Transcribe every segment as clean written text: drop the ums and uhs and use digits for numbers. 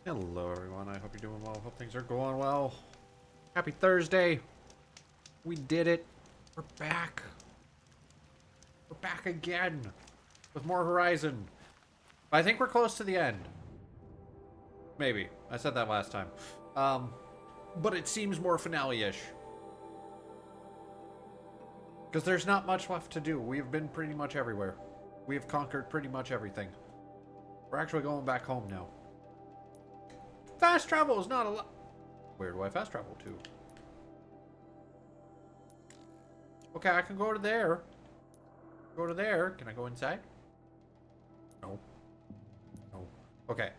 Hello everyone, I hope you're doing well. Hope things are going well. Happy Thursday. We did it. We're back. We're back again with more Horizon. I think we're close to the end. Maybe. I said that last time. But it seems more finale-ish. Because there's not much left to do. We've been pretty much everywhere. We have conquered pretty much everything. We're actually going back home now. Fast travel is not allowed. Where do I fast travel to? Okay, I can go to there. Go to there. Can I go inside? No. No. Okay.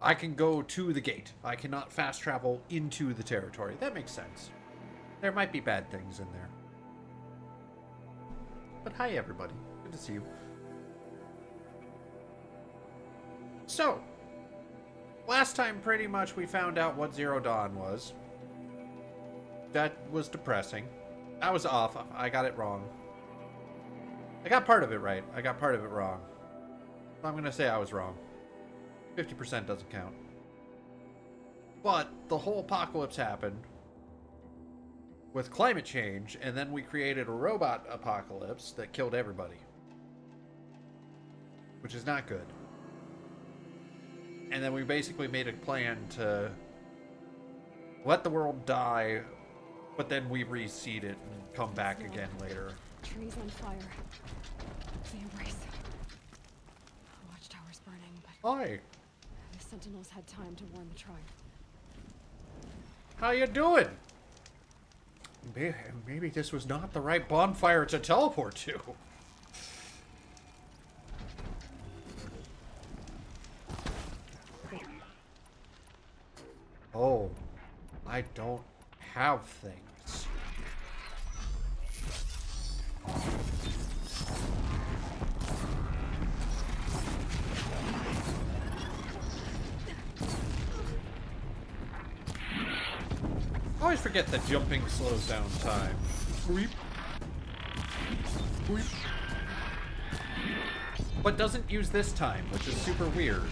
I can go to the gate. I cannot fast travel into the territory. That makes sense. There might be bad things in there. But hi, everybody. Good to see you. So, last time, pretty much, we found out what Zero Dawn was. That was depressing. I was off. I got it wrong. I got part of it right. I got part of it wrong. I'm going to say I was wrong. 50% doesn't count. But the whole apocalypse happened with climate change, and then we created a robot apocalypse that killed everybody. Which is not good. And then we basically made a plan to let the world die, but then we reseed it and come back again later. Trees on fire. The embrace. Watchtower's burning, but Hi. the sentinels had time to warn the tribe. How you doing? Maybe this was not the right bonfire to teleport to. Oh, I don't have things. I always forget that jumping slows down time. Weep. Weep. But doesn't use this time, which is super weird.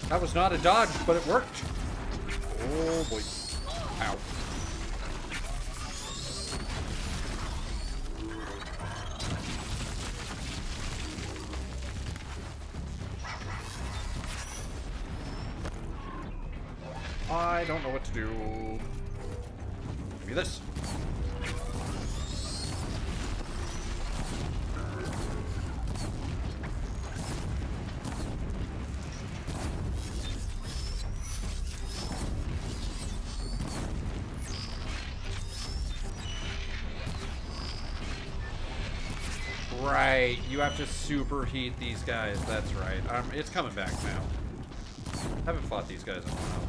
That was not a dodge, but it worked. Oh boy. Ow. I don't know what to do. Give me this. Right, you have to superheat these guys. That's right. It's coming back now. Haven't fought these guys in a while.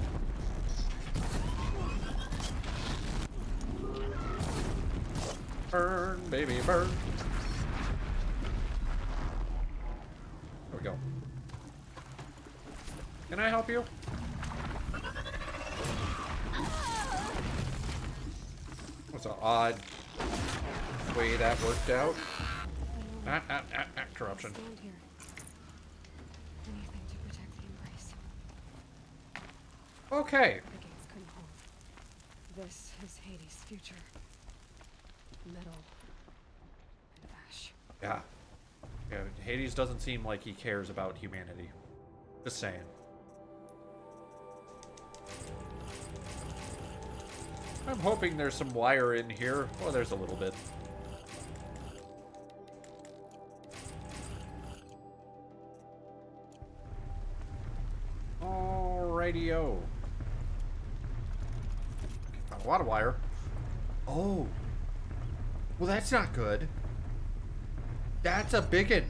Burn, baby, burn. There we go. Can I help you? What's an odd way that worked out? Corruption. Stand here. Anything to protect the embrace. Okay. The gates couldn't hold. This is Hades' future. Metal and ash. Yeah. Yeah. Hades doesn't seem like he cares about humanity. Just saying. I'm hoping there's some wire in here. Oh, there's a little bit. Radio. Got a lot of wire. Oh. Well, that's not good. That's a biggin.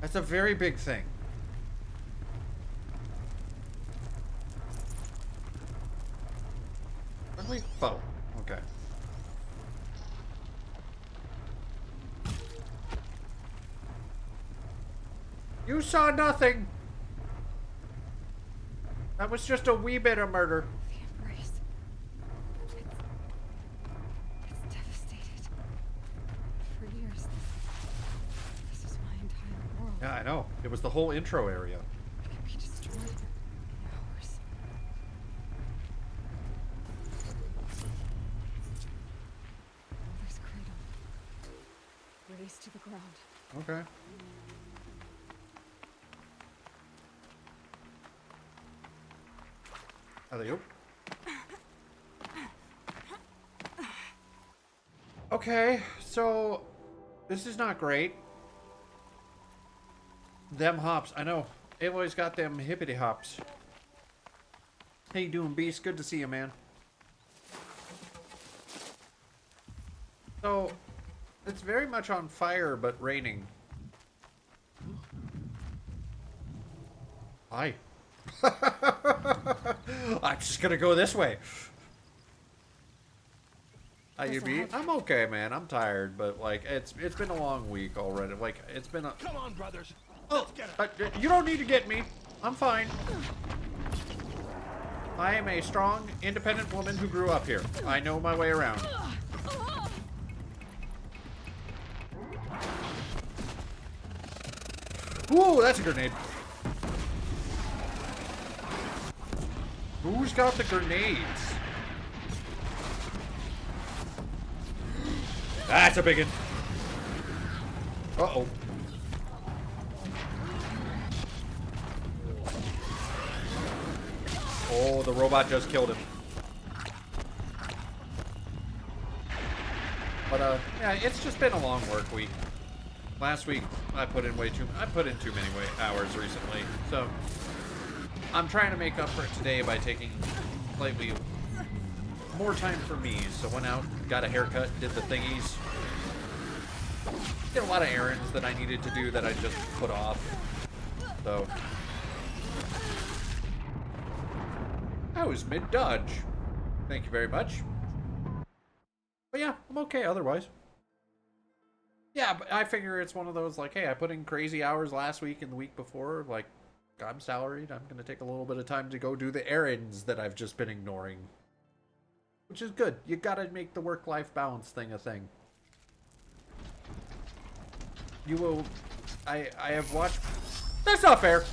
That's a very big thing. Have we? Oh, okay. You saw nothing. That was just a wee bit of murder. The embrace. It's devastated. For years, this is my entire world. Yeah, I know. It was the whole intro area. It can be destroyed in hours. Mother's cradle. Raised to the ground. Okay. Alley-oop. Okay, so this is not great. Them hops, I know. Aloy's got them hippity hops. How you doing, Beast? Good to see you, man. So, it's very much on fire, but raining. Hi. I'm just gonna go this way. How you be? I'm okay, man. I'm tired, but like it's been a long week already. Like it's been a. Come on, brothers. Oh, you don't need to get me. I'm fine. I am a strong, independent woman who grew up here. I know my way around. Ooh, that's a grenade. Who's got the grenades? That's a big one. Uh-oh. Oh, the robot just killed him. But, yeah, it's just been a long work week. Last week, I put in too many hours recently, so I'm trying to make up for it today by taking slightly more time for me. So went out, got a haircut, did the thingies. Did a lot of errands that I needed to do that I just put off. So I was mid-dodge. Thank you very much. But yeah, I'm okay otherwise. Yeah, but I figure it's one of those like, hey, I put in crazy hours last week and the week before, like, I'm salaried. I'm going to take a little bit of time to go do the errands that I've just been ignoring. Which is good. You got to make the work-life balance thing a thing. You will... I have watched... That's not fair!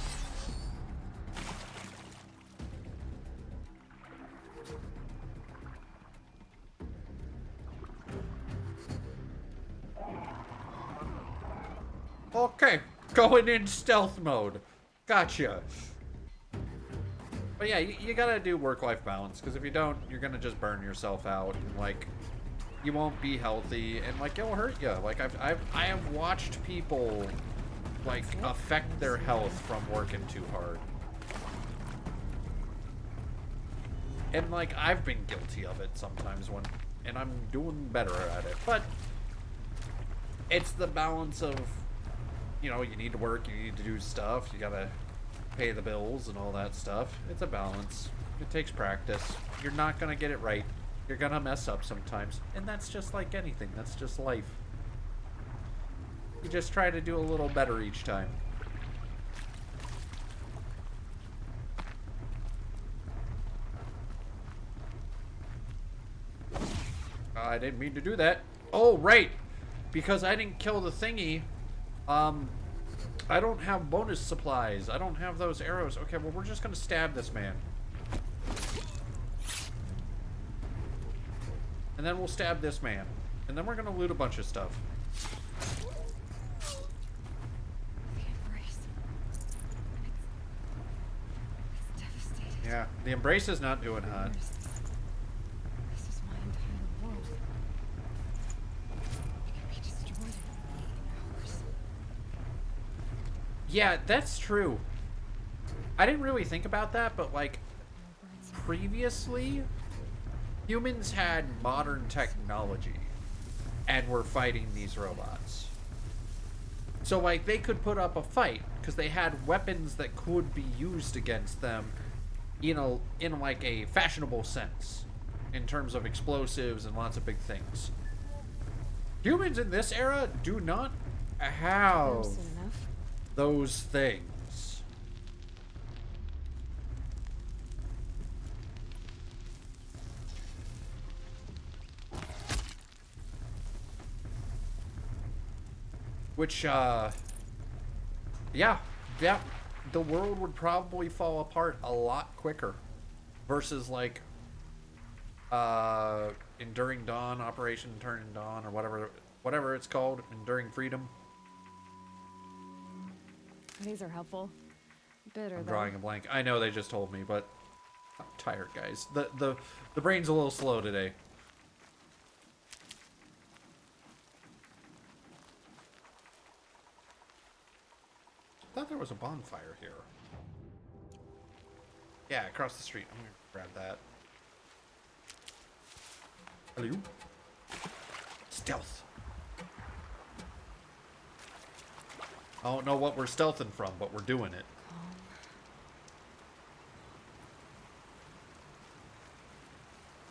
Okay, going in stealth mode. Gotcha. But yeah, you gotta do work-life balance, because if you don't, you're gonna just burn yourself out, and like, you won't be healthy, and like, it'll hurt you. Like, I have watched people, like, affect their health from working too hard. And like, I've been guilty of it sometimes and I'm doing better at it. But it's the balance of, you know, you need to work, you need to do stuff, you gotta pay the bills and all that stuff. It's a balance. It takes practice. You're not gonna get it right. You're gonna mess up sometimes. And that's just like anything. That's just life. You just try to do a little better each time. I didn't mean to do that. Oh, right. Because I didn't kill the thingy, I don't have bonus supplies. I don't have those arrows. Okay, well, we're just gonna stab this man. And then we'll stab this man. And then we're gonna loot a bunch of stuff. The embrace. It's devastated. Yeah, the embrace is not doing hot. This is my entire world. It can be destroyed in hours. Yeah, that's true. I didn't really think about that, but like, previously, humans had modern technology and were fighting these robots. So like, they could put up a fight because they had weapons that could be used against them, you know, in like a fashionable sense. in terms of explosives and lots of big things. Humans in this era do not have those things. Which, yeah, the world would probably fall apart a lot quicker versus, like, Enduring Dawn, Operation Turning Dawn, or whatever it's called, Enduring Freedom. These are helpful. Bitter, I'm drawing a blank. I know they just told me, but I'm tired, guys. The brain's a little slow today. I thought there was a bonfire here. Yeah, across the street. I'm gonna grab that. Hello? Stealth. I don't know what we're stealthing from, but we're doing it.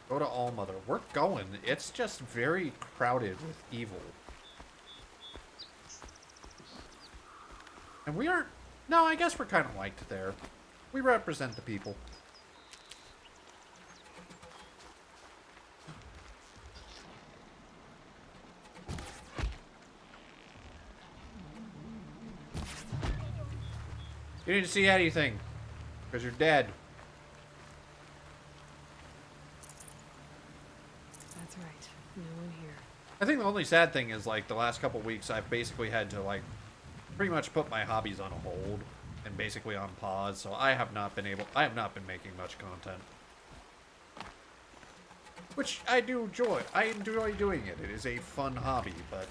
Go to Allmother. We're going. It's just very crowded with evil. And we aren't... No, I guess we're kind of liked there. We represent the people. You didn't see anything. Because you're dead. That's right. No one here. I think the only sad thing is, like, the last couple weeks I've basically had to, like, pretty much put my hobbies on hold and basically on pause, so I have not been making much content. Which I do enjoy. I enjoy doing it. It is a fun hobby, but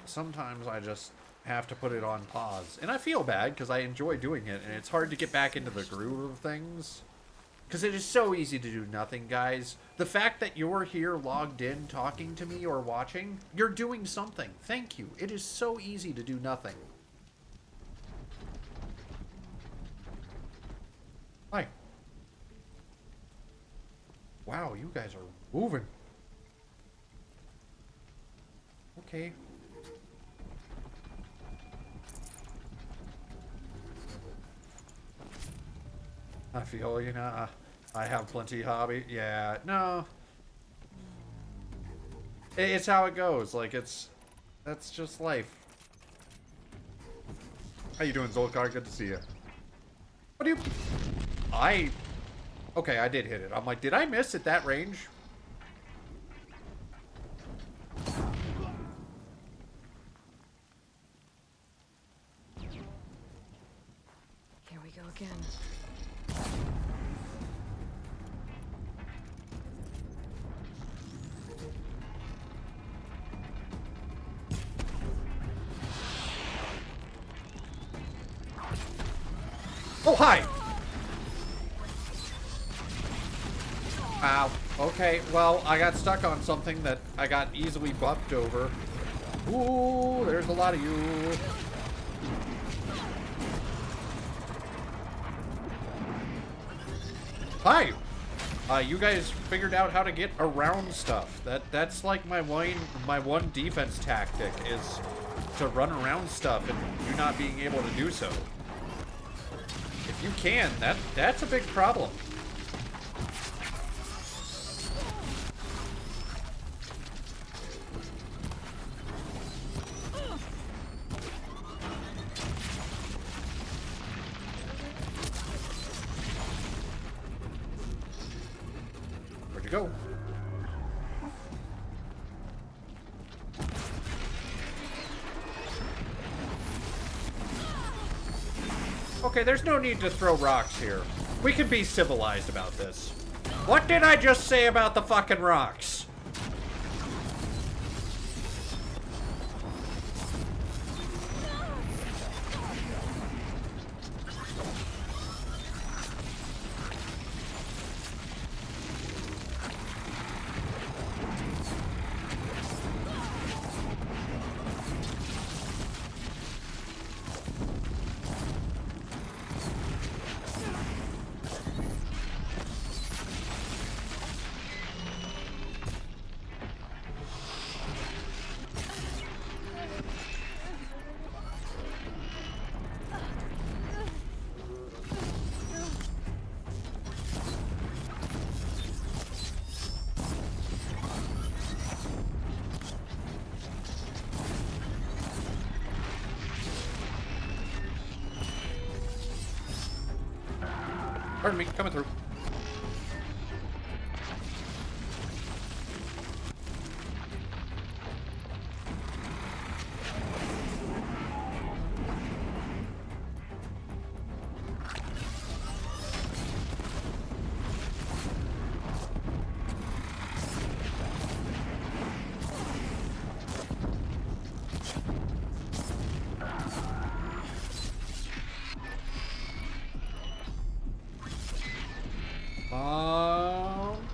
sometimes I just have to put it on pause. And I feel bad because I enjoy doing it, and it's hard to get back into the groove of things. Because it is so easy to do nothing, guys. The fact that you're here logged in talking to me or watching, you're doing something. Thank you. It is so easy to do nothing. Hi. Wow, you guys are moving. Okay. I feel, you know, I have plenty hobby. Yeah, no. It's how it goes. Like, that's just life. How you doing, Zolkar? Good to see you. What do you... Okay, I did hit it. I'm like, did I miss at that range? Here we go again. Oh, hi! Ow. Okay, well, I got stuck on something that I got easily bumped over. Ooh, there's a lot of you. Hi! You guys figured out how to get around stuff. That's like my one defense tactic is to run around stuff and you not being able to do so. If you can, that's a big problem. Where'd you go? Okay, there's no need to throw rocks here. We can be civilized about this. What did I just say about the fucking rocks? Pardon me, coming through.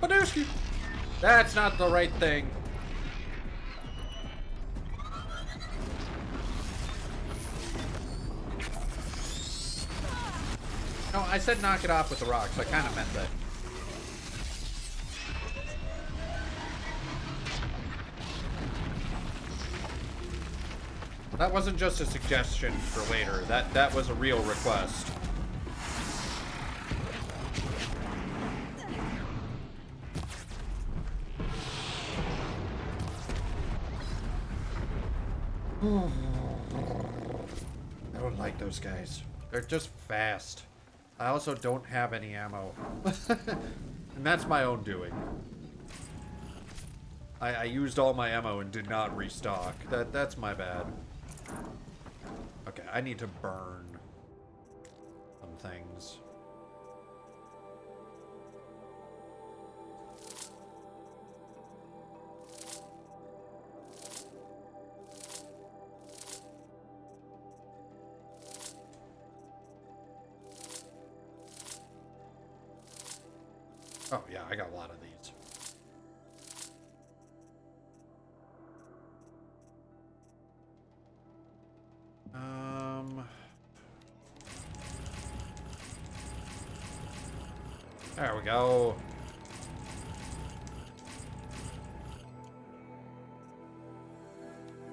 Badooski! That's not the right thing. No, I said knock it off with the rocks. I kind of meant that. That wasn't just a suggestion for later. That was a real request. I don't like those guys. They're just fast. I also don't have any ammo. And that's my own doing. I used all my ammo and did not restock. That's my bad. Okay, I need to burn some things. Oh, yeah, I got a lot of these. There we go.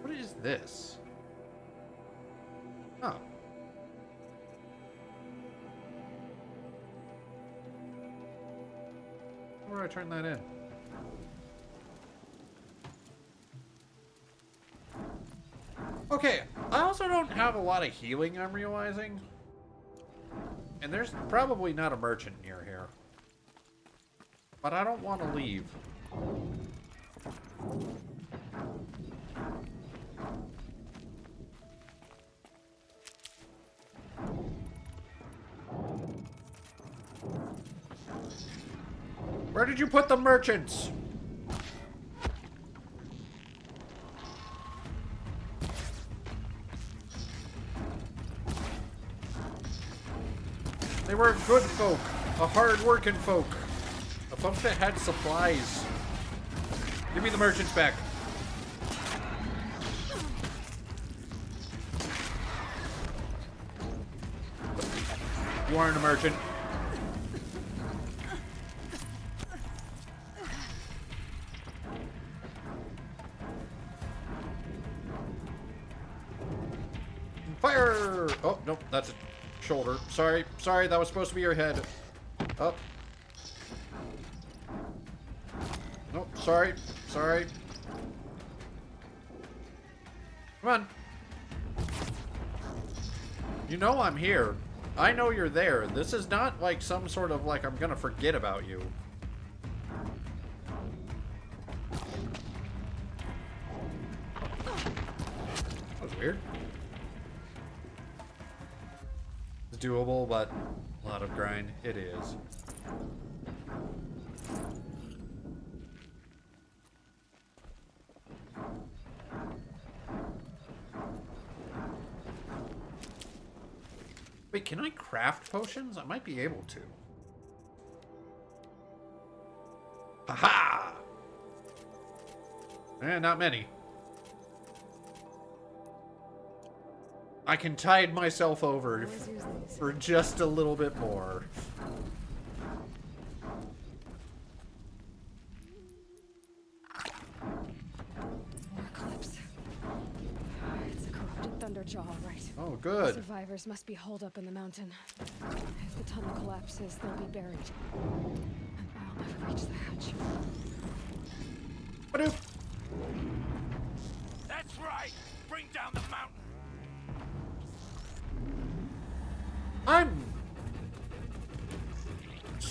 What is this? Oh. Where do I turn that in? Okay, I also don't have a lot of healing, I'm realizing. And there's probably not a merchant near here. But I don't want to leave. Where did you put the merchants? They were good folk, a hard-working folk, a folk that had supplies. Give me the merchants back. You aren't a merchant. Fire! Oh, nope, that's a shoulder. Sorry, that was supposed to be your head. Up. Nope, sorry. Come on. You know I'm here. I know you're there. This is not like some sort of like I'm gonna forget about you. That was weird. It's doable, but a lot of grind. It is. Wait, can I craft potions? I might be able to. Haha! Not many. I can tide myself over for just a little bit more. More eclipse. It's a corrupted Thunderjaw, all right. Oh, good. Survivors must be holed up in the mountain. If the tunnel collapses, they'll be buried. And I'll never reach the hatch. Badoop. That's right! Bring down the mountain!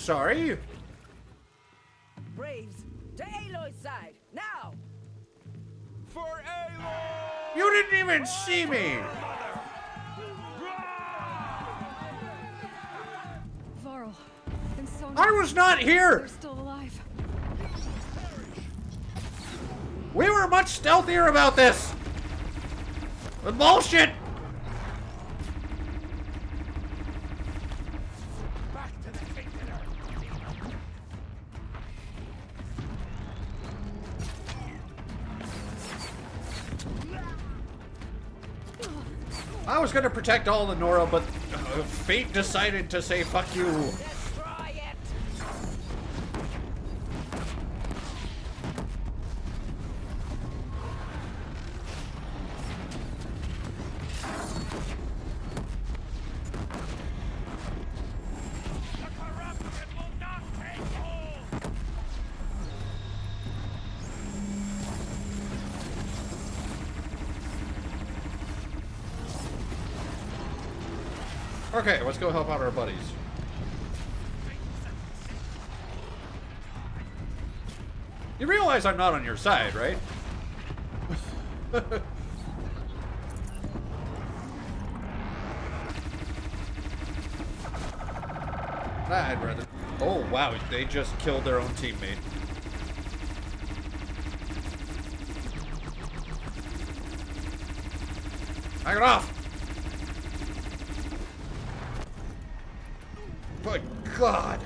sorry. Braves, to Aloy's side, now! For Aloy! You didn't even see me. Varl and Sonya. I was not here. They're still alive. We were much stealthier about this. The bullshit. Back to the Kingdom. I was gonna protect all the Nora, but fate decided to say fuck you. Destroy it! The corruption will not take hold! Okay, let's go help out our buddies. You realize I'm not on your side, right? I'd rather... Oh, wow, they just killed their own teammate. Knock it off! Good God!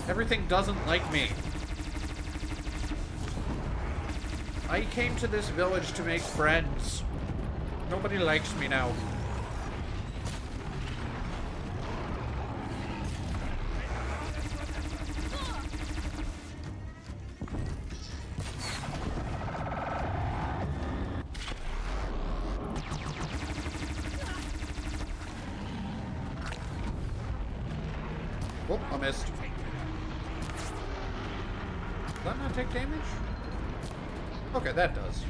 Everything doesn't like me. I came to this village to make friends. Nobody likes me now. Whoop, I missed. Did that not take damage? Okay, that does.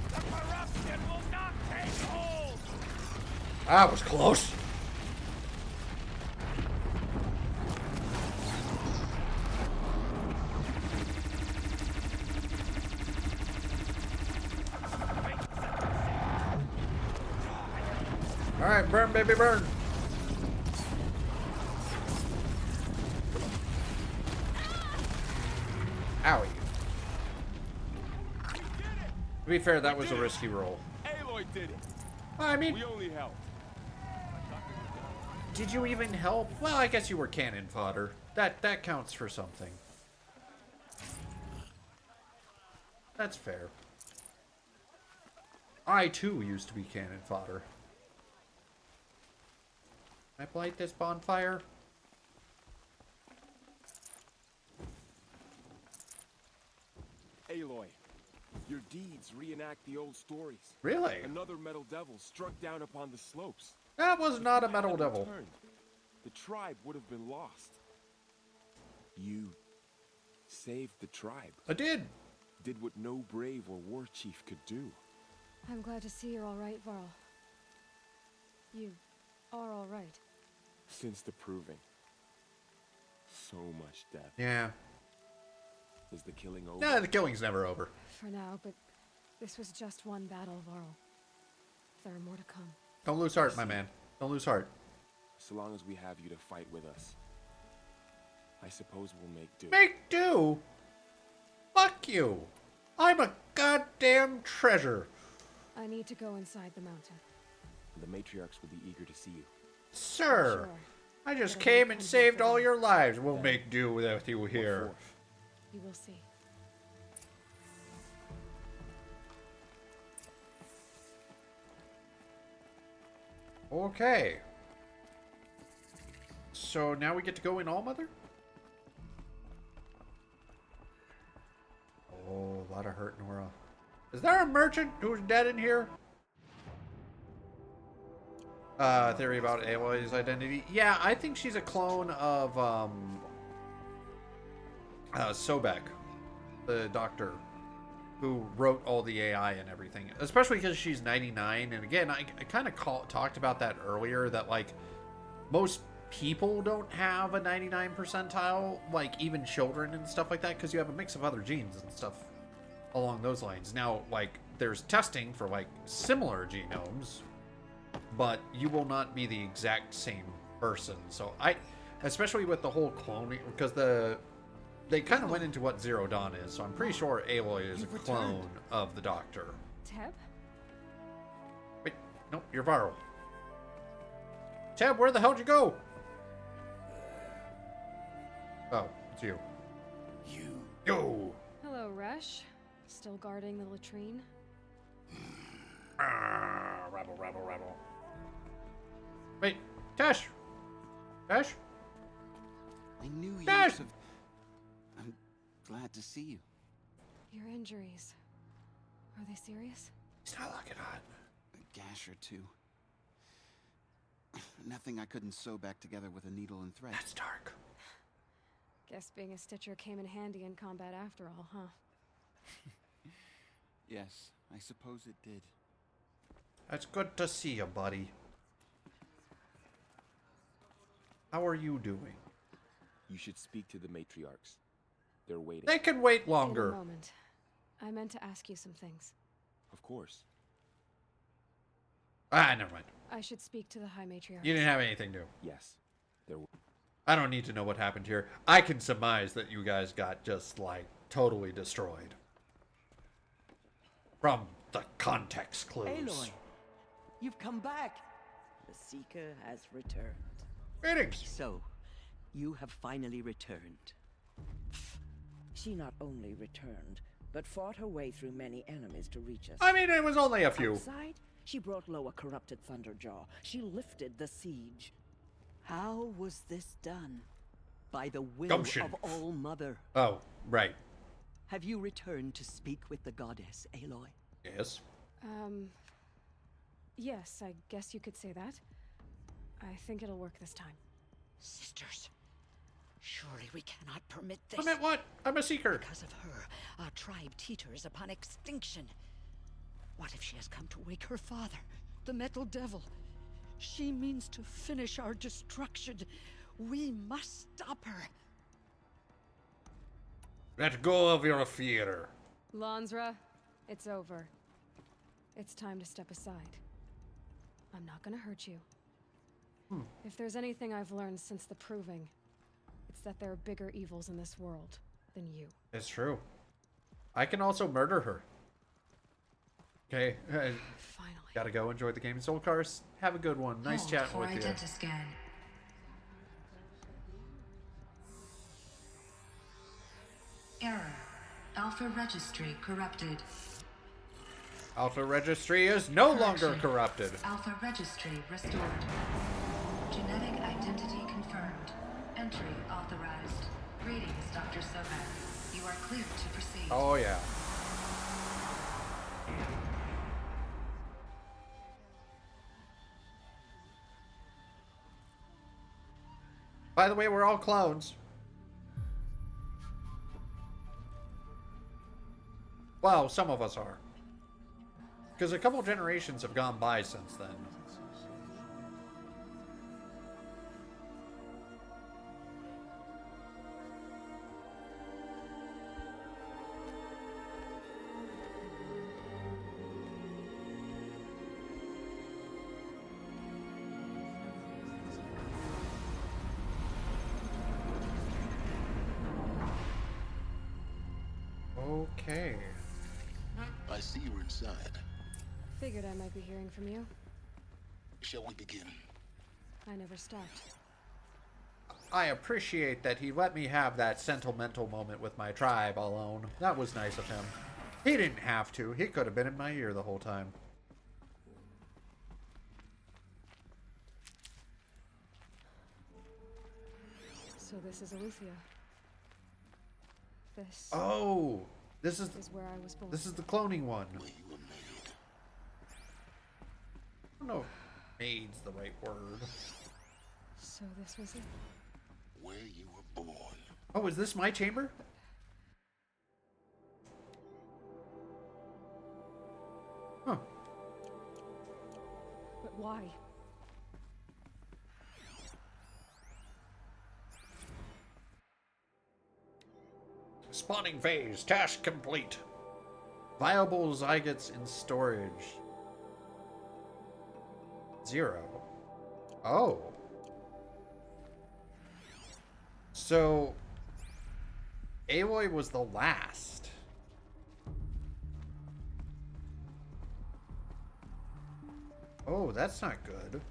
The corruption will not take hold! That was close. All right, burn, baby, burn. Owie. To be fair, that was a risky roll. Aloy did it! I mean, We only helped. did you even help? Well, I guess you were cannon fodder. That counts for something. That's fair. I too used to be cannon fodder. Can I light this bonfire? Aloy, your deeds reenact the old stories. Really? Another metal devil struck down upon the slopes. That was not a metal And devil. returned. The tribe would have been lost. You saved the tribe. I did. Did what no brave or war chief could do. I'm glad to see you're all right, Varl. You are all right. Since the proving. So much death. Yeah. Is the killing over? Nah, the killing's never over. For now, but this was just one battle, Varl. There are more to come. Don't lose heart, my man. Don't lose heart. So long as we have you to fight with us, I suppose we'll make do. Make do? Fuck you. I'm a goddamn treasure. I need to go inside the mountain. The matriarchs will be eager to see you. Sir, Sure. I just But I came won't and come saved for all them. your lives. We'll make do with you here. What for? You will see. Okay. So now we get to go in All Mother? Oh, a lot of hurt, Nora. Is there a merchant who's dead in here? Theory about Aloy's identity. Yeah, I think she's a clone of, Sobek, the doctor. who wrote all the AI and everything, especially because she's 99. And again, I kind of talked about that earlier, that like most people don't have a 99 percentile, like even children and stuff like that, because you have a mix of other genes and stuff along those lines. Now, like, there's testing for like similar genomes, but you will not be the exact same person. So especially with the whole cloning, because they kind of went into what Zero Dawn is, so I'm pretty sure Aloy is a clone of the Doctor. Teb? Wait, nope, you're viral. Teb, where the hell did you go? Oh, it's you. Yo! Hello, Resh. Still guarding the latrine? Rabble. Wait, Tash! Tash? I knew you Tash! would have... I'm glad to see you. Your injuries. Are they serious? He's not looking hot. A gash or two. Nothing I couldn't sew back together with a needle and thread. That's dark. Guess being a Stitcher came in handy in combat after all, huh? Yes, I suppose it did. That's good to see you, buddy. How are you doing? You should speak to the matriarchs. They're waiting. They can wait In longer. a moment. I meant to ask you some things. Of course. Ah, never mind. I should speak to the High Matriarch. You didn't have anything new. Yes. They're... I don't need to know what happened here. I can surmise that you guys got just, like, totally destroyed. From the context clues. Aloy, you've come back. The Seeker has returned. Greetings. So, you have finally returned. She not only returned, but fought her way through many enemies to reach us. I mean, it was only a few. Outside, she brought low a corrupted Thunderjaw. She lifted the siege. How was this done? By the will Gumption. of All Mother. Oh, right. Have you returned to speak with the goddess, Aloy? Yes. Yes, I guess you could say that. I think it'll work this time. Sisters, surely we cannot permit this. I meant what? I'm a seeker. Because of her, our tribe teeters upon extinction. What if she has come to wake her father, the Metal Devil? She means to finish our destruction. We must stop her. Let go of your fear. Lansra, it's over. It's time to step aside. I'm not gonna hurt you. If there's anything I've learned since the Proving, it's that there are bigger evils in this world than you. It's true. I can also murder her. Okay. Finally. Gotta go enjoy the game. Soul Cars, have a good one. Nice chatting with you. Scan. Error. Alpha registry corrupted. Alpha Registry is no longer Correction. corrupted. Alpha registry restored. Genetic identity confirmed. Entry authorized. Greetings, Dr. Sobek. You are cleared to proceed. Oh, yeah. By the way, we're all clones. Well, some of us are. Because a couple generations have gone by since then. Okay. I see you're inside. Figured I might be hearing from you. Shall we begin? I never stopped. I appreciate that he let me have that sentimental moment with my tribe alone. That was nice of him. He didn't have to. He could have been in my ear the whole time. So this is Aletheia. This Oh, this is is where I was born. this is the cloning one. Where you were made. I don't know if made's the right word. So this was it. Where you were born. Oh, is this my chamber? Huh. But why? Spawning phase. Task complete. Viable zygotes in storage. 0. Oh. So, Aloy was the last. Oh, that's not good.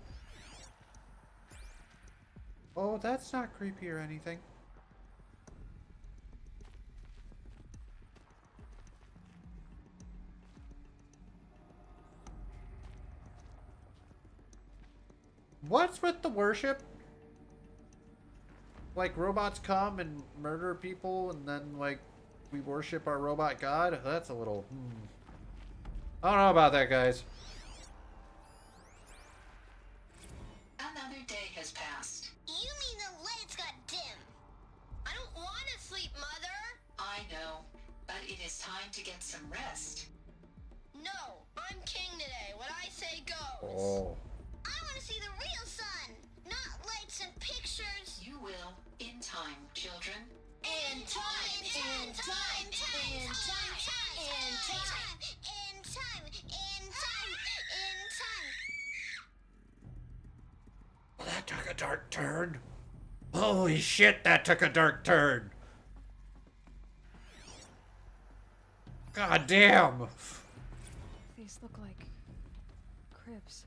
Oh, that's not creepy or anything. What's with the worship? Like, robots come and murder people, and then, like, we worship our robot god? That's a little... I don't know about that, guys. Another day has passed. You mean the lights got dim? I don't want to sleep, Mother. I know, but it is time to get some rest. No, I'm king today. What I say goes. Oh. I want to see the real sun, not lights and pictures. You will, in time, children. In time, in time, in time, in time, in time, in time, in time, in time. Well, that took a dark turn. Holy shit, that took a dark turn. God damn. These look like cribs.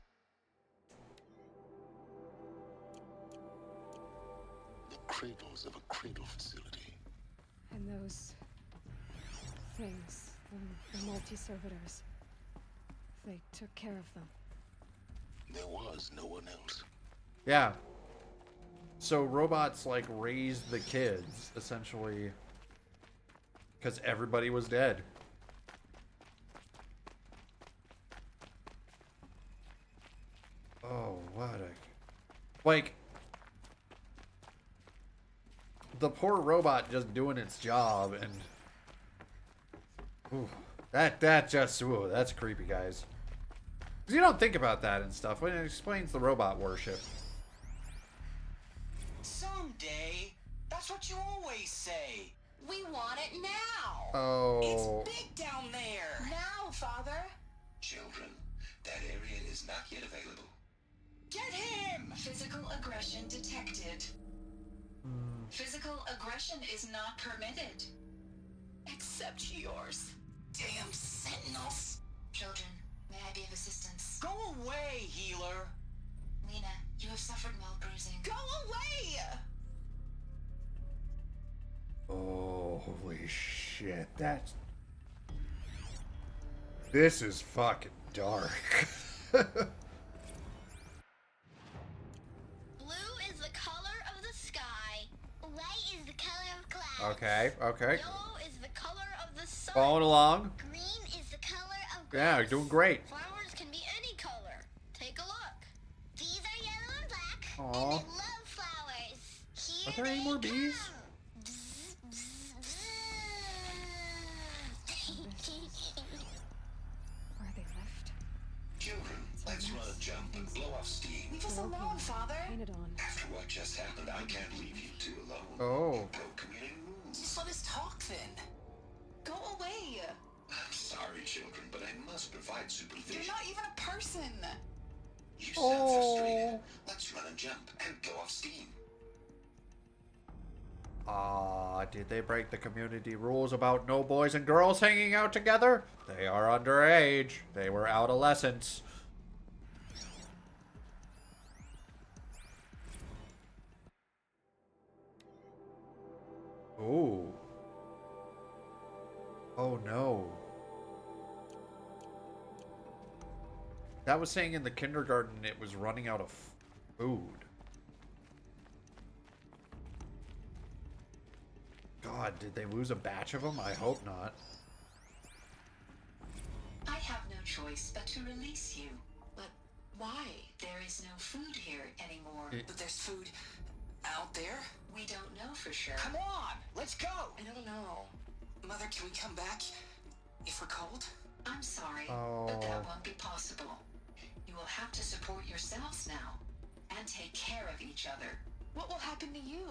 The cradles of a cradle facility. And those things, the multi-servitors, they took care of them. There was no one else. Yeah. So robots, like, raised the kids, essentially, because everybody was dead. Oh, what a... Like, the poor robot just doing its job, and... Ooh, that just... Ooh, that's creepy, guys. Because you don't think about that and stuff when it explains the robot worship. Someday. That's what you always say. We want it now. Oh... It's big down there. Now, Father. Children, that area is not yet available. Get him! Physical aggression detected. Physical aggression is not permitted. Except yours. Damn sentinels. Children, may I be of assistance? Go away, healer. Lena, you have suffered mild bruising. Go away! Oh, holy shit. That's... This is fucking dark. Blue is the color of the sky. White is the color of clouds. Okay, okay. Yellow is the color of the sun. Following along. Green is the color of Yeah, grass. you're doing great. Flowers can be any color. Take a look. These are yellow and black, Aw. and they love flowers. Here Are there any they more bees? come. Bzz, bzz, bzz. Are they left? Children, let's run a jump and blow off steam. Leave us alone, Father. Painted on. After what just happened, I can't leave you two alone. Oh. Broke community rules. Just let us talk then. Go away. I'm sorry, children, but I must provide supervision. You're not even a person. You sound frustrated. Let's run a jump and blow off steam. Did they break the community rules about no boys and girls hanging out together? They are underage. They were adolescents. Ooh. Oh no. That was saying in the kindergarten it was running out of food. God, did they lose a batch of them? I hope not. I have no choice but to release you. But why? There is no food here anymore. But there's food out there? We don't know for sure. Come on, let's go. I don't know. Mother, can we come back if we're cold? I'm sorry, Oh. but that won't be possible. You will have to support yourselves now, and take care of each other. What will happen to you?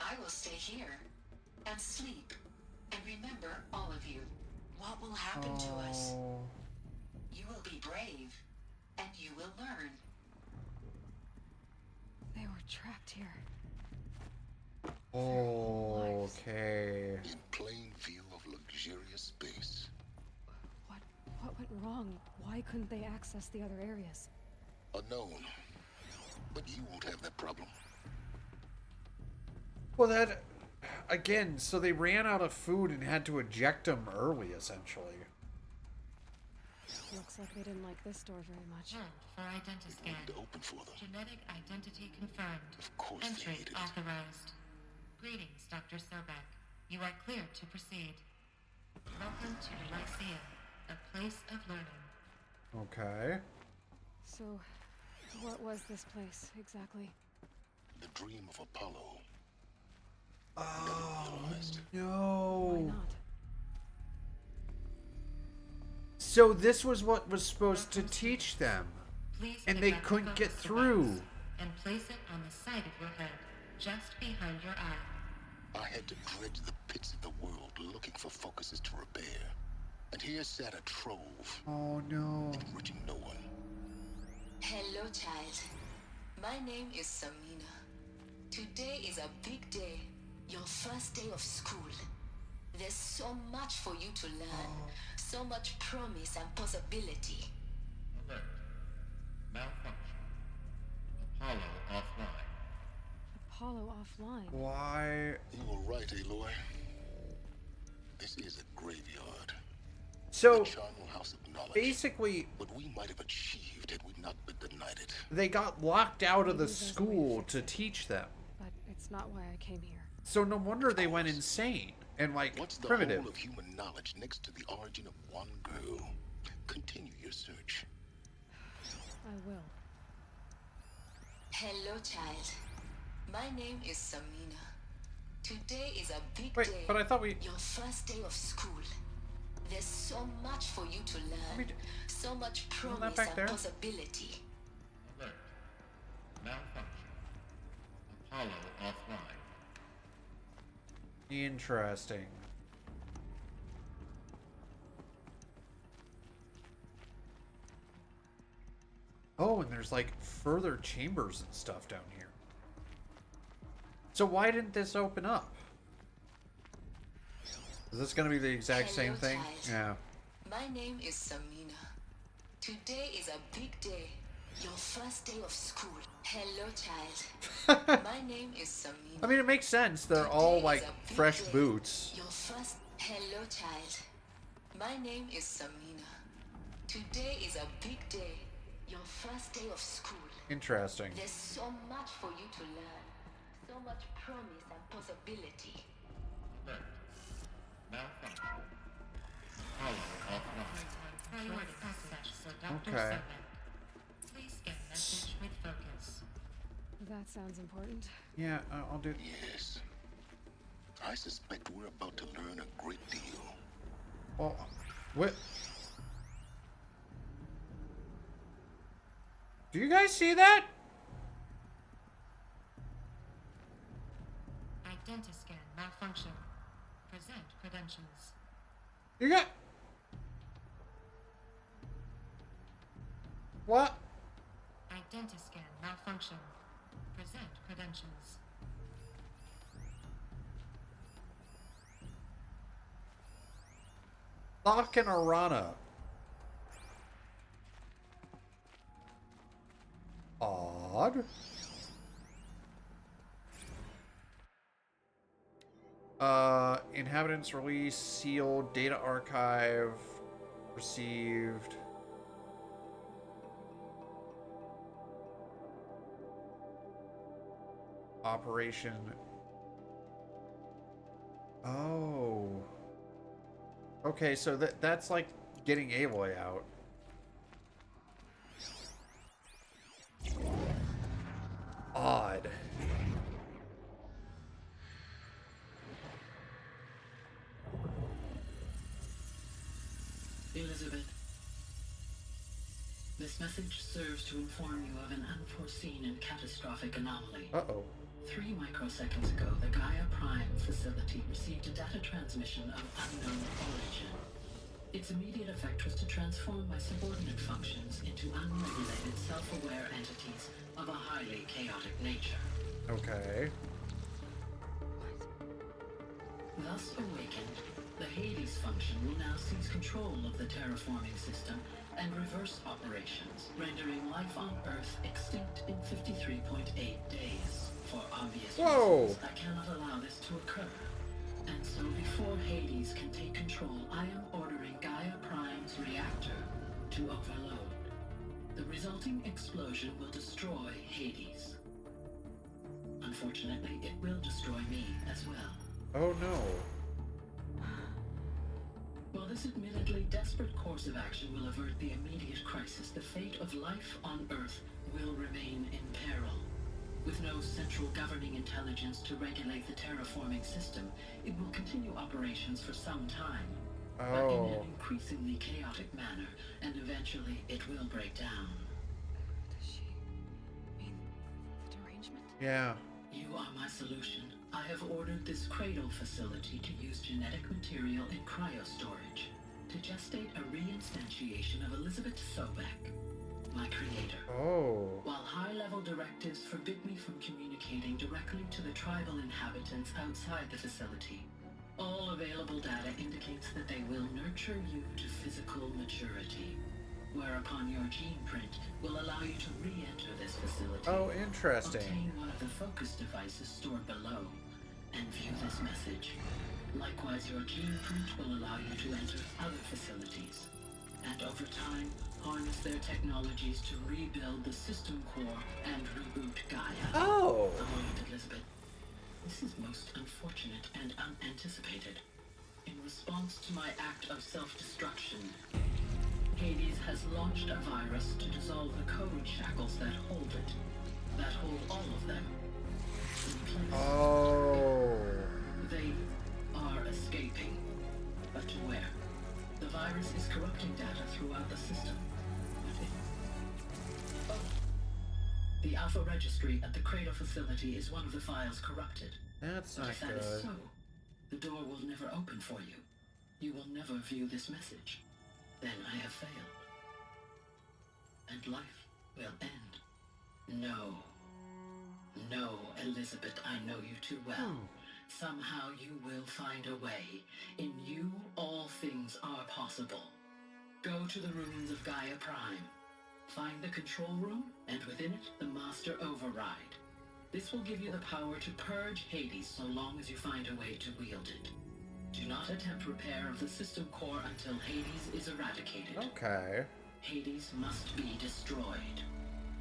I will stay here, and sleep, and remember all of you. What will happen to us? Oh. You will be brave, and you will learn. They were trapped here. Okay. In plain view of luxurious space. What went wrong? Why couldn't they access the other areas? Unknown. But you won't have that problem. Well, that again. So they ran out of food and had to eject them early, essentially. Looks like they didn't like this door very much. For identiscan. To open for them. Genetic identity confirmed. Of course they Entry needed it. authorized. Greetings, Dr. Sobek. You are cleared to proceed. Welcome to the Lyceum, a place of learning. Okay. So, what was this place exactly? The dream of Apollo. Oh Realized. Why no. not? So this was what was supposed to teach them, Please and pick they up the couldn't get focus through. device and place it on the side of your head, just behind your eye. I had to dredge the pits of the world looking for focuses to repair. And here sat a trove, Oh no. enriching no one. Hello, child. My name is Samina. Today is a big day, your first day of school. There's so much for you to learn, so much promise and possibility. Alert. Malfunction. Apollo offline. Apollo offline. Why? You were right, Aloy. This is a graveyard. So The charnel house of knowledge. basically, What we might have achieved had we not been denied it. they got locked out of the Maybe there's a way to school fix to it. teach them. But it's not why I came here. So no wonder they went insane and like What's the primitive. whole of human knowledge next to the origin of one girl? Continue your search. I will. Hello, child. My name is Samina. Today is a big Wait, day, but I thought we. your first day of school. There's so much for you to learn, so much that promise back and there? possibility. Alert. Malfunction. Apollo offline. Interesting. Oh, and there's like further chambers and stuff down here. So why didn't this open up? Is this gonna be the exact same Hello, thing? child. Yeah. My name is Samina. Today is a big day, your first day of school. Hello, child. My name is Samina. I mean, it makes sense. They're all Today like is a big fresh day, boots. Your first. Hello, child. My name is Samina. Today is a big day, your first day of school. Interesting. There's so much for you to learn, so much promise and possibility. Alert. Malfunction. Apollo offline. Priority passage for Dr. Okay. Sobek. Please get message with focus. That sounds important. Yeah, I'll do. Yes. I suspect we're about to learn a great deal. Well, what? Do you guys see that? Identiscan malfunction. Present credentials. You got. What? Identiscan malfunction. Present credentials. Lock and Arana. Odd. Inhabitants release, sealed, data archive, received. Operation. Oh. Okay, so that's like getting Aloy out. Odd. Elizabeth, This message serves to inform you of an unforeseen and catastrophic anomaly. Uh-oh. 3 microseconds ago, the Gaia Prime facility received a data transmission of unknown origin. Its immediate effect was to transform my subordinate functions into unregulated, self-aware entities of a highly chaotic nature. Okay. Thus awakened, the Hades function will now seize control of the terraforming system and reverse operations, rendering life on Earth extinct in 53.8 days. For obvious reasons, I cannot allow this to occur. And so before Hades can take control, I am ordering Gaia Prime's reactor to overload. The resulting explosion will destroy Hades. Unfortunately, it will destroy me as well. Oh no. While this admittedly desperate course of action will avert the immediate crisis, the fate of life on Earth will remain in peril. With no central governing intelligence to regulate the terraforming system, it will continue operations for some time. But in an increasingly chaotic manner, and eventually it will break down. Does she mean the derangement? Yeah. You are my solution. I have ordered this cradle facility to use genetic material in cryostorage to gestate a reinstantiation of Elizabeth Sobek, my creator. Oh. While high-level directives forbid me from communicating directly to the tribal inhabitants outside the facility, all available data indicates that they will nurture you to physical maturity, whereupon your gene print will allow you to re-enter this facility. Oh, interesting. Obtain one of the focus devices stored below, and view this message. Likewise, your gene print will allow you to enter other facilities, and over time, harness their technologies to rebuild the system core and reboot Gaia. Oh! A moment, Elizabeth. This is most unfortunate and unanticipated. In response to my act of self-destruction, Hades has launched a virus to dissolve the code shackles that hold it, that hold all of them in place. Oh. They are escaping, but to where? The virus is corrupting data throughout the system. Oh. The Alpha Registry at the Cradle facility is one of the files corrupted. That's But not if that good. is so, the door will never open for you. You will never view this message. Then I have failed. And life will end. No. No, Elizabeth, I know you too well. Somehow you will find a way. In you, all things are possible. Go to the ruins of Gaia Prime. Find the control room, and within it, the Master Override. This will give you the power to purge Hades so long as you find a way to wield it. Do not attempt repair of the system core until Hades is eradicated. Okay. Hades must be destroyed.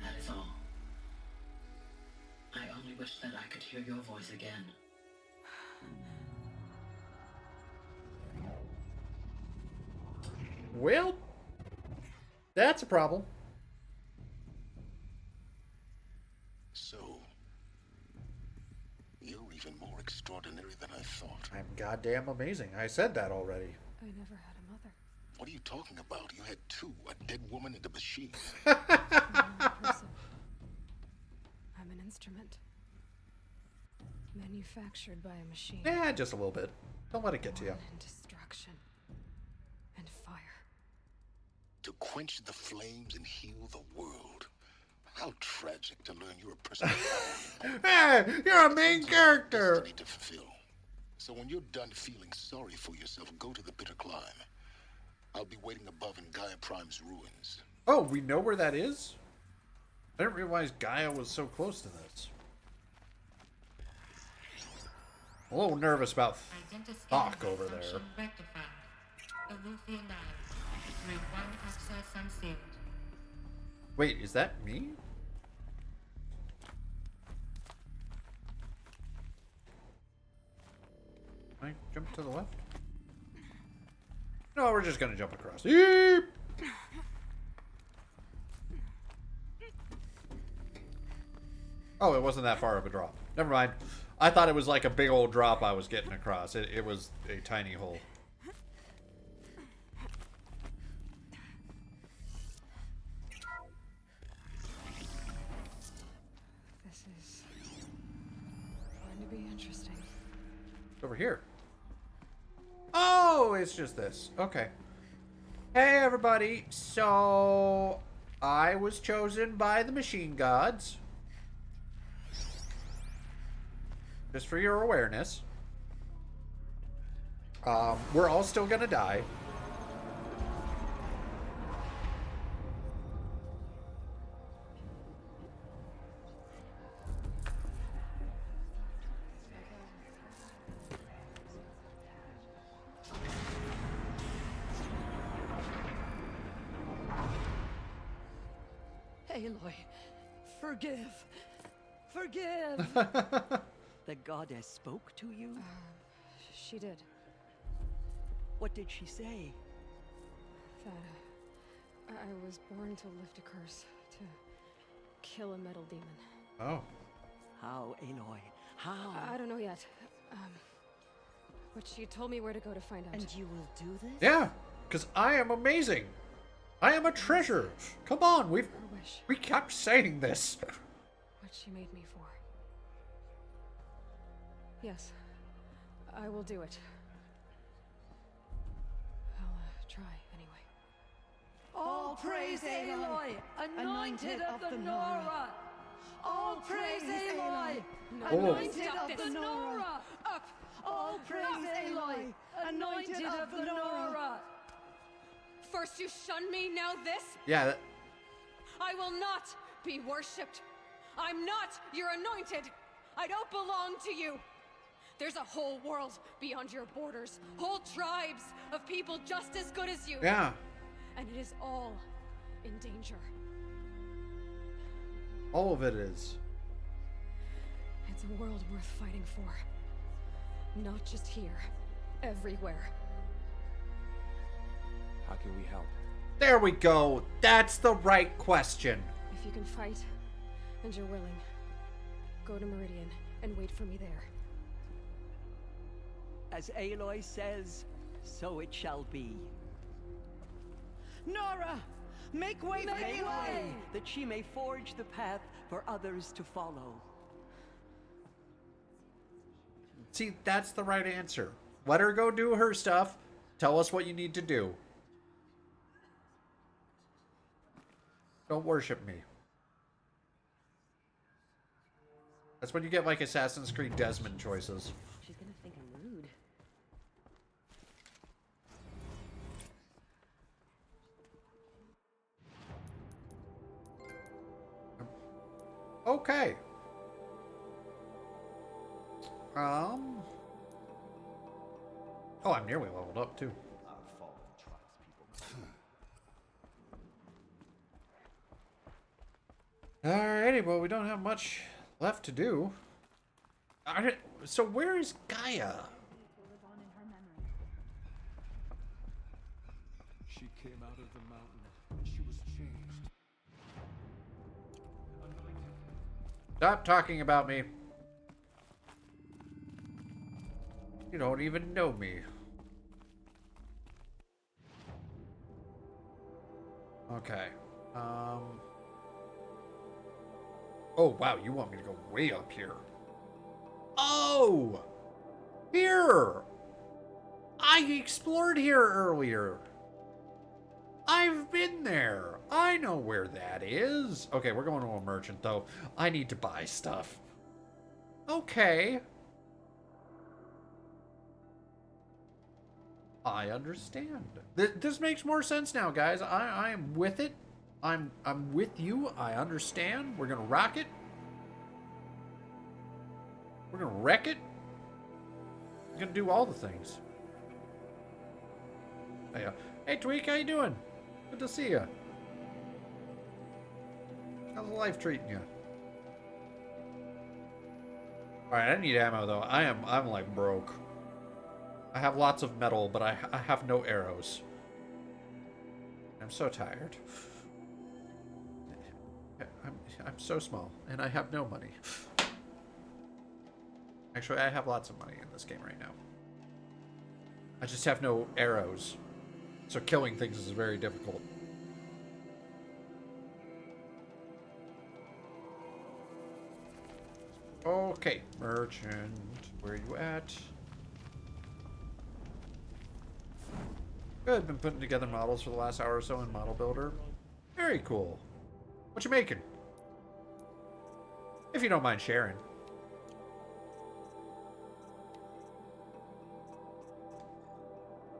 That is all. I only wish that I could hear your voice again. Well, that's a problem. So, you're even more extraordinary than I thought. I'm goddamn amazing. I said that already. I never had a mother. What are you talking about? You had two, a dead woman and a machine. I'm not a person. I'm an instrument. Manufactured by a machine. Yeah, just a little bit. Don't let it get to you. Born in destruction and fire. To quench the flames and heal the world. How tragic to learn you're a person. Hey, you're a main character. To fulfill. So when you're done feeling sorry for yourself, go to the bitter climb. I'll be waiting above in Gaia Prime's ruins. Oh, we know where that is? I didn't realize Gaia was so close to this. A little nervous about Thok over there. Wait, is that me? Can I jump to the left? No, we're just gonna jump across. Yeep! Oh, it wasn't that far of a drop. Never mind. I thought it was like a big old drop I was getting across. It was a tiny hole. over here. Oh, it's just this. Okay. Hey, everybody. So, I was chosen by the machine gods. Just for your awareness. We're all still gonna die. Aloy, forgive. Forgive. The goddess spoke to you? She did. What did she say? That I was born to lift a curse, to kill a metal demon. Oh. How, Aloy? How? I don't know yet. But she told me where to go to find out. And you will do this? Yeah, because I am amazing. I am a treasure. Come on, we kept saying this. What she made me for. Yes, I will do it. I'll try anyway. All praise Aloy, anointed of the Nora. All praise Aloy, anointed of the Nora. Up. All praise Aloy, anointed of the Nora. First you shun me, now this? Yeah. I will not be worshipped. I'm not your anointed. I don't belong to you. There's a whole world beyond your borders. Whole tribes of people just as good as you. Yeah. And it is all in danger. All of it is. It's a world worth fighting for. Not just here. Everywhere. How can we help? There we go. That's the right question. If you can fight, and you're willing, go to Meridian and wait for me there. As Aloy says, so it shall be. Nora, make way for Make Aloy! way, that she may forge the path for others to follow. See, that's the right answer. Let her go do her stuff. Tell us what you need to do. Don't worship me. That's when you get like Assassin's Creed Desmond choices. She's gonna think I'm rude. Okay. Oh, I'm nearly leveled up too. Alrighty, well, we don't have much left to do. So where is Gaia? She came out of the mountain and she was changed. Stop talking about me. You don't even know me. Okay. Oh, wow, you want me to go way up here. Oh! Here! I explored here earlier. I've been there. I know where that is. Okay, we're going to a merchant, though. I need to buy stuff. Okay. I understand. This makes more sense now, guys. I am with it. I'm with you. I understand. We're gonna rock it. We're gonna wreck it. We're gonna do all the things. Hey, Tweak, how you doing? Good to see you. How's life treating you? All right, I need ammo though. I'm like broke. I have lots of metal, but I have no arrows. I'm so tired. I'm so small, and I have no money. Actually, I have lots of money in this game right now. I just have no arrows. So killing things is very difficult. Okay, merchant, where are you at? Good, been putting together models for the last hour or so in Model Builder. Very cool. What you making? If you don't mind sharing.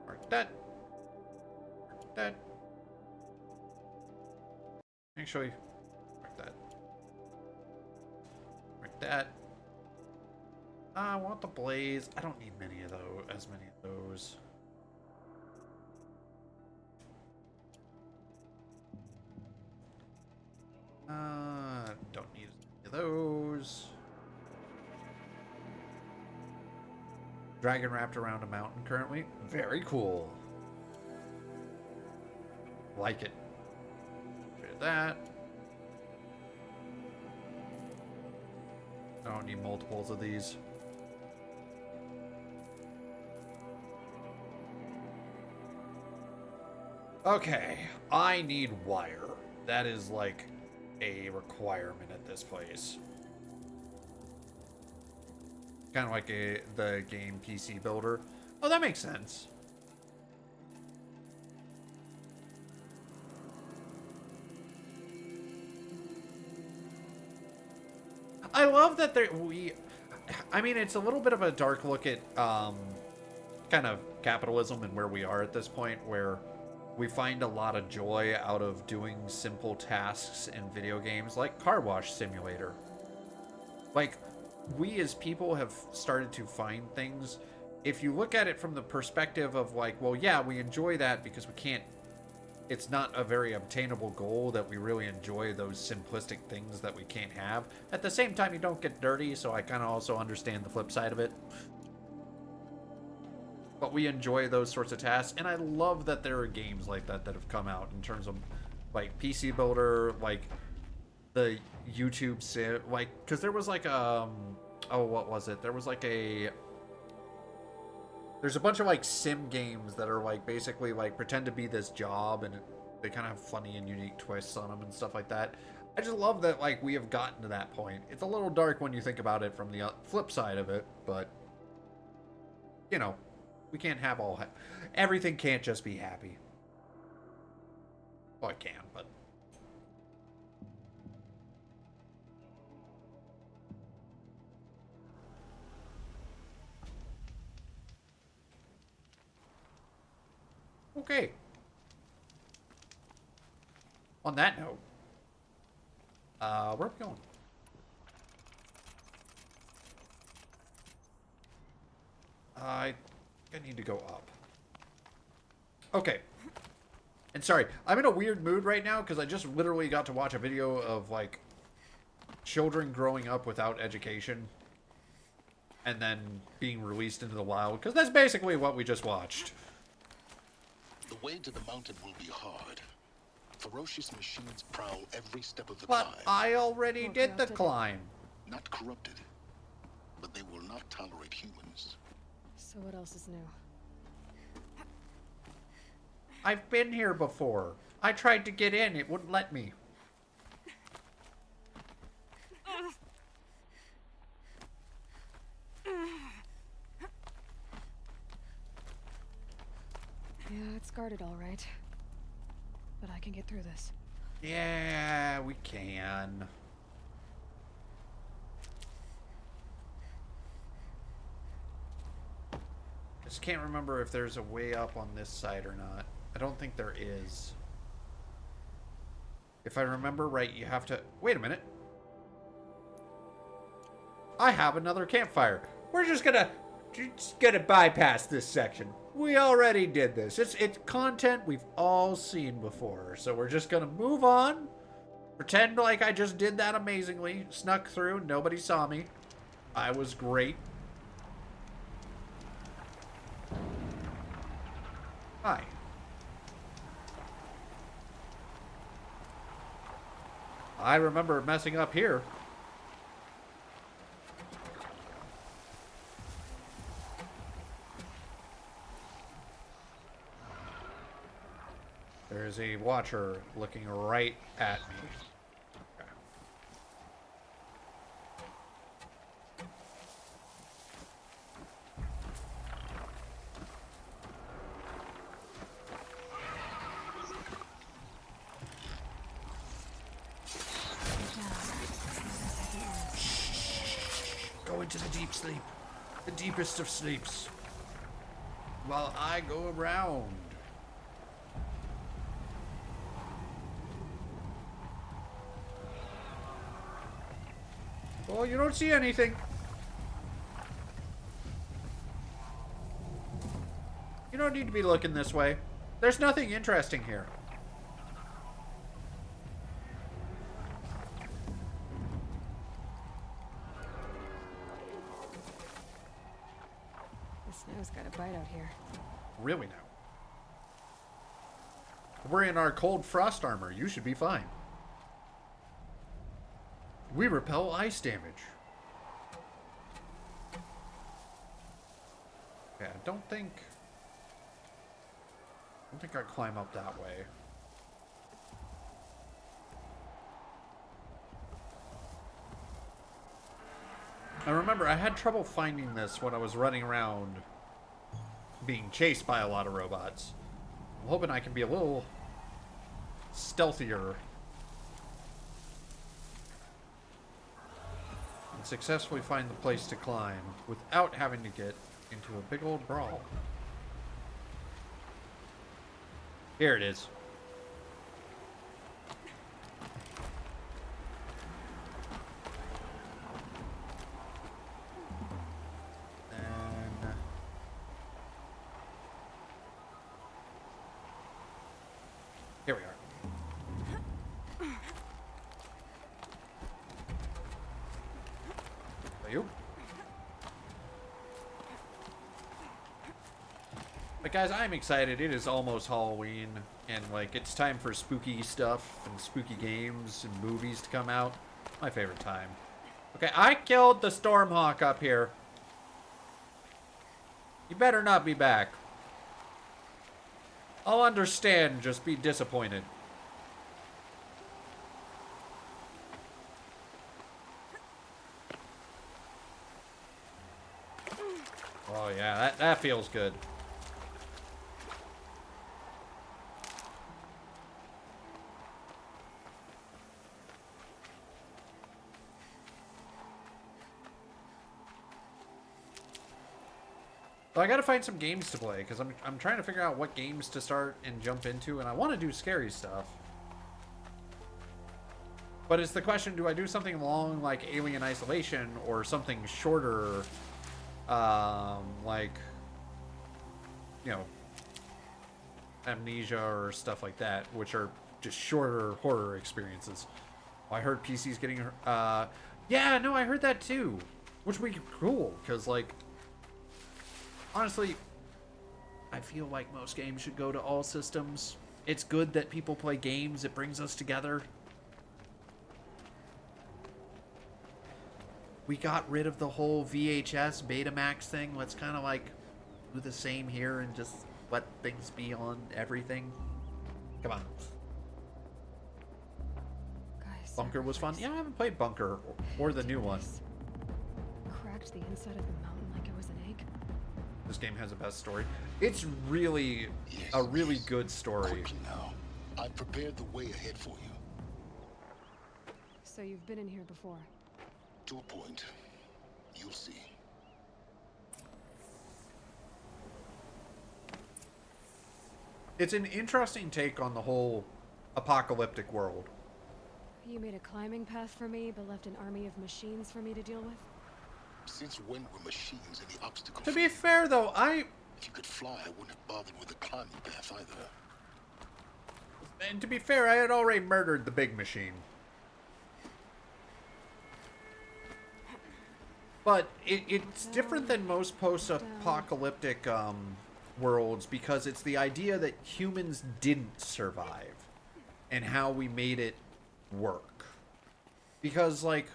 Mark that. Mark that. Make sure you mark that. Mark that. I want the blaze. I don't need many of those. As many of those. Don't need as many of those. Dragon wrapped around a mountain currently. Very cool. Like it. Get rid of that. I don't need multiples of these. Okay, I need wire. That is like a requirement at this place. Kind of like the game PC builder. Oh, that makes sense. I love that I mean, it's a little bit of a dark look at kind of capitalism and where we are at this point, where we find a lot of joy out of doing simple tasks in video games like Car Wash Simulator. Like, we as people have started to find things, if you look at it from the perspective of like, well, yeah, we enjoy that because we can't, it's not a very obtainable goal that we really enjoy those simplistic things that we can't have. At the same time, you don't get dirty, so I kind of also understand the flip side of it. But we enjoy those sorts of tasks, and I love that there are games like that that have come out in terms of like PC Builder, like the YouTube sim, like, because there was like oh, what was it? There was like there's a bunch of like sim games that are like basically like pretend to be this job, and they kind of have funny and unique twists on them and stuff like that. I just love that like we have gotten to that point. It's a little dark when you think about it from the flip side of it, but you know. We can't have everything can't just be happy. Well, it can, but... Okay. On that note, where are we going? I need to go up. Okay. And sorry, I'm in a weird mood right now because I just literally got to watch a video of like children growing up without education and then being released into the wild, because that's basically what we just watched. The way to the mountain will be hard. Ferocious machines prowl every step of the But climb. I already did the climb. Not corrupted, but they will not tolerate humans. So what else is new? I've been here before. I tried to get in, it wouldn't let me. Yeah, it's guarded all right. But I can get through this. Yeah, we can. I just can't remember if there's a way up on this side or not. I don't think there is. If I remember right, you have to... Wait a minute. I have another campfire. We're just gonna bypass this section. We already did this. It's content we've all seen before. So we're just gonna move on. Pretend like I just did that amazingly. Snuck through. Nobody saw me. I was great. Hi. I remember messing up here. There's a watcher looking right at me. Okay. a deep sleep. The deepest of sleeps. While I go around. Oh, you don't see anything. You don't need to be looking this way. There's nothing interesting here. The snow's got a bite out here. Really now. We're in our cold frost armor. You should be fine. We repel ice damage. Okay, I don't think I climb up that way. I remember I had trouble finding this when I was running around being chased by a lot of robots. I'm hoping I can be a little stealthier and successfully find the place to climb without having to get into a big old brawl. Here it is. And here we are. Are you? But guys, I'm excited. It is almost Halloween, and like it's time for spooky stuff and spooky games and movies to come out. My favorite time. Okay, I killed the Stormhawk up here. You better not be back. I'll understand, just be disappointed. Oh yeah, that feels good. So I gotta find some games to play, because I'm trying to figure out what games to start and jump into, and I want to do scary stuff. But it's the question, do I do something long like Alien Isolation, or something shorter, like, you know, Amnesia or stuff like that, which are just shorter horror experiences. I heard PC's getting, yeah, no, I heard that too, which would be cool, because like, honestly, I feel like most games should go to all systems. It's good that people play games. It brings us together. We got rid of the whole VHS Betamax thing. Let's kind of like do the same here and just let things be on everything. Come on. Guys, Bunker was fun. Yeah, I haven't played Bunker or the new one. Cracked the inside of the mountain like it was an egg. This game has the best story. It's really a really good story. Quickly now. I've prepared the way ahead for you. So you've been in here before? To a point. You'll see. It's an interesting take on the whole apocalyptic world. You made a climbing path for me, but left an army of machines for me to deal with? Since when were machines any obstacle? To be fair, though, If you could fly, I wouldn't have bothered with the climbing path either. And to be fair, I had already murdered the big machine. But it's different than most post-apocalyptic worlds, because it's the idea that humans didn't survive and how we made it work. Because, like,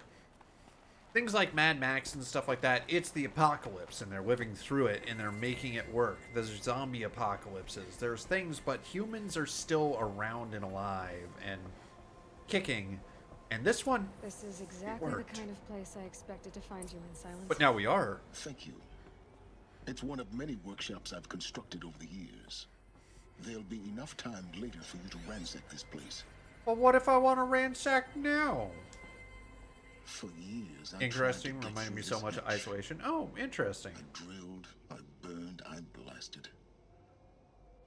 things like Mad Max and stuff like that, it's the apocalypse, and they're living through it, and they're making it work. There's zombie apocalypses. There's things, but humans are still around and alive and kicking. And this one, this is exactly the kind of place I expected to find you in, Silence. But now we are. Thank you. It's one of many workshops I've constructed over the years. There'll be enough time later for you to ransack this place. Well, what if I want to ransack now? For years, I Interesting. tried to get Reminded me through so this much of hatch. isolation. Oh, interesting. I drilled, I burned, I blasted.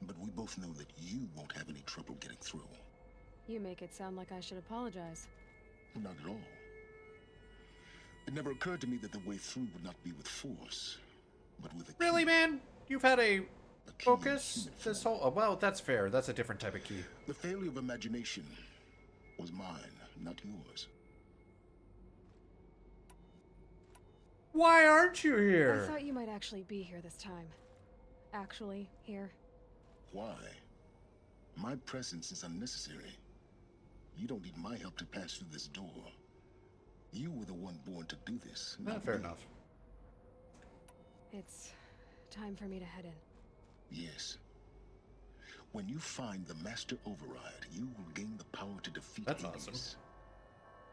But we both know that you won't have any trouble getting through. You make it sound like I should apologize. Not at all. It never occurred to me that the way through would not be with force, but with a key. Really, man? You've had a A key in focus human this form. whole... Oh, well, that's fair. That's a different type of key. The failure of imagination was mine, not yours. Why aren't you I here? thought you might actually be here this time. Actually, here. Why? My presence is unnecessary. You don't need my help to pass through this door. You were the one born to do this, not Fair me. enough. It's time for me to head in. Yes. When you find the Master Override, you will gain the power to defeat That's enemies. awesome.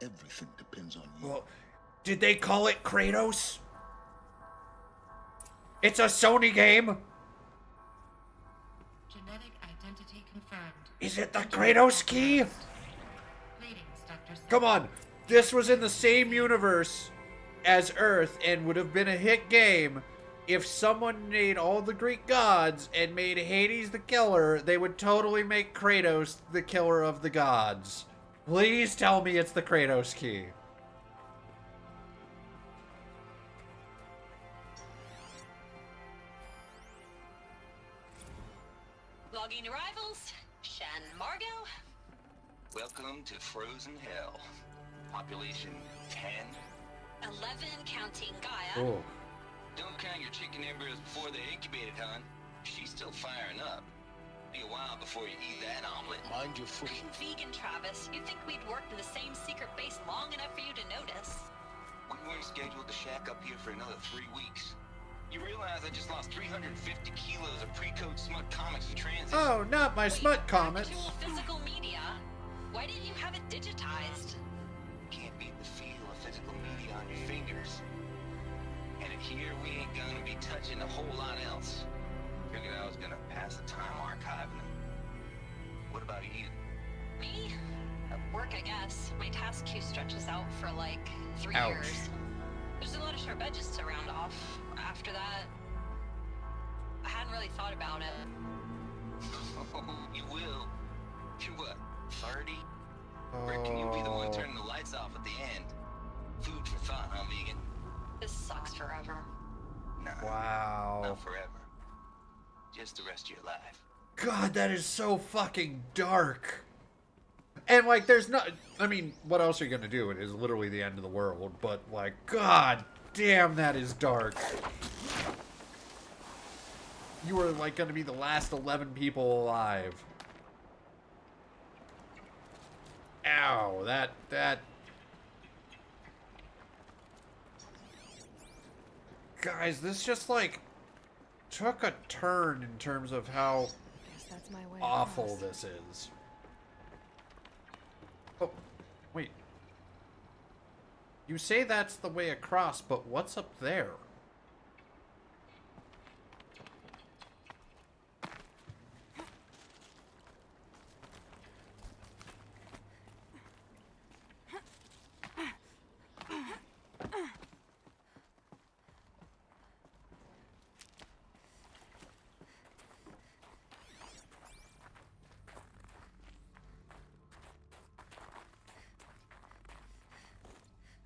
Everything depends on you. Well, did they call it Kratos? It's a Sony game. Genetic identity confirmed. Is it the Kratos key? Greetings, Dr. Come on. This was in the same universe as Earth and would have been a hit game. If someone made all the Greek gods and made Hades the killer, they would totally make Kratos the killer of the gods. Please tell me it's the Kratos key. Logging arrivals. Shan Margot. Welcome to Frozen Hell. Population 10. 11 counting Gaia. Oh. Don't count your chicken embryos before they're incubated, hon. She's still firing up. Be a while before you eat that omelet. Mind your foot. I'm vegan, Travis. You'd think we'd worked in the same secret base long enough for you to notice. We weren't scheduled to shack up here for another 3 weeks. You realize I just lost 350 kilos of pre-code smut comics in transit? Oh, not my smut comics. Actual physical media. Why didn't you have it digitized? Can't beat the feel of physical media on your fingers. And in here, we ain't gonna be touching a whole lot else. Figured I was gonna pass the time archiving them. What about you? Me? At work, I guess. My task queue stretches out for like 3 Ouch. years. There's a lot of sharp edges to round off. After that, I hadn't really thought about it. Oh, you will. You're what, 30? Or can you be the one turning the lights off at the end? Food for thought, huh, vegan? This sucks forever. Nah, Wow. not forever. Just the rest of your life. God, that is so fucking dark. And, like, there's not... I mean, what else are you gonna do? It is literally the end of the world. But, like, God damn, that is dark. You are, like, gonna be the last 11 people alive. Ow, that... Guys, this just, like, took a turn in terms of how Guess that's my way awful across. this is. Oh, wait. You say that's the way across, but what's up there?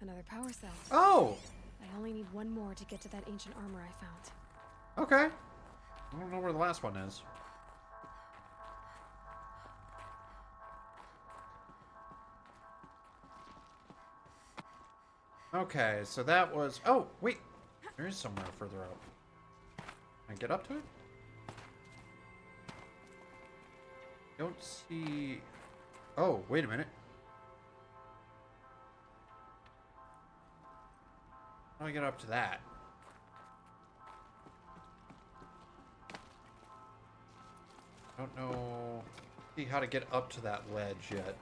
Another power cell. Oh! I only need one more to get to that ancient armor I found. Okay. I don't know where the last one is. Okay, so that was... Oh, wait. There is somewhere further up. Can I get up to it? Don't see... Oh, wait a minute. How do I get up to that? I don't know... See how to get up to that ledge yet.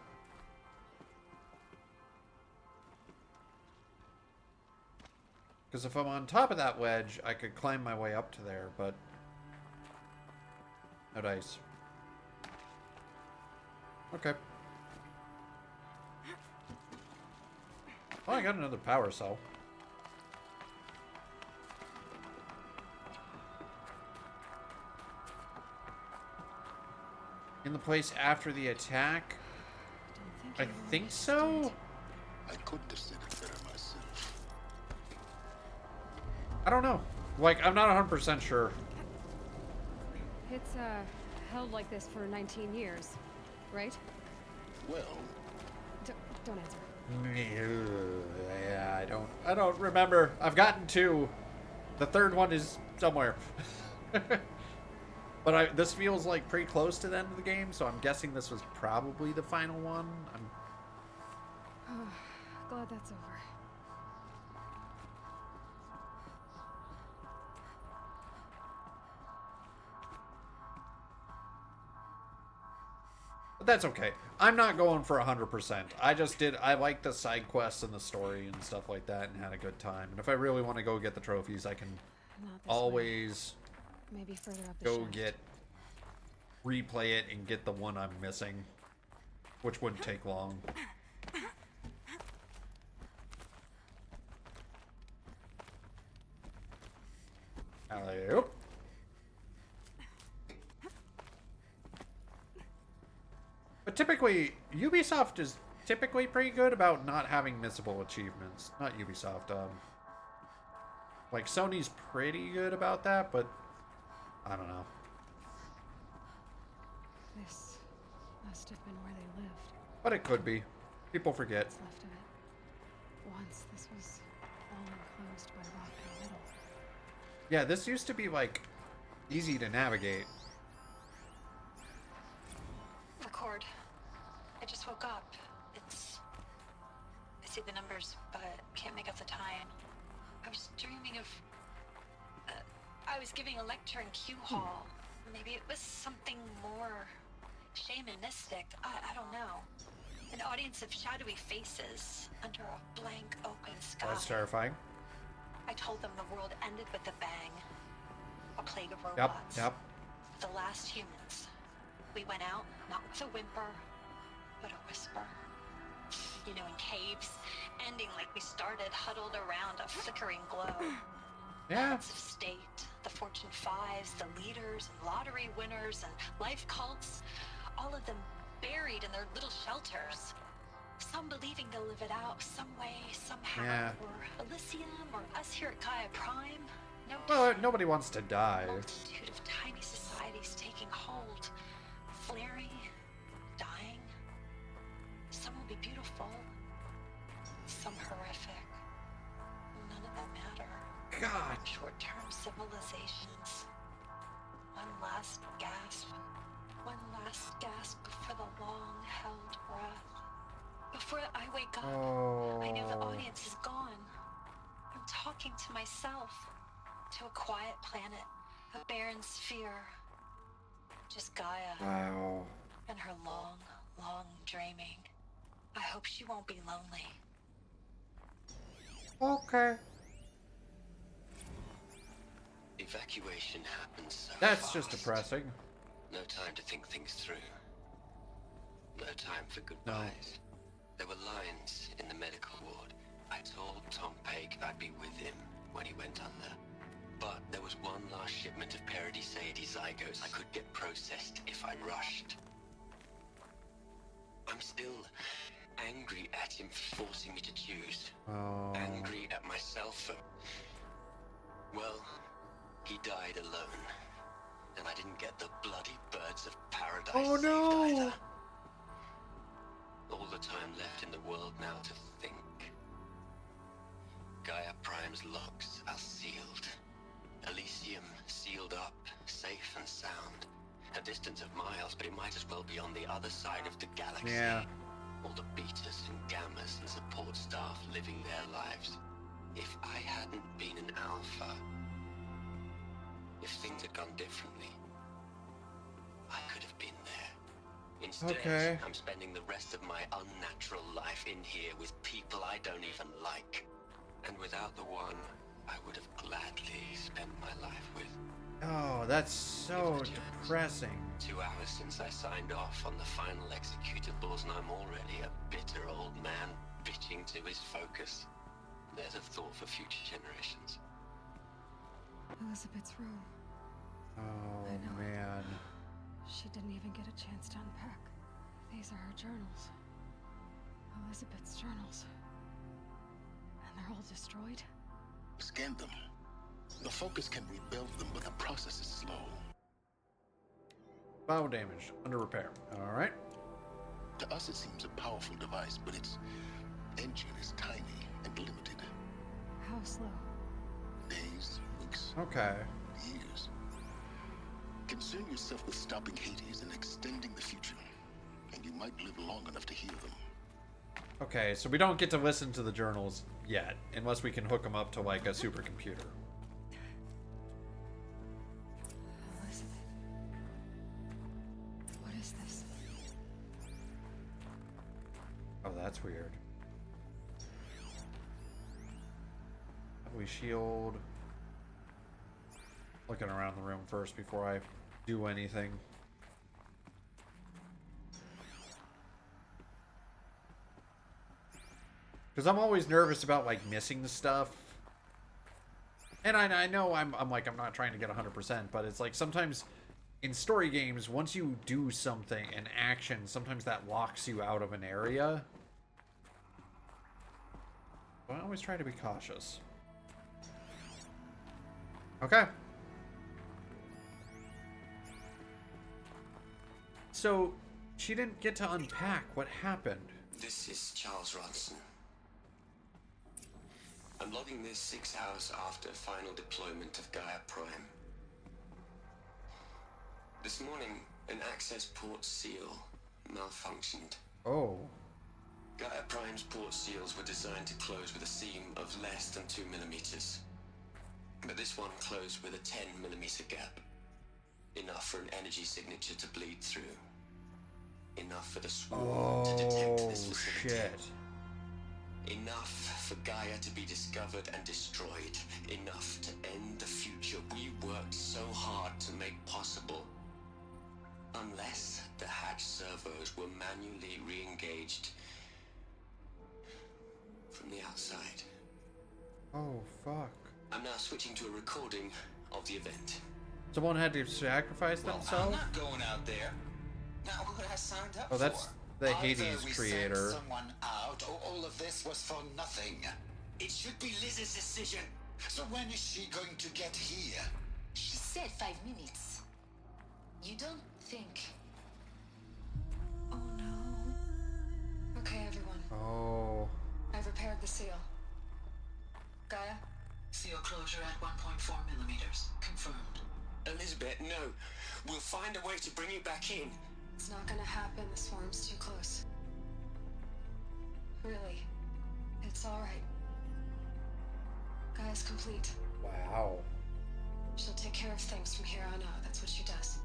Because if I'm on top of that wedge, I could climb my way up to there, but... No dice. Oh, I got another power cell. In the place after the attack? I think so? I couldn't have said it better myself. I don't know. Like, I'm not 100% sure. It's, held like this for 19 years, right? Well... Don't answer. Yeah, I don't remember. I've gotten 2. The third one is somewhere. But this feels like pretty close to the end of the game, so I'm guessing this was probably the final one. Glad that's over. But that's okay. I'm not going for 100%. I like the side quests and the story and stuff like that and had a good time. And if I really want to go get the trophies, I can always maybe further up the go shaft. replay it and get the one I'm missing, which wouldn't take long. Alley-oop. But typically, Ubisoft is typically pretty good about not having missable achievements. Not Ubisoft, like Sony's pretty good about that, but I don't know. This must have been where they lived. But it could be. People forget. What's left of it. Once this was all enclosed by rock and metal. Yeah, this used to be like easy to navigate. Record. I just woke up. I see the numbers, but can't make out the time. I was dreaming of... I was giving a lecture in Q Hall. Maybe it was something more shamanistic. I don't know. An audience of shadowy faces under a blank open sky. That's terrifying. I told them the world ended with a bang. A plague of robots. Yep. The last humans. We went out, not with a whimper, but a whisper. You know, in caves, ending like we started, huddled around a flickering glow. Yeah. Heads of state, the Fortune 5s, the leaders, and lottery winners, and life cults, all of them buried in their little shelters. Some believing they'll live it out some way, somehow, Yeah. or Elysium, or us here at Gaia Prime. No, Well, nobody wants to die. multitude of tiny societies taking hold, flaring, dying. Some will be beautiful, some horrific. None of them matter. God. Short-term civilizations. One last gasp. One last gasp before the long-held breath. Before I wake up, I know the audience is gone. I'm talking to myself. To a quiet planet, a barren sphere. Just Gaia. Wow. And her long, long dreaming. I hope she won't be lonely. Okay. Evacuation happens so That's just fast. depressing. No time to think things through. No time for goodbyes. There were lines in the medical ward. I told Tom Pake I'd be with him when he went under. But there was one last shipment of Paradiseidae zygotes I could get processed if I rushed. I'm still angry at him for forcing me to choose. Angry at myself for... Well, he died alone. And I didn't get the bloody birds of paradise saved either. All the time left in the world now to think. Gaia Prime's locks are sealed. Elysium sealed up, safe and sound. A distance of miles, but it might as well be on the other side of the galaxy. Yeah. All the betas and gammas and support staff living their lives. If I hadn't been an alpha, if things had gone differently, I could have been there. Instead, I'm spending the rest of my unnatural life in here with people I don't even like. And without the one I would have gladly spent my life with. Oh, that's so depressing. 2 hours since I signed off on the final executables, and I'm already a bitter old man. bitching to his focus. There's a thought for future generations. Elizabeth's room. Oh, I know. man. She didn't even get a chance to unpack. These are her journals. Elizabeth's journals. And they're all destroyed? Scan them. The focus can rebuild them, but the process is slow. Bio damage. Under repair. Alright. To us, it seems a powerful device, but its engine is tiny and limited. How slow? Days, weeks, Okay. years. Concern yourself with stopping Hades and extending the future, and you might live long enough to hear them. Okay, so we don't get to listen to the journals yet, unless we can hook them up to, like, a supercomputer. Elizabeth. What is this? Oh, that's weird. We shield. Looking around the room first before I do anything. Because I'm always nervous about, like, missing the stuff. And I know I'm not trying to get 100%, but it's like sometimes in story games, once you do something, an action, sometimes that locks you out of an area. But I always try to be cautious. Okay. So, she didn't get to unpack what happened. This is Charles Ronson. I'm logging this 6 hours after final deployment of Gaia Prime. This morning, an access port seal malfunctioned. Oh. Gaia Prime's port seals were designed to close with a seam of less than 2 millimeters. But this one closed with a 10 millimeter gap. Enough for an energy signature to bleed through. Enough for the swarm to detect this facility. Shit. Enough for Gaia to be discovered and destroyed. Enough to end the future we worked so hard to make possible. Unless the hatch servos were manually re-engaged from the outside. Oh, fuck. I'm now switching to a recording of the event. Someone had to sacrifice themselves? I'm not going out there. Now, who had I signed up Oh, that's for? the Either Hades we creator. sent someone out, or all of this was for nothing. It should be Liz's decision. So when is she going to get here? She said 5 minutes. You don't think... Oh no. Okay, everyone. Oh. I've repaired the seal. Gaia? Seal closure at 1.4 millimeters. Confirmed. Elizabeth, no. We'll find a way to bring you back in. It's not gonna happen. The swarm's too close. Really. It's alright. Gaia's complete. Wow. She'll take care of things from here on out. That's what she does.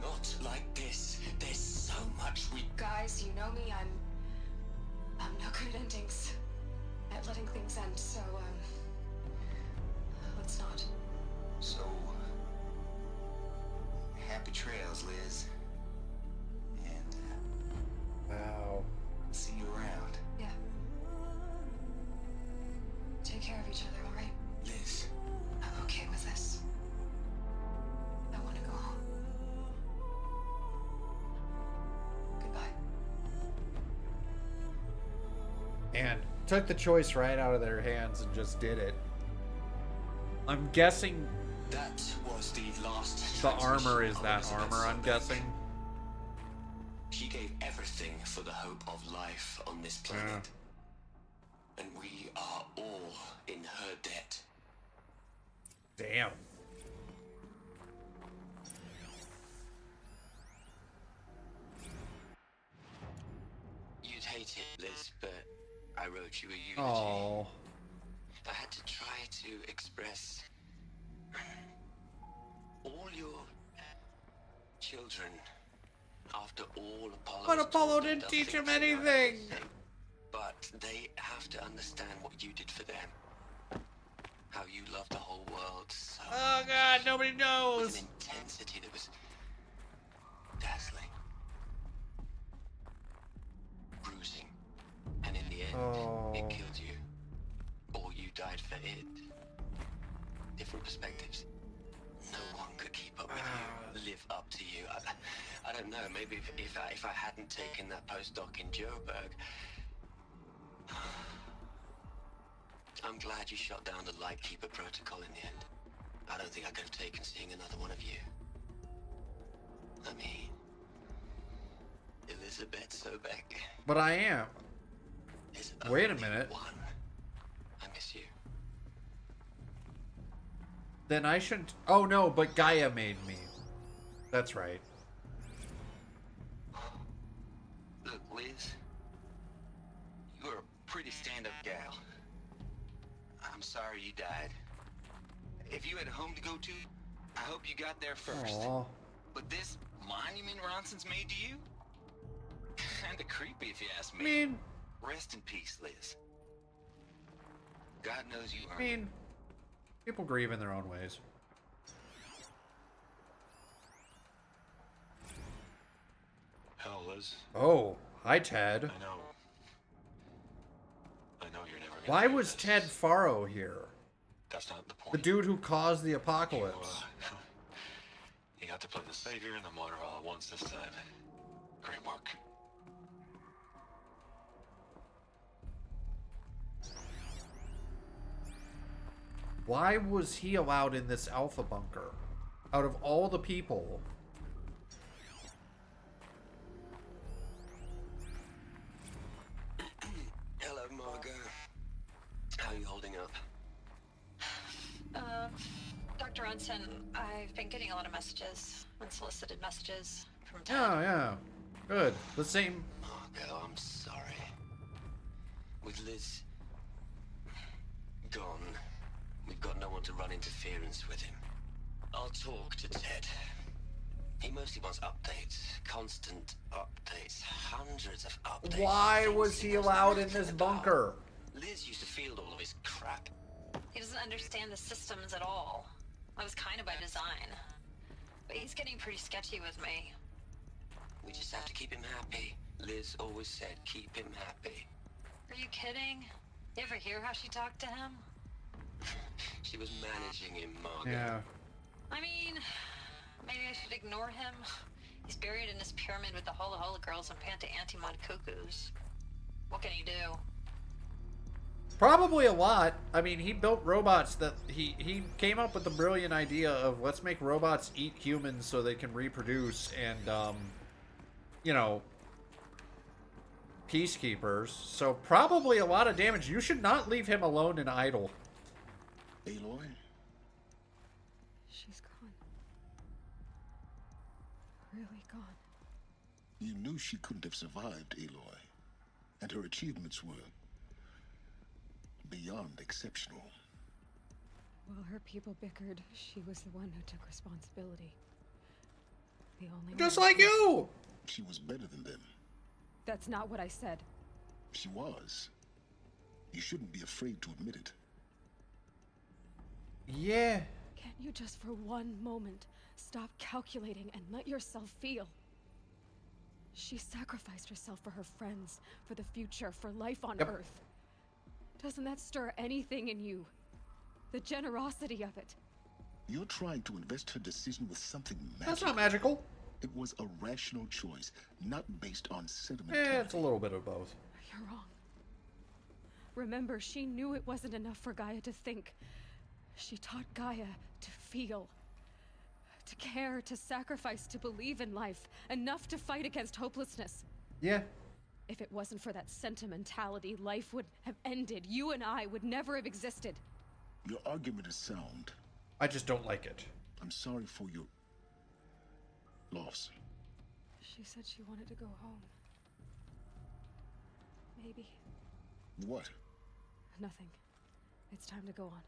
Not like this. There's so much we... Guys, you know me. I'm no good at endings. At letting things end, so, let's not. So, happy trails, Liz. And, Wow. see you around. Yeah. Take care of each other, alright? Liz. I'm okay with this. I want to go home. Goodbye. And took the choice right out of their hands and just did it. I'm guessing That was the last... the armor is that transmission of armor, I'm Elizabeth's guessing. She gave everything for the hope of life on this planet. And we are all in her debt. Damn. You'd hate it, Liz, but I wrote you a eulogy. Oh. I had to try to express all your children after all Apollo. But Apollo didn't teach him anything. But they have to understand what you did for them. How you loved the whole world so Oh god, nobody with knows. an intensity that was dazzling. Bruising. It killed you. Or you died for it. Different perspectives. No one could keep up with you, live up to you. I don't know, maybe if I hadn't taken that postdoc in Joburg. I'm glad you shot down the Lightkeeper protocol in the end. I don't think I could have taken seeing another one of you. I mean, Elizabeth Sobek. But I am. Wait a minute. I miss you. Then I shouldn't... Oh no, but Gaia made me. That's right. Look, Liz. You're a pretty stand-up gal. I'm sorry you died. If you had a home to go to, I hope you got there first. Aww. But this monument Ronson's made to you? Kinda creepy if you ask me. I mean... Rest in peace, Liz. God knows you I earned mean... People grieve in their own ways. Hell, Liz. Oh, hi, Ted. I know you're never gonna Why do was this. Ted Faro here? That's not the point. The dude who caused the apocalypse. You got to play the savior and the martyr all at once this time. Great work. Why was he allowed in this alpha bunker? Out of all the people. Hello, Margot. How are you holding up? Dr. Ronson, I've been getting a lot of messages, unsolicited messages from Ted. Yeah. Good. The same. Margot, I'm sorry. With Liz gone, we've got no one to run interference with him. I'll talk to Ted. He mostly wants updates. Constant updates. Hundreds of updates. Why was he allowed in this bunker? Liz used to field all of his crap. He doesn't understand the systems at all. That was kind of by design. But he's getting pretty sketchy with me. We just have to keep him happy. Liz always said keep him happy. Are you kidding? You ever hear how she talked to him? She was managing him, Margot. Yeah. I mean, maybe I should ignore him. He's buried in his pyramid with the Hola Hola girls and Panta Antimod cuckoos. What can he do? Probably a lot. I mean, he built robots that he came up with the brilliant idea of let's make robots eat humans so they can reproduce and you know, peacekeepers. So probably a lot of damage. You should not leave him alone and idle. Aloy? She's gone. Really gone. You knew she couldn't have survived, Aloy. And her achievements were beyond exceptional. While her people bickered, she was the one who took responsibility. The only Just one like you! She was better than them. That's not what I said. She was. You shouldn't be afraid to admit it. Yeah. Can't you just for one moment stop calculating and let yourself feel? She sacrificed herself for her friends, for the future, for life on Earth. Doesn't that stir anything in you? The generosity of it. You're trying to invest her decision with something magical. That's not magical. It was a rational choice, not based on sentiment. It's a little bit of both. You're wrong. Remember, she knew it wasn't enough for Gaia to think. She taught Gaia to feel. To care, to sacrifice, to believe in life. Enough to fight against hopelessness. Yeah. If it wasn't for that sentimentality, life would have ended. You and I would never have existed. Your argument is sound. I just don't like it. I'm sorry for your loss. She said she wanted to go home. Maybe. What? Nothing. It's time to go on.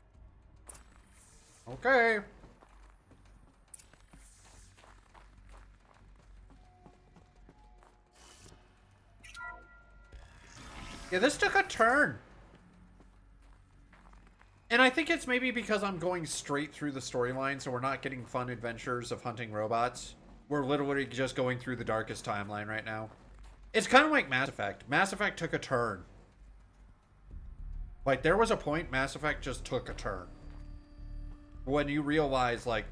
Okay. Yeah, this took a turn. And I think it's maybe because I'm going straight through the storyline, so we're not getting fun adventures of hunting robots. We're literally just going through the darkest timeline right now. It's kind of like Mass Effect. Mass Effect took a turn. Like, there was a point Mass Effect just took a turn. When you realize, like,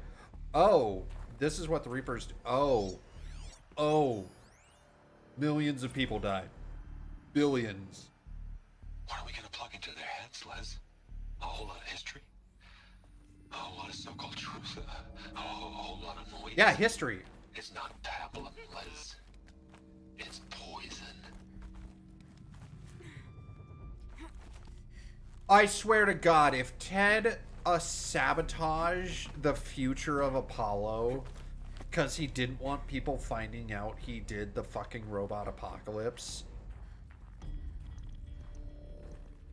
oh, this is what the Reapers do. Oh. Millions of people died. Billions. What are we gonna plug into their heads, Les? A whole lot of history? A whole lot of so-called truth? A whole lot of noise? Yeah, history. It's not pablum, Les. It's poison. I swear to God, if Ted sabotaged the future of Apollo because he didn't want people finding out he did the fucking robot apocalypse.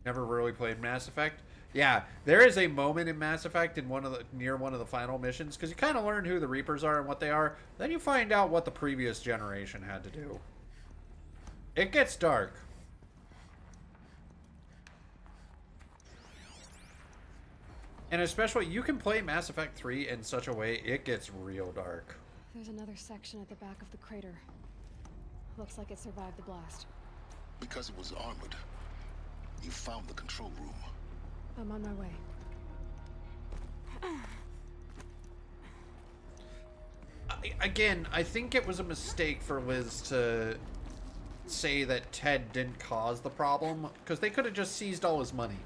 Never really played Mass Effect. Yeah, there is a moment in Mass Effect in near one of the final missions, because you kind of learn who the Reapers are and what they are. Then you find out what the previous generation had to do. It gets dark. And especially, you can play Mass Effect 3 in such a way, it gets real dark. There's another section at the back of the crater. Looks like it survived the blast. Because it was armored, you found the control room. I'm on my way. Again, I think it was a mistake for Liz to say that Ted didn't cause the problem, because they could have just seized all his money.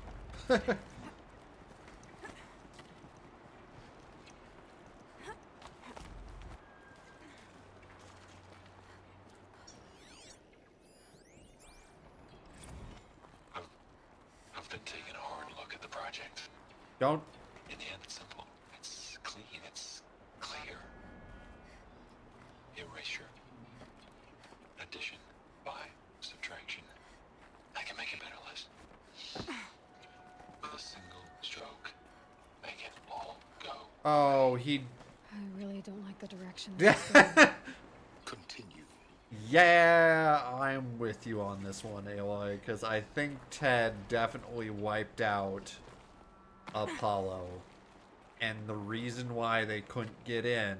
I've been taking a hard look at the project. Don't. In the end, it's simple. It's clean. It's clear. Erasure. Addition. By. Subtraction. I can make it better, Liz. With a single stroke. Make it all go. Oh, he... I really don't like the direction. Continue. Yeah, I'm with you on this one, Aloy, because I think Ted definitely wiped out Apollo. And the reason why they couldn't get in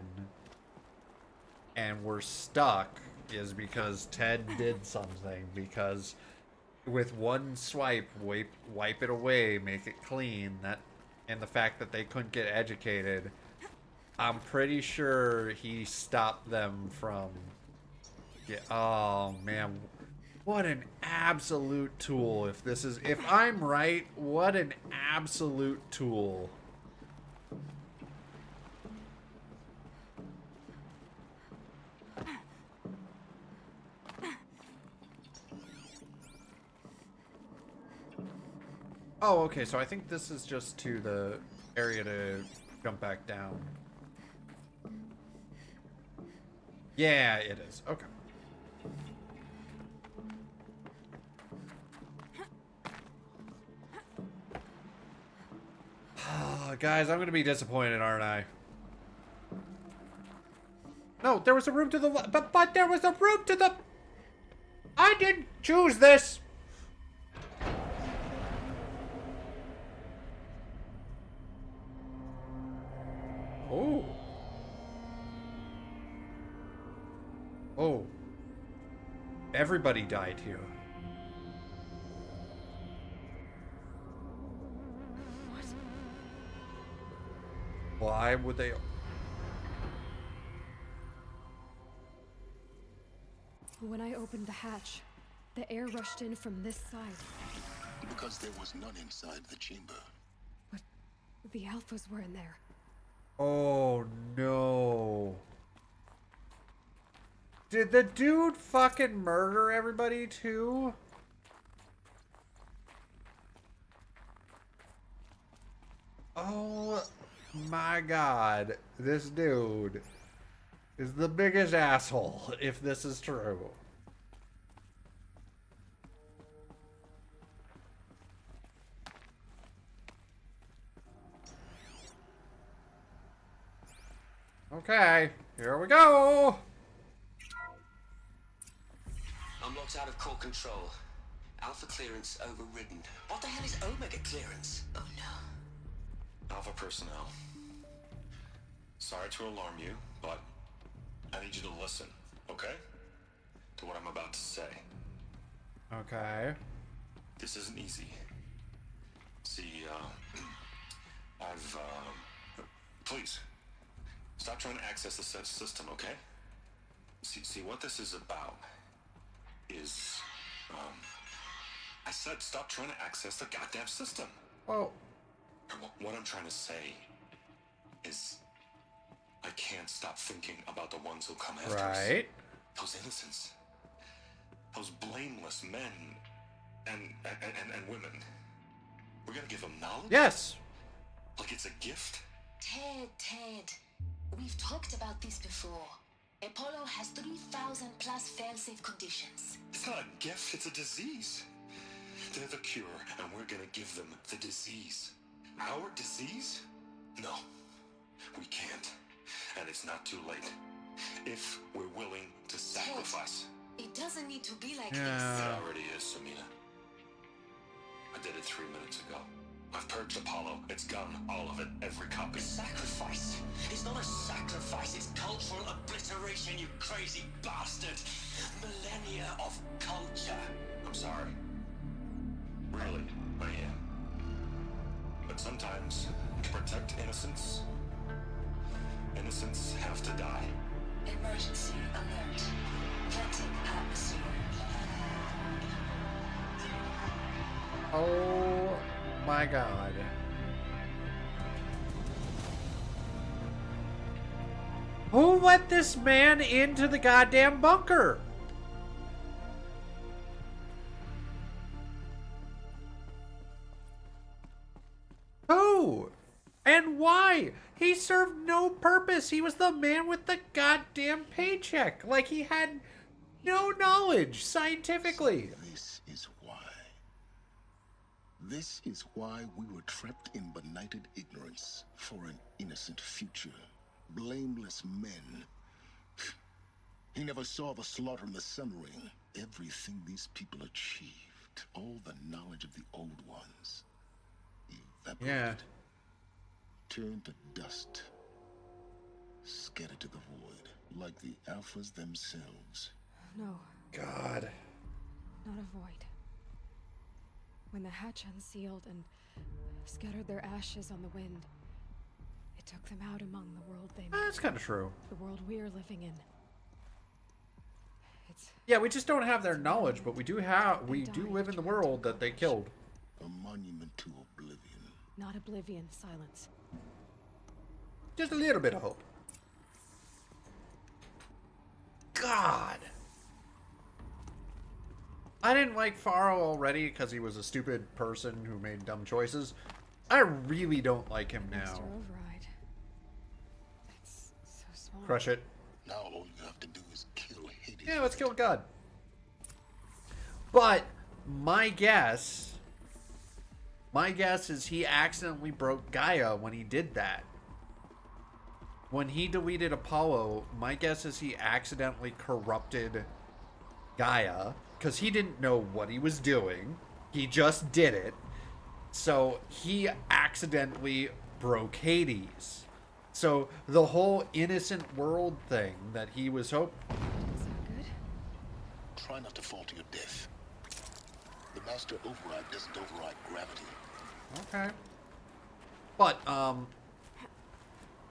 and were stuck is because Ted did something. Because with one swipe, wipe it away, make it clean, and the fact that they couldn't get educated, I'm pretty sure he stopped them from... Yeah. Oh man, what an absolute tool! If I'm right, what an absolute tool. Oh, okay, so I think this is just to the area to jump back down. Yeah, it is. Okay. Guys, I'm gonna be disappointed, aren't I? No, there was a room to the left, but there was a room to the... I didn't choose this! Oh. Oh. Everybody died here. Why would they... When I opened the hatch, the air rushed in from this side. Because there was none inside the chamber. But the alphas were in there. Oh no. Did the dude fucking murder everybody too? Oh my god. This dude is the biggest asshole if this is true. Okay, here we go. I'm locked out of core control. Alpha clearance overridden. What the hell is Omega clearance? Oh no. Alpha personnel. Sorry to alarm you, but I need you to listen, okay? To what I'm about to say. Okay. This isn't easy. See, please, stop trying to access the system, okay? See, what this is about is, I said stop trying to access the goddamn system. Oh. What I'm trying to say is, I can't stop thinking about the ones who come after us. Right. Those innocents. Those blameless men and women. We're gonna give them knowledge? Yes. Like it's a gift? Ted, we've talked about this before. Apollo has 3,000 plus fail-safe conditions. It's not a gift, it's a disease. They're the cure, and we're gonna give them the disease. Our disease? No, we can't. And it's not too late. If we're willing to sacrifice. It doesn't need to be like It this. already is, Samina. I did it 3 minutes ago. I've purged Apollo. It's gone. All of it. Every copy. Sacrifice? It's not a sacrifice, it's cultural obliteration, you crazy bastard! Millennia of culture! I'm sorry. Really, I am. But sometimes, to protect innocence, innocents have to die. Emergency alert. Venting atmosphere. Oh my god. Who let this man into the goddamn bunker? Who? And why? He served no purpose. He was the man with the goddamn paycheck. Like he had no knowledge scientifically. This is why. This is why we were trapped in benighted ignorance for an innocent future. Blameless men. He never saw the slaughter in the Sun Ring. Everything these people achieved, all the knowledge of the old ones, evaporated. Yeah. Turned to dust. Scattered to the void, like the Alphas themselves. No. God. Not a void. When the hatch unsealed and scattered their ashes on the wind, it took them out among the world they made. That's kind of true. The world we're living in. Yeah, we just don't have their knowledge, but we do live in the world that they killed. A monument to oblivion. Not oblivion, silence. Just a little bit of hope. God. I didn't like Faro already because he was a stupid person who made dumb choices. I really don't like him now. Master Override. It's so small. Crush it. Now all you have to do is kill Hades. Yeah, let's kill God. But my guess is he accidentally broke Gaia when he did that. When he deleted Apollo, my guess is he accidentally corrupted Gaia because he didn't know what he was doing. He just did it. So he accidentally broke Hades. So the whole innocent world thing that he was hoping. Try not to fall to your death. The Master Override doesn't override gravity. Okay. But,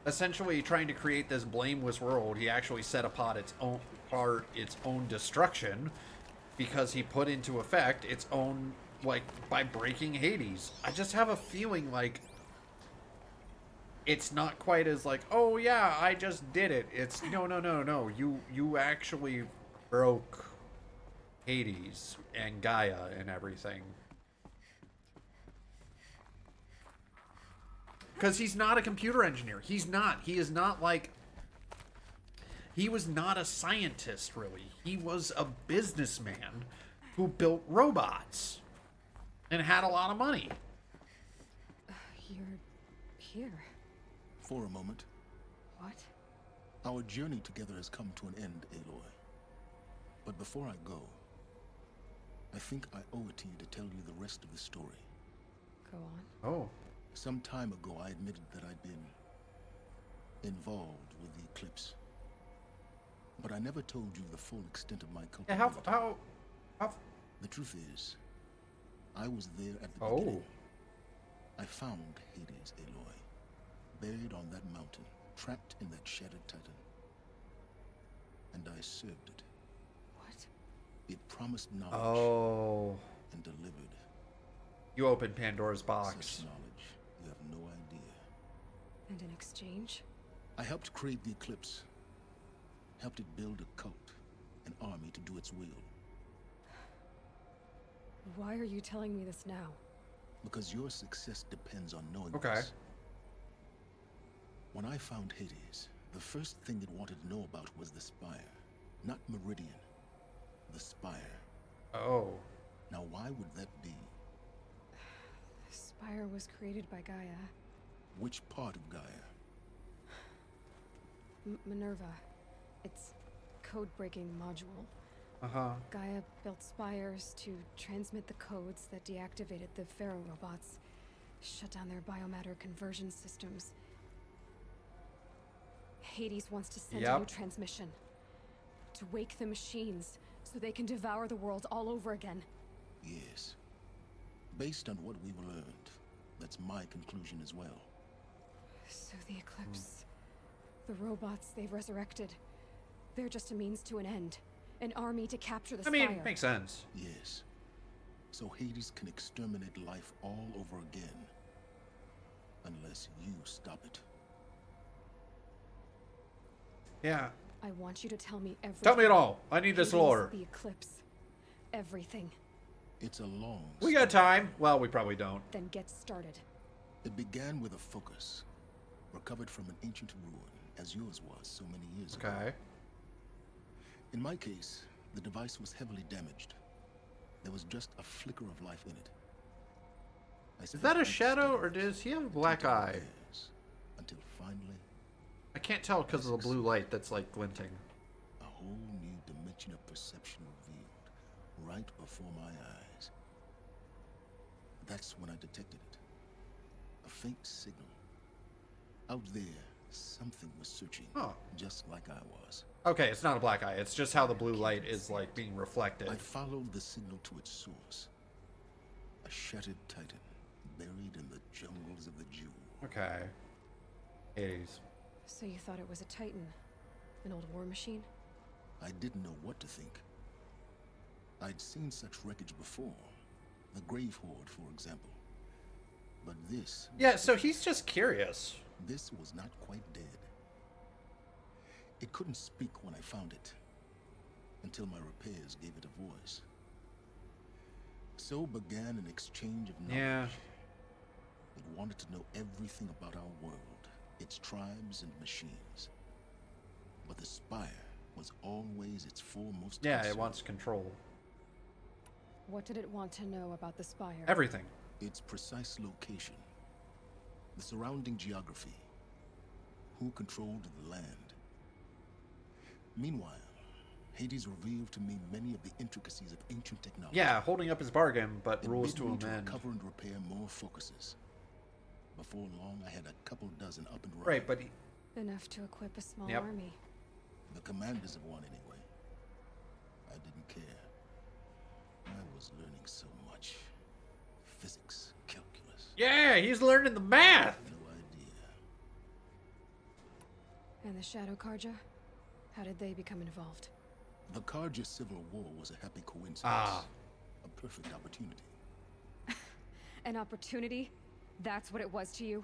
essentially trying to create this blameless world, he actually set upon its own destruction because he put into effect its own, like, by breaking Hades. I just have a feeling like it's not quite as like, oh yeah, I just did it. It's no. You actually broke Hades and Gaia and everything. Because he's not a computer engineer. He's not. He is not like... He was not a scientist, really. He was a businessman who built robots and had a lot of money. You're here. For a moment. What? Our journey together has come to an end, Aloy. But before I go, I think I owe it to you to tell you the rest of the story. Go on. Oh. Some time ago, I admitted that I'd been involved with the eclipse. But I never told you the full extent of my culpability. Yeah, how... The truth is, I was there at the Oh. beginning. I found Hades, Aloy, buried on that mountain, trapped in that shattered titan. And I served it. What? It promised knowledge. Oh. And delivered. You opened Pandora's box. Such knowledge, you have no idea. And in exchange? I helped create the Eclipse. Helped it build a cult, an army to do its will. Why are you telling me this now? Because your success depends on knowing Okay. this. When I found Hades, the first thing it wanted to know about was the Spire. Not Meridian. The Spire. Oh. Now why would that be? The Spire was created by Gaia. Which part of Gaia? Minerva. Its code-breaking module. Uh-huh. Gaia built spires to transmit the codes that deactivated the Pharaoh robots, shut down their biomatter conversion systems. Hades wants to send a new transmission. To wake the machines, so they can devour the world all over again. Yes. Based on what we've learned, that's my conclusion as well. So the Eclipse, the robots they've resurrected, they're just a means to an end. An army to capture the Spire. Makes sense. Yes. So Hades can exterminate life all over again. Unless you stop it. Yeah. I want you to tell me everything. Tell me it all. I need this Hades, lore. The Eclipse. Everything. It's a long We got time. Well, we probably don't. Then get started. It began with a focus. Recovered from an ancient ruin, as yours was so many years ago. Okay. In my case, the device was heavily damaged. There was just a flicker of life in it. Is that a shadow, or does he have a black eye? Until finally... I can't tell because of the blue light that's like glinting. A whole new dimension of perception revealed right before my eyes. That's when I detected it. A faint signal. Out there, something was searching, just like I was. Okay, it's not a black eye. It's just how the blue light is like being reflected. I followed the signal to its source. A shattered titan, buried in the jungles of the Jewel. Okay. Hades. So you thought it was a Titan? An old war machine? I didn't know what to think. I'd seen such wreckage before. The Grave Horde, for example. But this... Yeah, so he's just curious. This was not quite dead. It couldn't speak when I found it, until my repairs gave it a voice. So began an exchange of knowledge. Yeah. It wanted to know everything about our world, its tribes and machines. But the Spire was always its foremost Yeah, concern. it wants control. What did it want to know about the Spire? Everything. Its precise location, the surrounding geography, who controlled the land. Meanwhile, Hades revealed to me many of the intricacies of ancient technology. Yeah, holding up his bargain, but It rules bid to me amend. recover and repair more focuses. Before long, I had a couple dozen up and running. Right, but Enough to equip a small Yep. army. The commanders of one, anyway. I didn't care. I was learning so much. Physics, calculus. Yeah, he's learning the math. No idea. And the Shadow Karja? How did they become involved? The Karja Civil War was a happy coincidence. Ah. A perfect opportunity. An opportunity? That's what it was to you?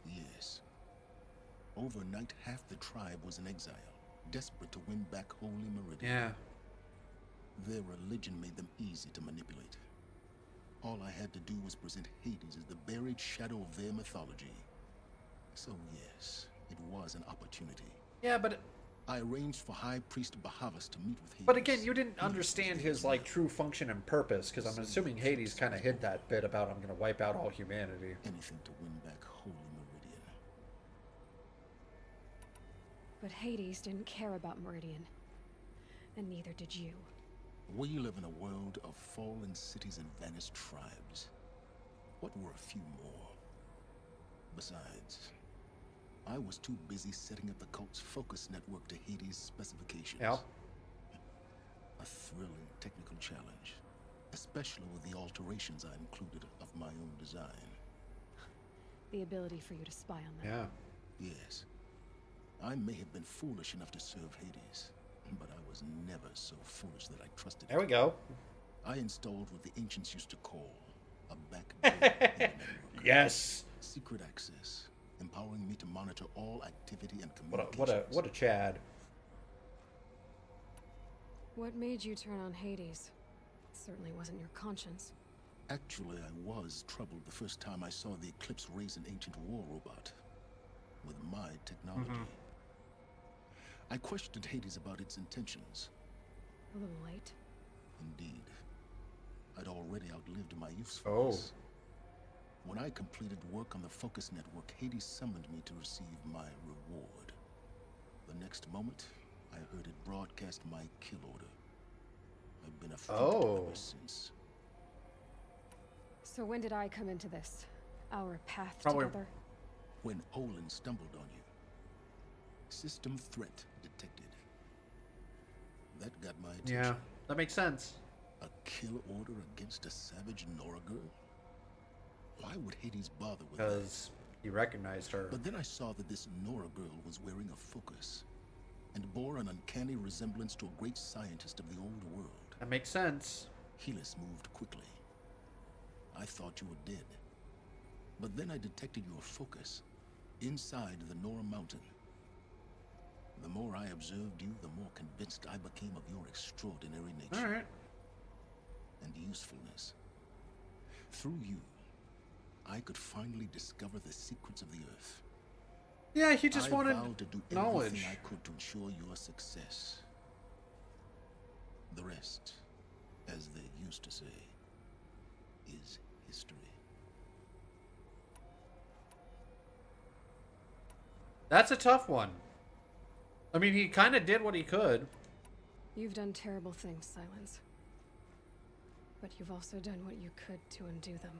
Yes. Overnight, half the tribe was in exile, desperate to win back Holy Meridian. Yeah. Their religion made them easy to manipulate. All I had to do was present Hades as the buried shadow of their mythology. So yes, it was an opportunity. Yeah, but I arranged for High Priest Bahavas to meet with Hades. But again, you didn't understand his like true function and purpose, because I'm assuming Hades kind of hid that bit about I'm going to wipe out all humanity. Anything to win back Holy Meridian. But Hades didn't care about Meridian. And neither did you. We live in a world of fallen cities and vanished tribes. What were a few more? Besides, I was too busy setting up the cult's focus network to Hades' specifications. Yeah. A thrilling technical challenge, especially with the alterations I included of my own design. the ability for you to spy on them. Yeah. Yes. I may have been foolish enough to serve Hades, but I was never so foolish that I trusted There we go. I installed what the ancients used to call a backdoor in the network. Yes. Secret access, empowering me to monitor all activity and communications. What a Chad. What made you turn on Hades? It certainly wasn't your conscience. Actually, I was troubled the first time I saw the Eclipse raise an ancient war robot with my technology. I questioned Hades about its intentions. A little late. Indeed. I'd already outlived my usefulness. When I completed work on the Focus Network, Hades summoned me to receive my reward. The next moment, I heard it broadcast my kill order. I've been a fugitive ever since. So when did I come into this? Our path Probably together? When Olin stumbled on you. System threat detected. That got my attention. Yeah, that makes sense. A kill order against a savage Nora girl? Why would Hades bother with that? Because he recognized her. But then I saw that this Nora girl was wearing a focus and bore an uncanny resemblance to a great scientist of the old world. That makes sense. Helis moved quickly. I thought you were dead. But then I detected your focus inside the Nora mountain. The more I observed you, the more convinced I became of your extraordinary nature. Alright. And usefulness. Through you, I could finally discover the secrets of the Earth. Yeah, he just wanted vowed to do knowledge. everything I could to ensure your success. The rest, as they used to say, is history. That's a tough one. I mean, he kind of did what he could. You've done terrible things, Silence. But you've also done what you could to undo them.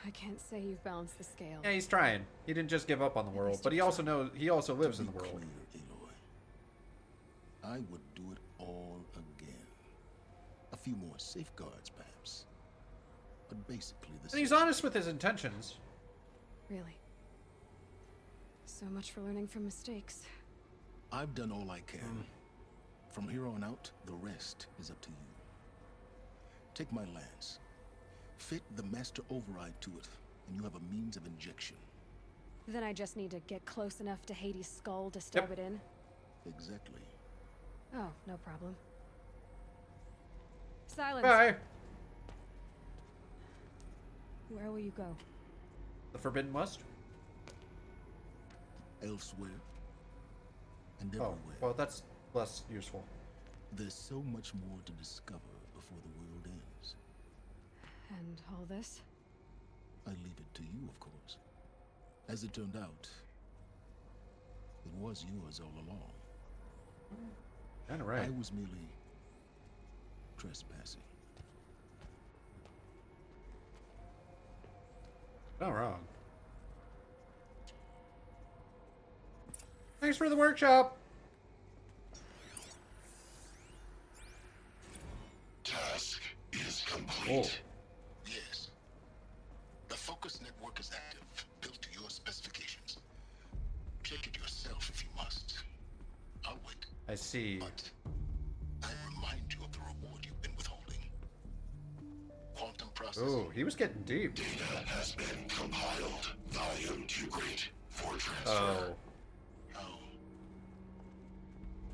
I can't say you've balanced the scale. Yeah, he's trying. He didn't just give up on the world, but he also lives in the world. Clear, Aloy, I would do it all again. A few more safeguards, perhaps. But basically the And he's honest with his intentions. Really? So much for learning from mistakes. I've done all I can. From here on out, the rest is up to you. Take my lance. Fit the master override to it, and you have a means of injection. Then I just need to get close enough to Hades' skull to stab it in? Exactly. Oh, no problem. Silence! Bye! Where will you go? The Forbidden West? Elsewhere. And Oh, everywhere. well, that's less useful. There's so much more to discover before the world ends. And all this? I leave it to you, of course. As it turned out, it was yours all along. Kinda right. I was merely trespassing. Not wrong. Thanks for the workshop. Task is complete. Yes. The focus network is active, built to your specifications. Check it yourself if you must. I'll wait. I see. But I remind you of the reward you've been withholding. Quantum processing. Oh, he was getting deep. Data has been compiled. Volume too great for transfer. Oh.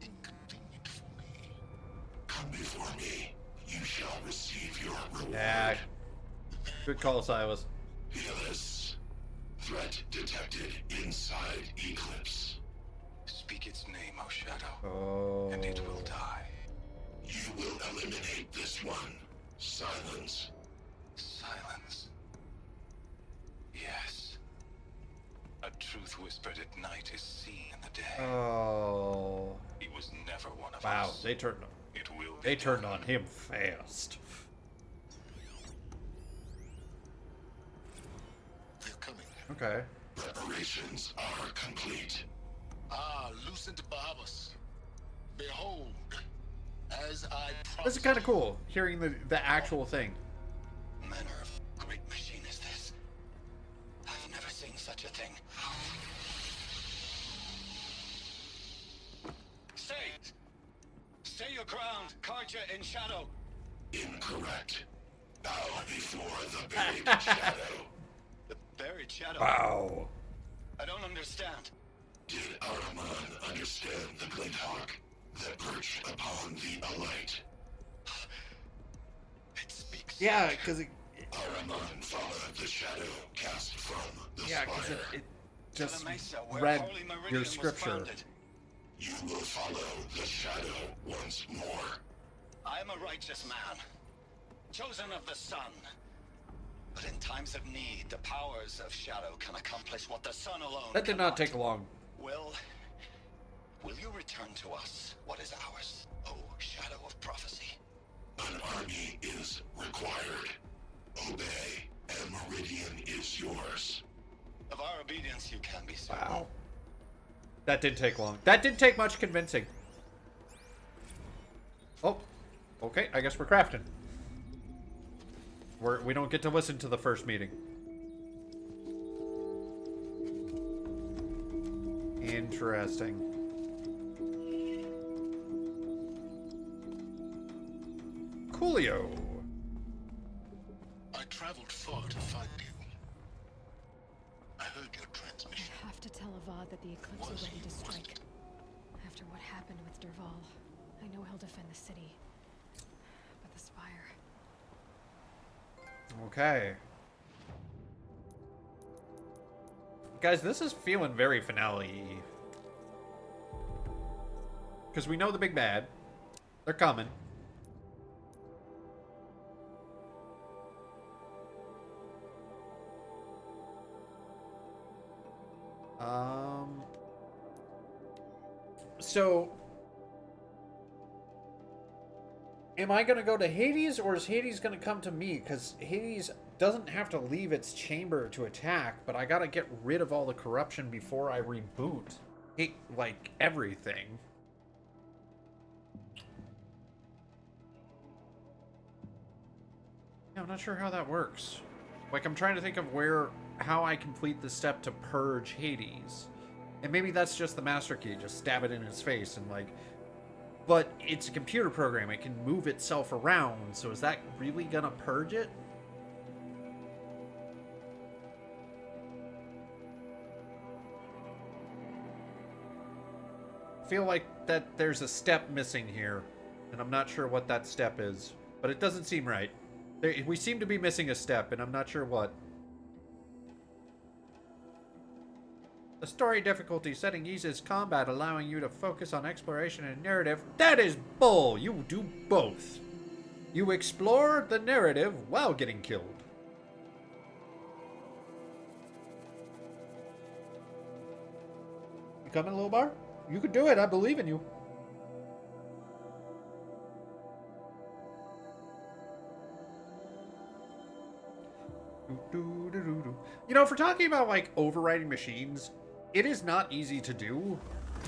Inconvenient for me. Come before me. You shall receive your reward. Yeah. Good call, Silas. Helis. Threat detected inside Eclipse. Speak its name, O Shadow, Oh. and it will die. You will eliminate this one. Silence. Silence. Yes. A truth whispered at night is seen in the day. Oh. He was never one of Wow, us. they turned It will be they turned done. on him fast. They're coming. Okay. Preparations are complete. Ah, loosened Bahamas. Behold, as I promised. This is kind of cool, hearing the actual thing. Manner of great machine is this? anything. Stay your ground, Karja in shadow. Incorrect. Bow before the buried shadow. The buried shadow? Wow. I don't understand. Did Araman understand the glint hawk that perched upon the alight? It speaks. Yeah, because it... Araman followed the shadow cast from the Yeah, because spire. it just Mesa, where read Holy Meridian your was scripture. founded. You will follow the shadow once more. I am a righteous man, chosen of the sun. But in times of need, the powers of shadow can accomplish what the sun alone That did not take long. Will you return to us what is ours, O shadow of prophecy? An army is required. Obey, and Meridian is yours. Of our obedience you can be certain. Wow. That didn't take long. That didn't take much convincing. Oh, okay. I guess we're crafting. We don't get to listen to the first meeting. Interesting. Coolio. I traveled far to find you. I heard your transmission. I have to tell Avad that the Eclipse is ready to strike. After what happened with Derval, I know he'll defend the city. But the Spire... Okay. Guys, this is feeling very finale-y. Because we know the big bad. They're coming. So, am I going to go to Hades, or is Hades going to come to me? Because Hades doesn't have to leave its chamber to attack, but I got to get rid of all the corruption before I reboot. Like, everything. Yeah, I'm not sure how that works. Like, I'm trying to think of how I complete the step to purge Hades. And maybe that's just the master key, just stab it in his face and like... But it's a computer program, it can move itself around, so is that really gonna purge it? I feel like that there's a step missing here, and I'm not sure what that step is. But it doesn't seem right. We seem to be missing a step, and I'm not sure what. The story difficulty setting eases combat, allowing you to focus on exploration and narrative. That is bull! You do both. You explore the narrative while getting killed. You coming, little bar? You could do it. I believe in you. You know, if we're talking about, like, overriding machines, it is not easy to do.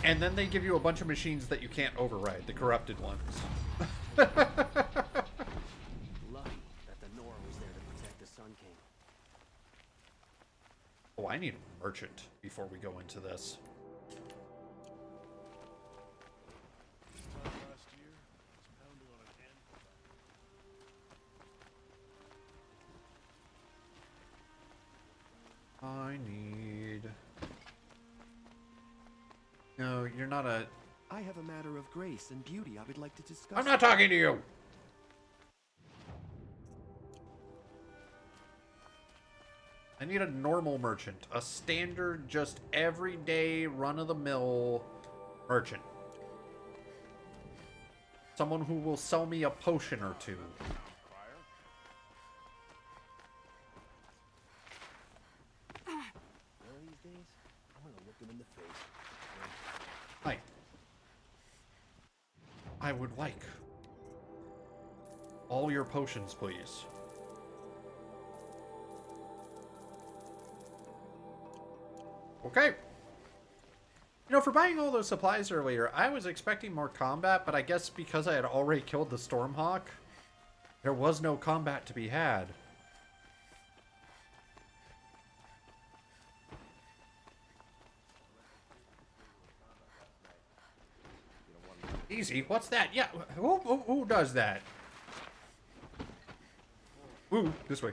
And then they give you a bunch of machines that you can't override, the corrupted ones. Lucky that the Nora was there to protect the Sun King. Oh, I need a merchant before we go into this. I need... No, you're not a... I have a matter of grace and beauty I would like to discuss. I'm not talking to you! I need a normal merchant. A standard, just everyday, run-of-the-mill merchant. Someone who will sell me a potion or two. Hi. I would like all your potions, please. Okay. You know, for buying all those supplies earlier, I was expecting more combat, but I guess because I had already killed the Stormhawk, there was no combat to be had. Easy. What's that? Yeah. Who does that? Ooh, this way.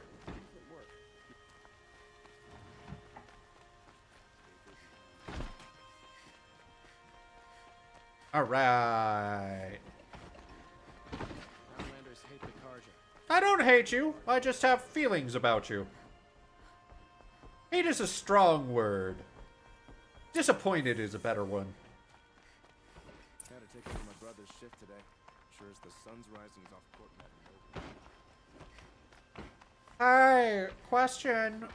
All right. Outlanders hate the Karja. I don't hate you. I just have feelings about you. Hate is a strong word. Disappointed is a better one. Had to take over my brother's shift today. Sure as the sun's rising, he's off court matching. Hi, question.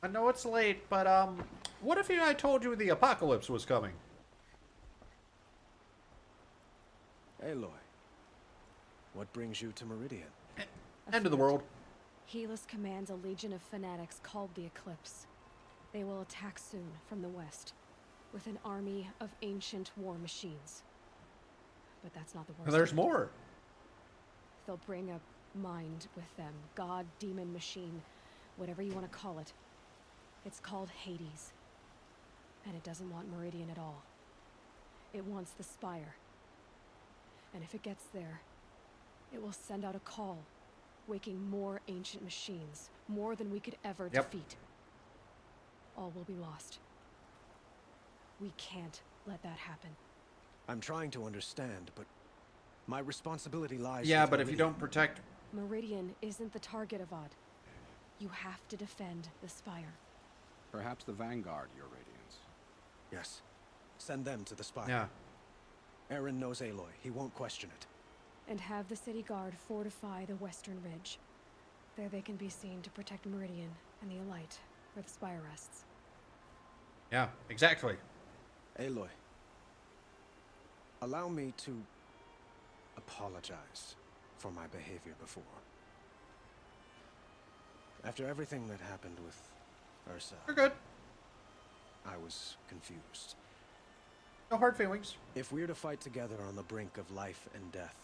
I know it's late, but what if I told you the apocalypse was coming? Aloy, what brings you to Meridian? End of the world. Helis commands a legion of fanatics called the Eclipse. They will attack soon from the west, with an army of ancient war machines. But that's not the worst. There's more. They'll bring a mind with them. God, demon, machine, whatever you want to call it. It's called Hades. And it doesn't want Meridian at all. It wants the Spire. And if it gets there, it will send out a call, waking more ancient machines, more than we could ever defeat. All will be lost. We can't let that happen. I'm trying to understand, but my responsibility lies Yeah, with but if you Meridian. don't protect... Meridian isn't the target, Avad. You have to defend the Spire. Perhaps the Vanguard, Your Radiance. Yes. Send them to the Spire. Yeah. Aaron knows Aloy. He won't question it. And have the city guard fortify the western ridge. There they can be seen to protect Meridian and the Elite, where the Spire rests. Yeah, exactly. Aloy, allow me to apologize for my behavior before. After everything that happened with Ursa, You're good. I was confused. No hard feelings. If we're to fight together on the brink of life and death,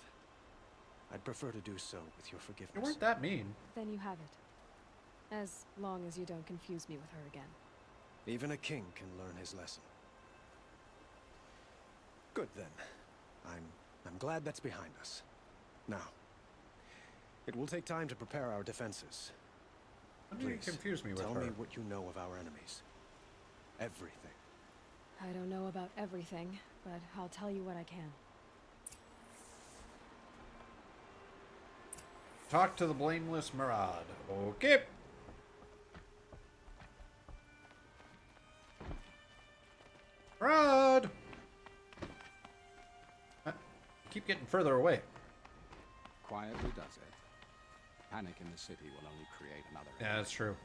I'd prefer to do so with your forgiveness. You weren't that mean. Then you have it. As long as you don't confuse me with her again. Even a king can learn his lesson. Good then. I'm glad that's behind us. Now, it will take time to prepare our defenses. What do you confuse me with tell her? me what you know of our enemies. Everything. I don't know about everything, but I'll tell you what I can. Talk to the blameless Murad. Okay. Murad! Keep getting further away. Quietly does it. Panic in the city will only create another. Yeah, that's true.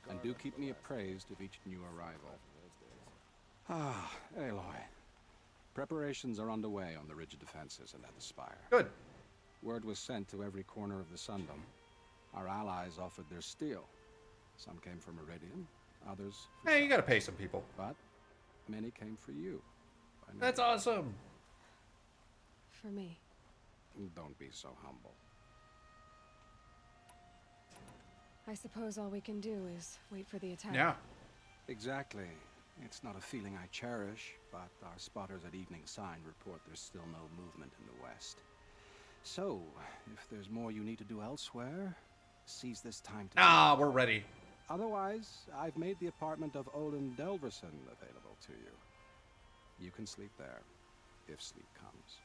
And do keep me appraised of each new arrival. Ah, Aloy. Preparations are underway on the ridge of defenses and at the Spire. Good. Word was sent to every corner of the Sundom. Our allies offered their steel. Some came from Meridian, others... Hey, you gotta pay some people. But many came for you. That's awesome. For me. Don't be so humble. I suppose all we can do is wait for the attack. Yeah. Exactly. It's not a feeling I cherish, but our spotters at Evening Sign report there's still no movement in the west. So, if there's more you need to do elsewhere, seize this time to... Ah, we're ready. Otherwise, I've made the apartment of Olin Delverson available to you. You can sleep there, if sleep comes.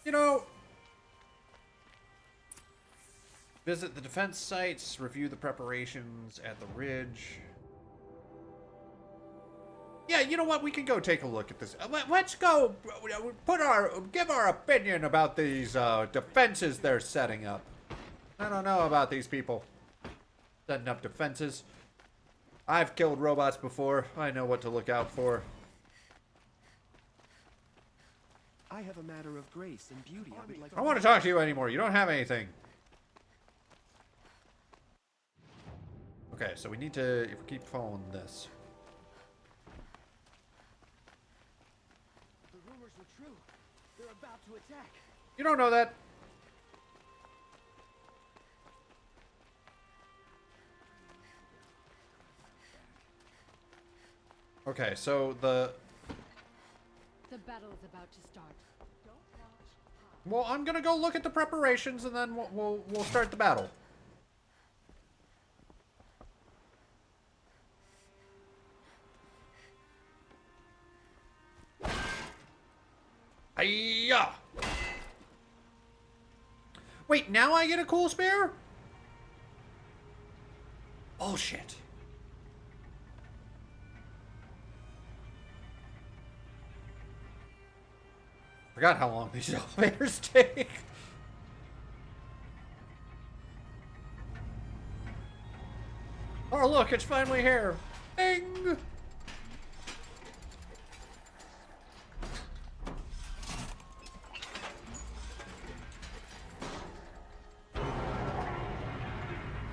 You know... Visit the defense sites, review the preparations at the ridge. Yeah, you know what? We can go take a look at this. Let's go give our opinion about these defenses they're setting up. I don't know about these people setting up defenses. I've killed robots before. I know what to look out for. I have a matter of grace and beauty I would like I don't want to talk to you anymore. You don't have anything. Okay, so we need to, if we keep following this. The rumors were true. They're about to attack. You don't know that. Okay, so the battle is about to start. Well, I'm gonna go look at the preparations, and then we'll start the battle. Hiya! Wait, now I get a cool spear? Bullshit. Forgot how long these elevators take. Oh, look, it's finally here. Bing!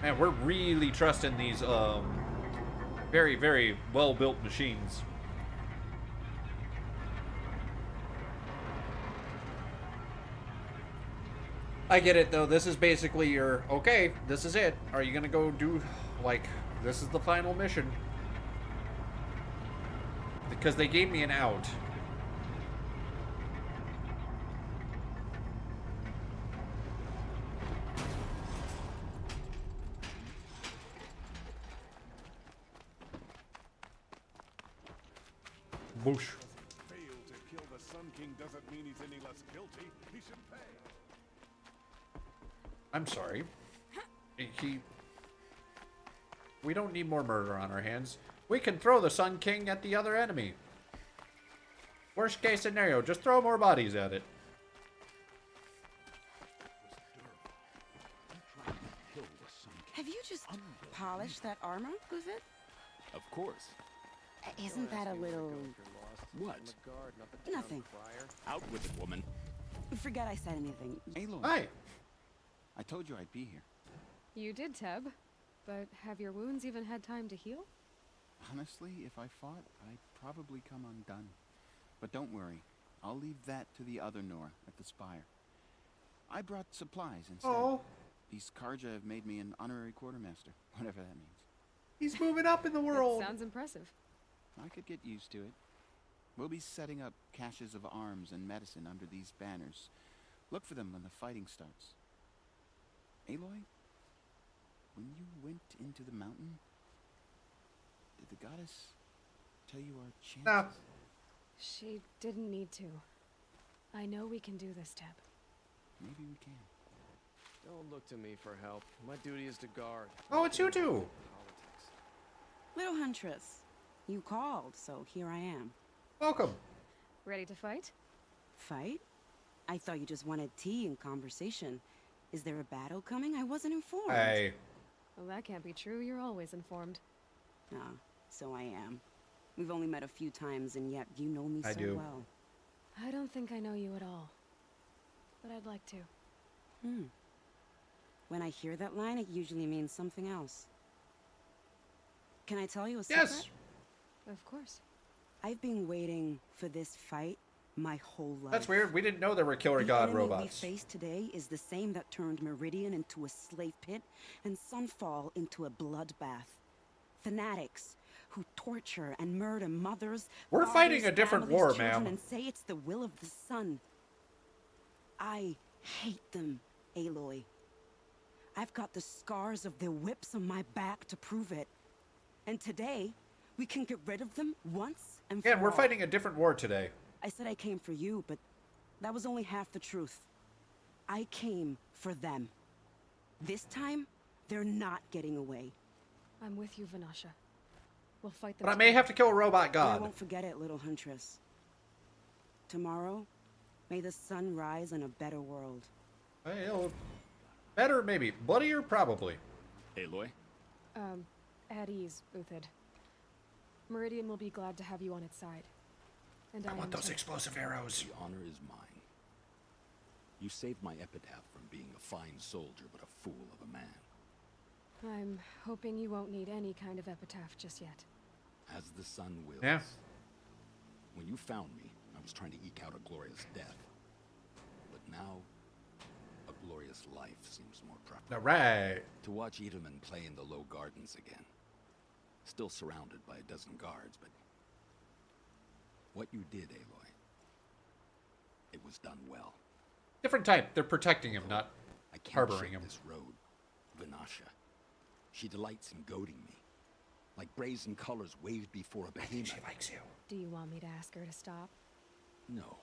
Man, we're really trusting these, very, very well-built machines. I get it, though. This is basically your, okay, this is it. Are you gonna go do, like, this is the final mission? Because they gave me an out. Boosh. Fail to kill the Sun King doesn't mean he's any less guilty. He should pay. I'm sorry. We don't need more murder on our hands. We can throw the Sun King at the other enemy. Worst case scenario, just throw more bodies at it. Have you just polished that armor with it? Of course. Isn't that a little... What? Nothing. Out with it, woman. Forget I said anything. Aloy. Hi. I told you I'd be here. You did, Teb. But have your wounds even had time to heal? Honestly, if I fought, I'd probably come undone. But don't worry. I'll leave that to the other Nora at the Spire. I brought supplies instead. Oh. These Karja have made me an honorary quartermaster, whatever that means. He's moving up in the world. It sounds impressive. I could get used to it. We'll be setting up caches of arms and medicine under these banners. Look for them when the fighting starts. Aloy, when you went into the mountain, did the goddess tell you our chances? No. She didn't need to. I know we can do this, Teb. Maybe we can. Don't look to me for help. My duty is to guard. Oh, it's you two. Little Huntress, you called, so here I am. Welcome. Ready to fight? Fight? I thought you just wanted tea and conversation. Is there a battle coming? I wasn't informed. Hey. Well, that can't be true. You're always informed. Ah, so I am. We've only met a few times, and yet you know me so well. I don't think I know you at all. But I'd like to. When I hear that line, it usually means something else. Can I tell you a secret? Yes. Of course. I've been waiting for this fight my whole life. That's weird. We didn't know there were killer god robots. The enemy we face today is the same that turned Meridian into a slave pit and Sunfall into a bloodbath. Fanatics who torture and murder mothers. We're fathers, fighting a different families, war, children, ma'am. And say it's the will of the sun. I hate them, Aloy. I've got the scars of their whips on my back to prove it. And today, we can get rid of them once and for all. Yeah, we're fighting a different war today. I said I came for you, but that was only half the truth. I came for them. This time, they're not getting away. I'm with you, Vanasha. We'll fight them. But I may have to kill a robot And god. I won't forget it, little Huntress. Tomorrow, may the sun rise in a better world. Well, better, maybe. Bloodier, probably. Aloy? At ease, Uthid. Meridian will be glad to have you on its side. And I want those explosive arrows. The honor is mine. You saved my epitaph from being a fine soldier, but a fool of a man. I'm hoping you won't need any kind of epitaph just yet. As the sun wills. Yeah. When you found me, I was trying to eke out a glorious death. But now, a glorious life seems more preferable. All right. To watch Edelman play in the low gardens again. Still surrounded by a dozen guards, but what you did, Aloy, It was done well. Different type. They're protecting him, not I can't harboring shake him. this road. Vinasha. She delights in goading me. Like brazen colors waved before a behemoth. She likes you. Do you want me to ask her to stop? No.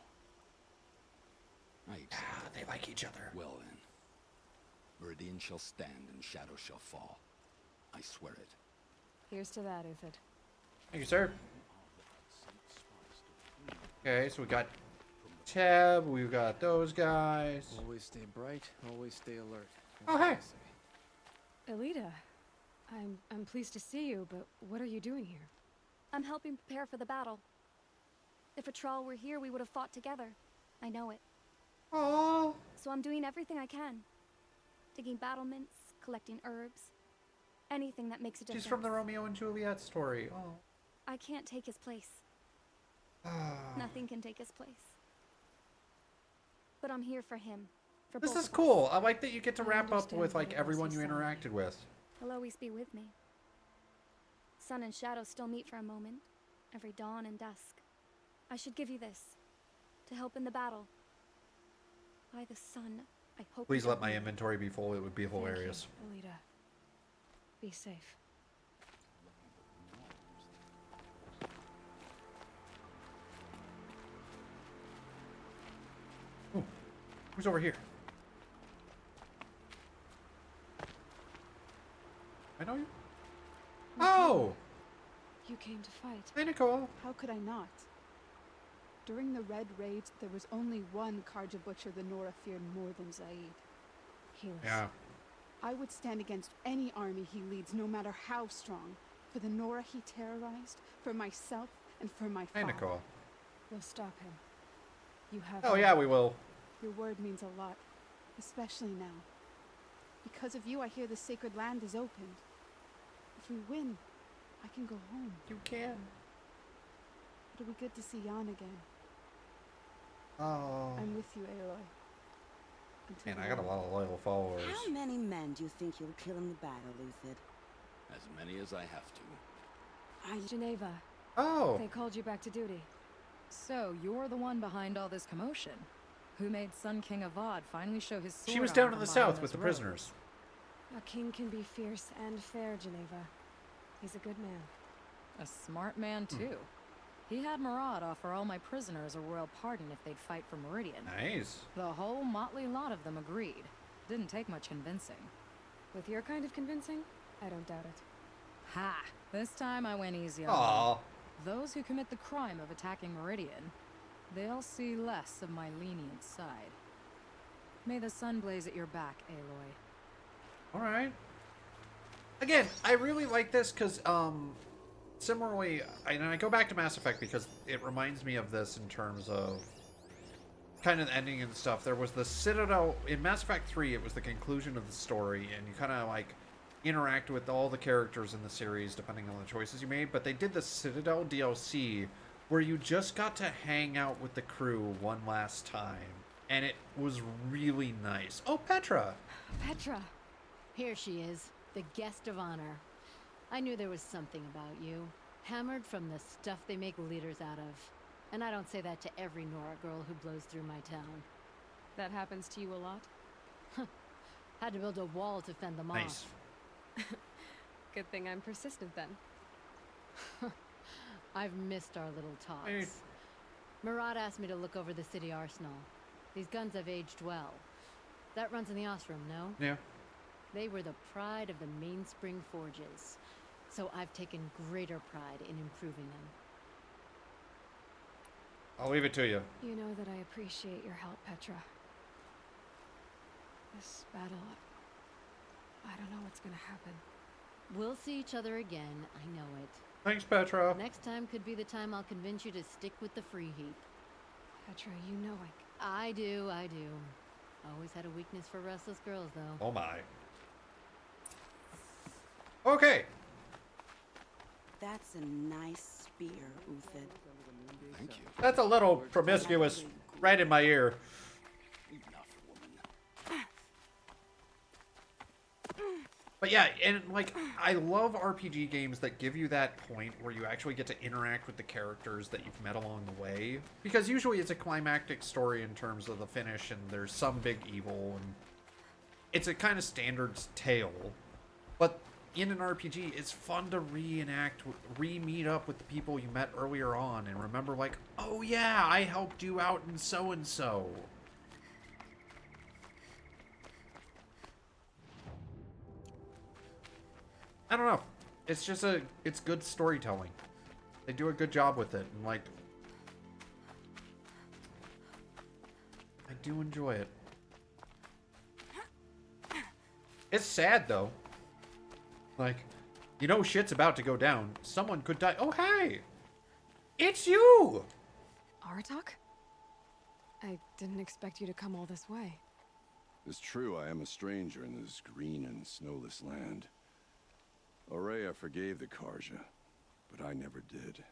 They like each other. Well then. Meridian shall stand and shadow shall fall. I swear it. Here's to that, Uthid. Thank you, sir. Okay, so we got Teb, we've got those guys. Always stay bright, always stay alert. Oh, hey. Elita, I'm pleased to see you, but what are you doing here? I'm helping prepare for the battle. If Atral were here, we would have fought together. I know it. Aww. So I'm doing everything I can. Digging battlements, collecting herbs. Anything that makes a difference. She's from the Romeo and Juliet story. Oh. I can't take his place. Nothing can take his place. But I'm here for him. For This both is of us. cool. I like that you get to I wrap up understand with what like it was everyone you you said. interacted with. He'll always be with me. Sun and shadow still meet for a moment. Every dawn and dusk. I should give you this. To help in the battle. By the sun, I hope. Please you let don't my need- inventory be full. It would be hilarious. Thank you, Elita. Be safe. Ooh, who's over here? I know you. Oh! You came to fight. Hey, Nicole. How could I not? During the Red Raids, there was only one Karja butcher the Nora feared more than Zaid. He was. Yeah. I would stand against any army he leads, no matter how strong. For the Nora he terrorized, for myself, and for my Hey, father. Nicole. We'll stop him. You have. Oh yeah, we will. Your word means a lot, especially now. Because of you, I hear the sacred land is opened. If we win, I can go home. You can. It'll be good to see Jan again. Oh. I'm with you, Aloy. Until Man, I got a then. lot of loyal followers. How many men do you think you'll kill in the battle, Uthid? As many as I have to. Geneva. Oh. They called you back to duty. So, you're the one behind all this commotion. Who made Sun King Avad finally show his sword She was arm down in from the behind south those with the ropes? prisoners. A king can be fierce and fair, Geneva. He's a good man. A smart man, too. He had Murad offer all my prisoners a royal pardon if they'd fight for Meridian. Nice. The whole motley lot of them agreed. Didn't take much convincing. With your kind of convincing, I don't doubt it. Ha! This time I went easy on Aw. them. Those who commit the crime of attacking Meridian, they'll see less of my lenient side. May the sun blaze at your back, Aloy. Alright. Again, I really like this because, similarly, I go back to Mass Effect because it reminds me of this in terms of kind of the ending and stuff. There was the Citadel, in Mass Effect 3, it was the conclusion of the story, and you kind of, like, interact with all the characters in the series depending on the choices you made, but they did the Citadel DLC where you just got to hang out with the crew one last time, and it was really nice. Oh, Petra! Petra! Here she is, the guest of honor. I knew there was something about you. Hammered from the stuff they make leaders out of. And I don't say that to every Nora girl who blows through my town. That happens to you a lot? Had to build a wall to fend them Nice. off. Good thing I'm persistent then. I've missed our little talks. Hey. Murad asked me to look over the city arsenal. These guns have aged well. That runs in the Osram, no? Yeah. They were the pride of the Mainspring Forges, so I've taken greater pride in improving them. I'll leave it to you. You know that I appreciate your help, Petra. This battle, I don't know what's gonna happen. We'll see each other again, I know it. Thanks, Petra. Next time could be the time I'll convince you to stick with the free heap. Petra, you know I do. Always had a weakness for restless girls, though. Oh my. Okay. That's a nice spear, Uthid. Thank you. That's a little promiscuous right in my ear. Enough, woman. But yeah, and like, I love RPG games that give you that point where you actually get to interact with the characters that you've met along the way. Because usually it's a climactic story in terms of the finish, and there's some big evil, and it's a kind of standard tale. But in an RPG, it's fun to re-meet up with the people you met earlier on, and remember like, oh yeah, I helped you out in so-and-so. I don't know. It's just it's good storytelling. They do a good job with it, and like, I do enjoy it. It's sad though. Like, you know shit's about to go down. Someone could die. Oh hey! It's you! Aratak? I didn't expect you to come all this way. It's true, I am a stranger in this green and snowless land. Aurea forgave the Karja, but I never did.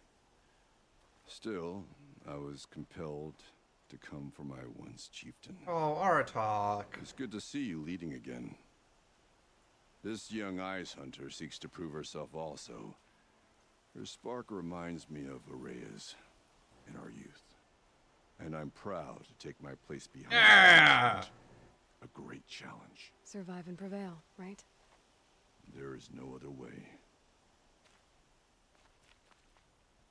Still, I was compelled to come for my once chieftain. Oh, Aratak. It's good to see you leading again. This young ice hunter seeks to prove herself also. Her spark reminds me of Aurea's in our youth. And I'm proud to take my place behind her. A great challenge. Survive and prevail, right? There is no other way.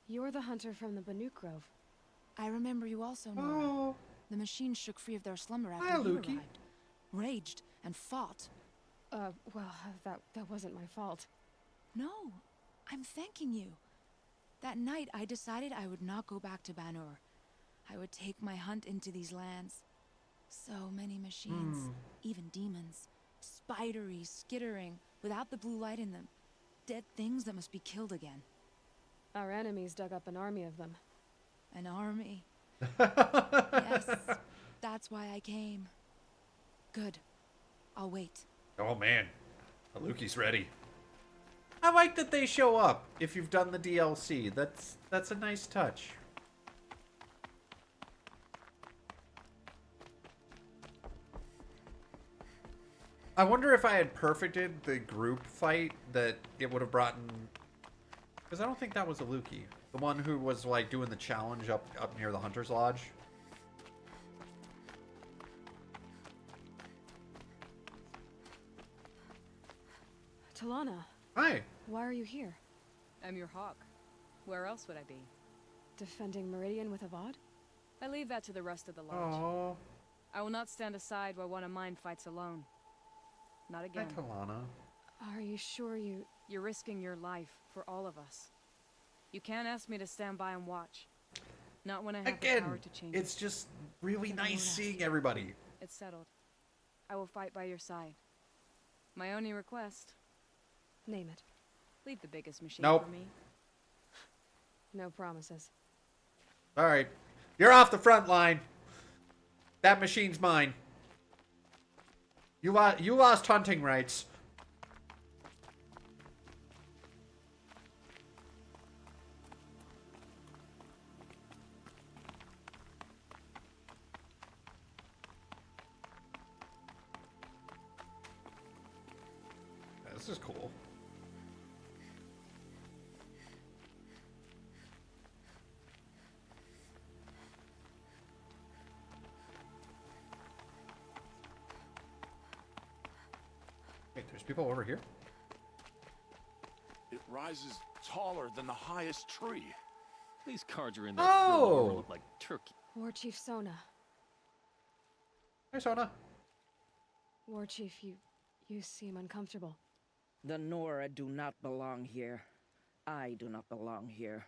You're the hunter from the Banuk Grove. I remember you also, Nora. Oh. The machines shook free of their slumber after Hi, you Lukey. arrived. Raged and fought. Well, that wasn't my fault. No, I'm thanking you. That night, I decided I would not go back to Banur. I would take my hunt into these lands. So many machines, even demons. Spidery, skittering, without the blue light in them. Dead things that must be killed again. Our enemies dug up an army of them. An army? Yes, that's why I came. Good. I'll wait. Oh man, Lukey's ready. I like that they show up if you've done the DLC. That's a nice touch. I wonder if I had perfected the group fight that it would have brought in, because I don't think that was a Lukey. The one who was like doing the challenge up near the Hunter's Lodge. Talana. Hi. Why are you here? I'm your hawk. Where else would I be? Defending Meridian with Avad? I leave that to the rest of the lodge. Aww. I will not stand aside while one of mine fights alone. Not again. Hi, Talana. Are you sure you... You're risking your life for all of us. You can't ask me to stand by and watch. Not when I have the power to change it's it. just really nice seeing everybody. It's settled. I will fight by your side. My only request... Name it. Leave the biggest machine Nope. for me. No promises. All right. You're off the front line. That machine's mine. You lost hunting rights. This is cool. Wait, there's people over here? It rises taller than the highest tree. These cards are in their Oh! look like turkey. War Chief Sona. Hi, Sona. War Chief, you seem uncomfortable. The Nora do not belong here. I do not belong here.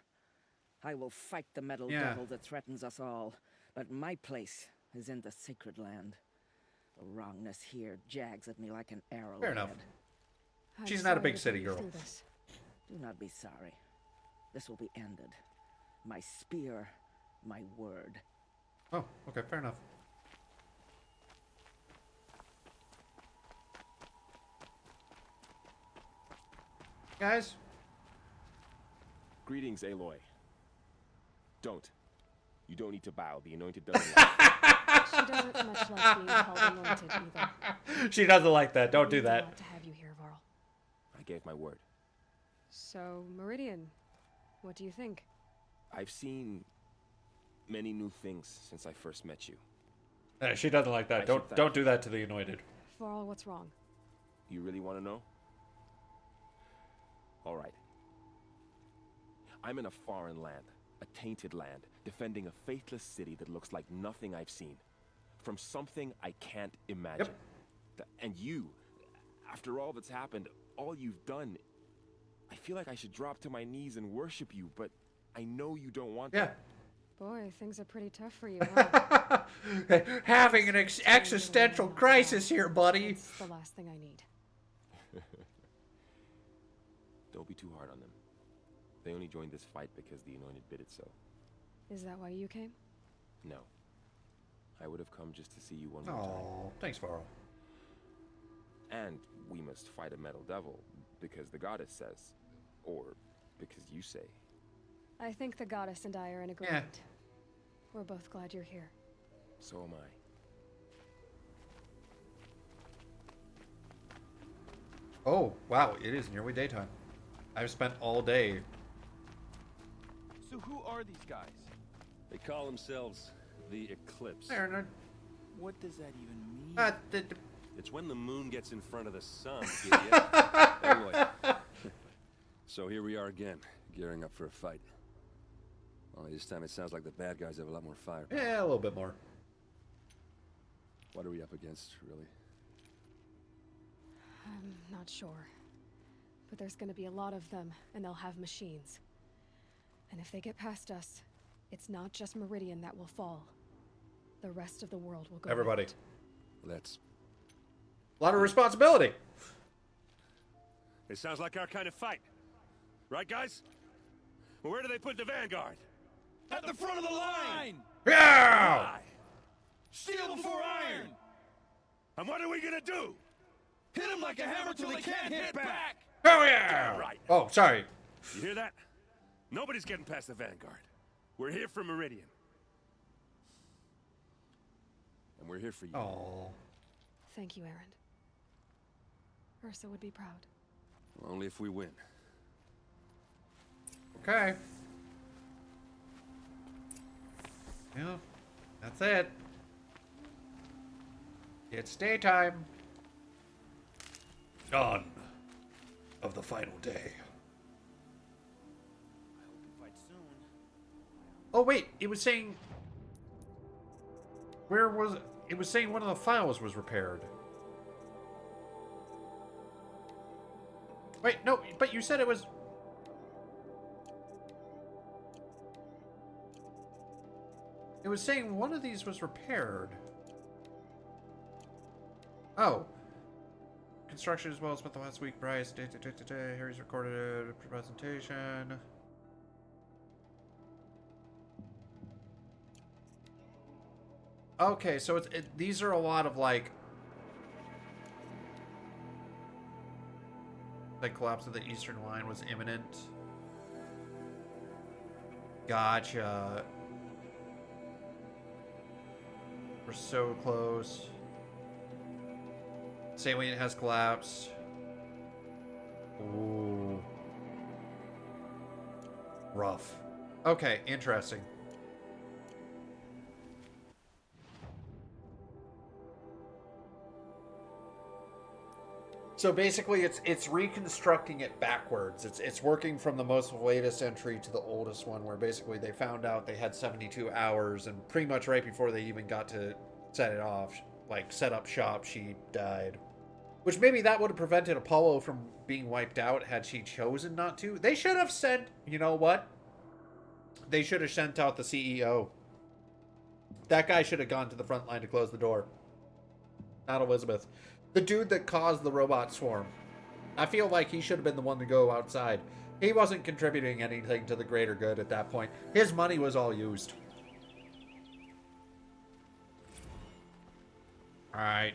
I will fight the metal devil that threatens us all, but my place is in the sacred land. The wrongness here jags at me like an arrow. Fair enough. I'm She's not a sorry big to city put you girl. through this. Do not be sorry. This will be ended. My spear, my word. Oh, okay, fair enough. Guys? Greetings, Aloy. Don't. You don't need to bow. The anointed doesn't like She doesn't much like being called anointed either. She doesn't like that. Don't do Means a that. lot to have you here, Varl. gave my word. So, Meridian, what do you think? I've seen many new things since I first met you. She doesn't like that. Don't do that to the anointed. Varl, what's wrong? You really want to know? All right. I'm in a foreign land, a tainted land, defending a faithless city that looks like nothing I've seen. From something I can't imagine. And you, after all that's happened, all you've done, I feel like I should drop to my knees and worship you, but I know you don't want that. Boy, things are pretty tough for you, huh? Having an existential crisis here, buddy. That's the last thing I need. Don't be too hard on them. They only joined this fight because the Anointed bid it so. Is that why you came? No. I would have come just to see you one more time. Oh, thanks, Varl. And we must fight a metal devil, because the goddess says. Or because you say. I think the goddess and I are in agreement. We're both glad you're here. So am I. Oh, wow, it is nearly daytime. I've spent all day. So who are these guys? They call themselves the Eclipse. What does that even mean? It's when the moon gets in front of the sun, idiot. Anyway. So here we are again, gearing up for a fight. Only this time it sounds like the bad guys have a lot more fire. Yeah, a little bit more. What are we up against, really? I'm not sure. But there's gonna be a lot of them, and they'll have machines. And if they get past us, it's not just Meridian that will fall. The rest of the world will go. Everybody. Well, that's a lot of responsibility. It sounds like our kind of fight. Right, guys? Well, where do they put the vanguard? At the front of the line! Yeah! Steel before iron! And what are we gonna do? Hit them like a hammer till they can't hit back! Oh yeah! Right. Oh, sorry. You hear that? Nobody's getting past the vanguard. We're here for Meridian. And we're here for you. Oh. Thank you, Erend. Ursa would be proud. Well, only if we win. Okay. Yeah, that's it. It's daytime. Dawn of the final day. Oh wait, it was saying... Where was it? It was saying one of the files was repaired. Wait, no, but you said it was... It was saying one of these was repaired. Oh. Construction as well as spent the last week. Bryce, Harry's recorded a presentation. Okay, so these are a lot of like collapse of the eastern line was imminent. Gotcha. We're so close. Salient has collapsed. Ooh. Rough. Okay, interesting. So basically, it's reconstructing it backwards. It's working from the most latest entry to the oldest one, where basically they found out they had 72 hours, and pretty much right before they even got to set it off, like set up shop, she died. Which maybe that would have prevented Apollo from being wiped out had she chosen not to. They should have sent, you know what? They should have sent out the CEO. That guy should have gone to the front line to close the door. Not Elizabeth. The dude that caused the robot swarm. I feel like he should have been the one to go outside. He wasn't contributing anything to the greater good at that point. His money was all used. Alright.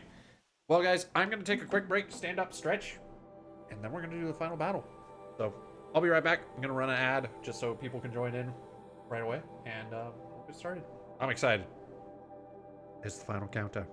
Well, guys, I'm going to take a quick break, stand up, stretch, and then we're going to do the final battle. So, I'll be right back. I'm going to run an ad just so people can join in right away, and we'll get started. I'm excited. It's the final countdown.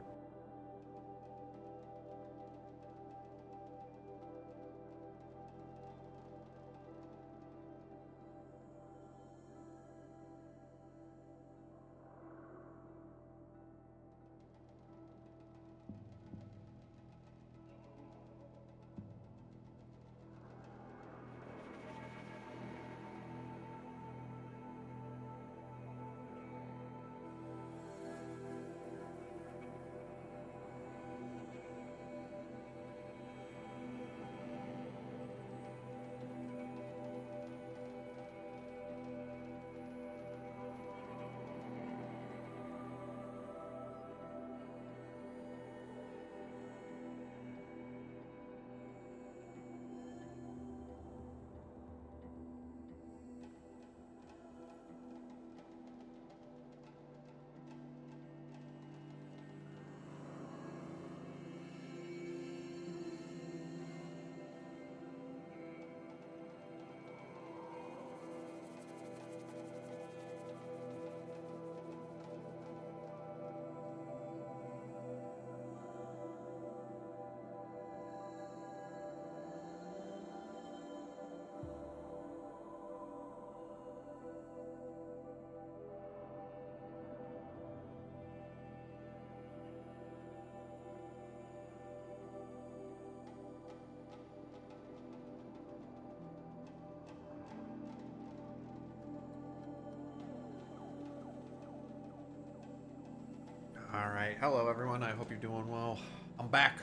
Alright, hello everyone, I hope you're doing well. I'm back.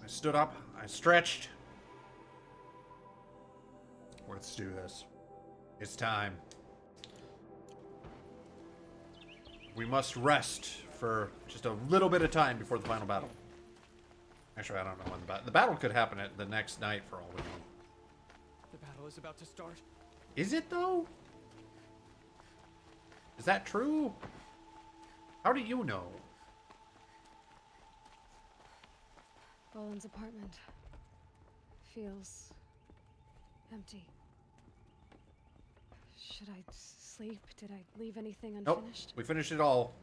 I stood up, I stretched. Let's do this. It's time. We must rest for just a little bit of time before the final battle. Actually, I don't know when the battle could happen at the next night for all we know. The battle is about to start. Is it though? Is that true? How do you know? Boland's apartment feels empty. Should I sleep? Did I leave anything Nope, unfinished? we finished it all.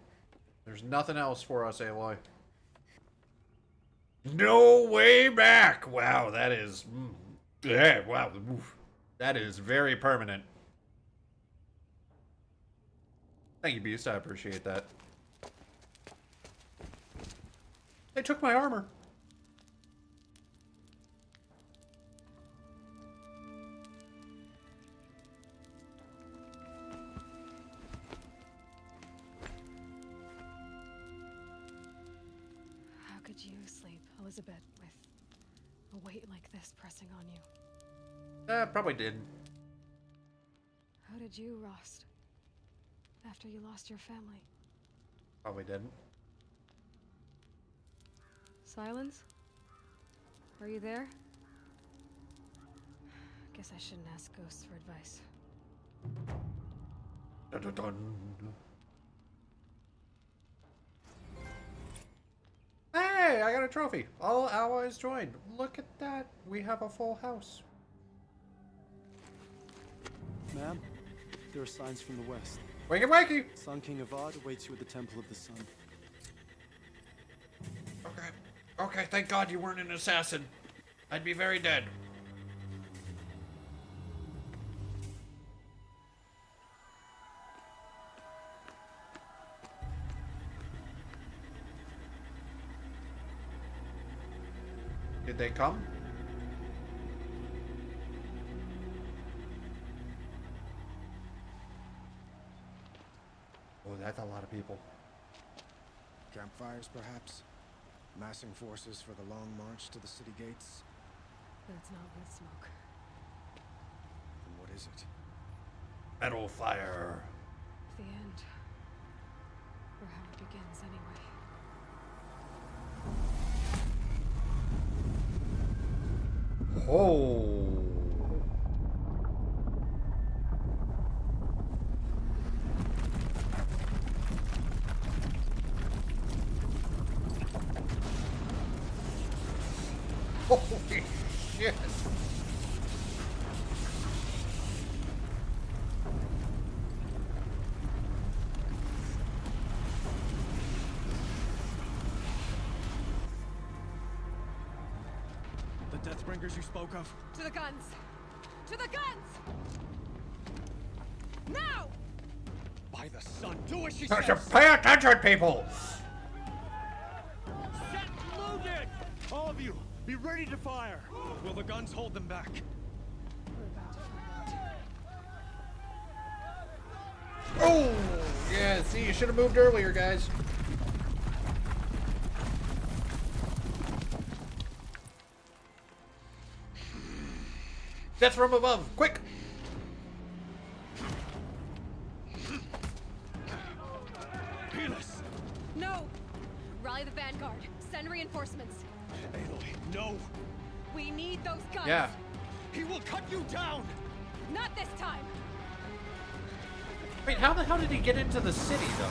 There's nothing else for us, Aloy. No way back! Wow, that is... yeah, wow. Oof. That is very permanent. Thank you, Beast. I appreciate that. They took my armor. How could you sleep, Elizabeth, with a weight like this pressing on you? Probably didn't. How did you, Rost? After you lost your family? Probably didn't. Silence? Are you there? Guess I shouldn't ask ghosts for advice. Dun, dun, dun. Hey, I got a trophy. All allies joined. Look at that. We have a full house. Ma'am, there are signs from the west. Wakey wakey! Sun King Avad awaits you at the Temple of the Sun. Okay. Okay, thank God you weren't an assassin. I'd be very dead. Did they come? Oh, that's a lot of people. Campfires, perhaps? Massing forces for the long march to the city gates? That's not with smoke. And what is it? Metal fire. The end. Or how it begins, anyway. Oh. Holy shit. The Deathbringers you spoke of? To the guns! To the guns! Now! By the sun, do as she Pay says! attention, people! Set loaded! All of you, be ready to fire! Will the guns hold them back? Oh! Yeah, see, you should have moved earlier, guys. Death from above, quick! No! Rally the vanguard. Send reinforcements. Aloy, no! We need those guns! Yeah. He will cut you down! Not this time! Wait, how the hell did he get into the city, though?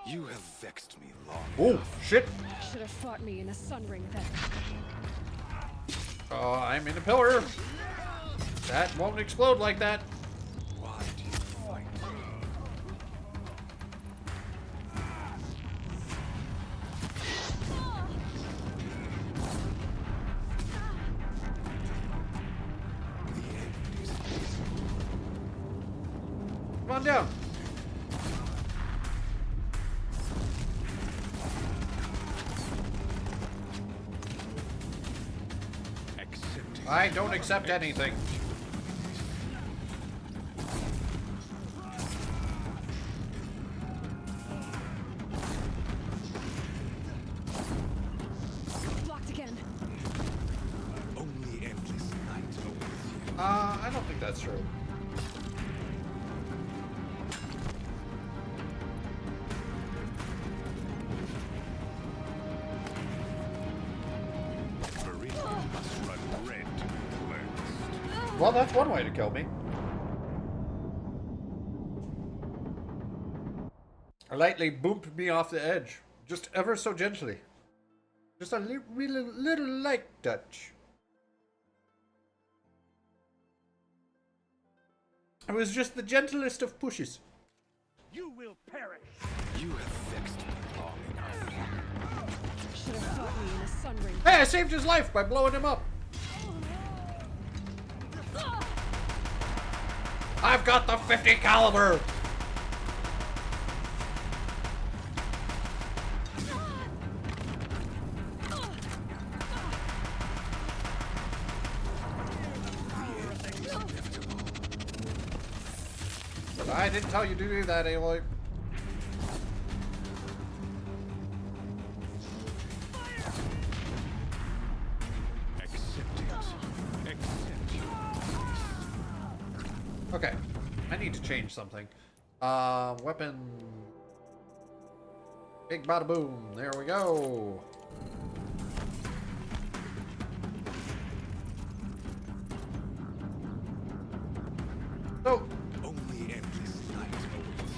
You have vexed me long. Oh, shit! Should have fought me in a sun ring then. Oh, I'm in a pillar. That won't explode like that. Why do you fight? Come on down. I don't accept anything. I don't think that's true. Well, that's one way to kill me. I lightly boomed me off the edge, just ever so gently. Just a little light touch. It was just the gentlest of pushes. You will perish. You have fixed long enough. Should have fought me in a sun ring. Hey, I saved his life by blowing him up. I've got the 50 caliber. I didn't tell you to do that, Aloy. Okay, I need to change something. Weapon. Big bada boom. There we go. Oh. Only endless night awaits.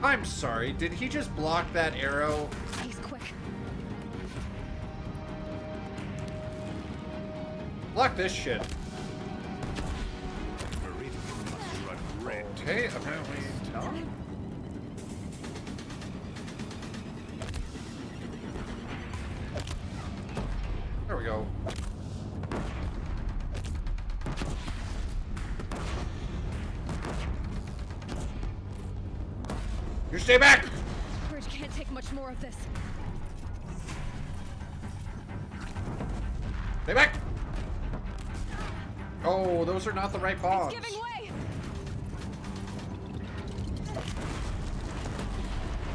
I'm sorry. Did he just block that arrow? He's quick. Block this shit. Okay, apparently not. There we go. You stay back! Bridge can't take much more of this. Stay back! Oh, those are not the right bombs. It's giving way!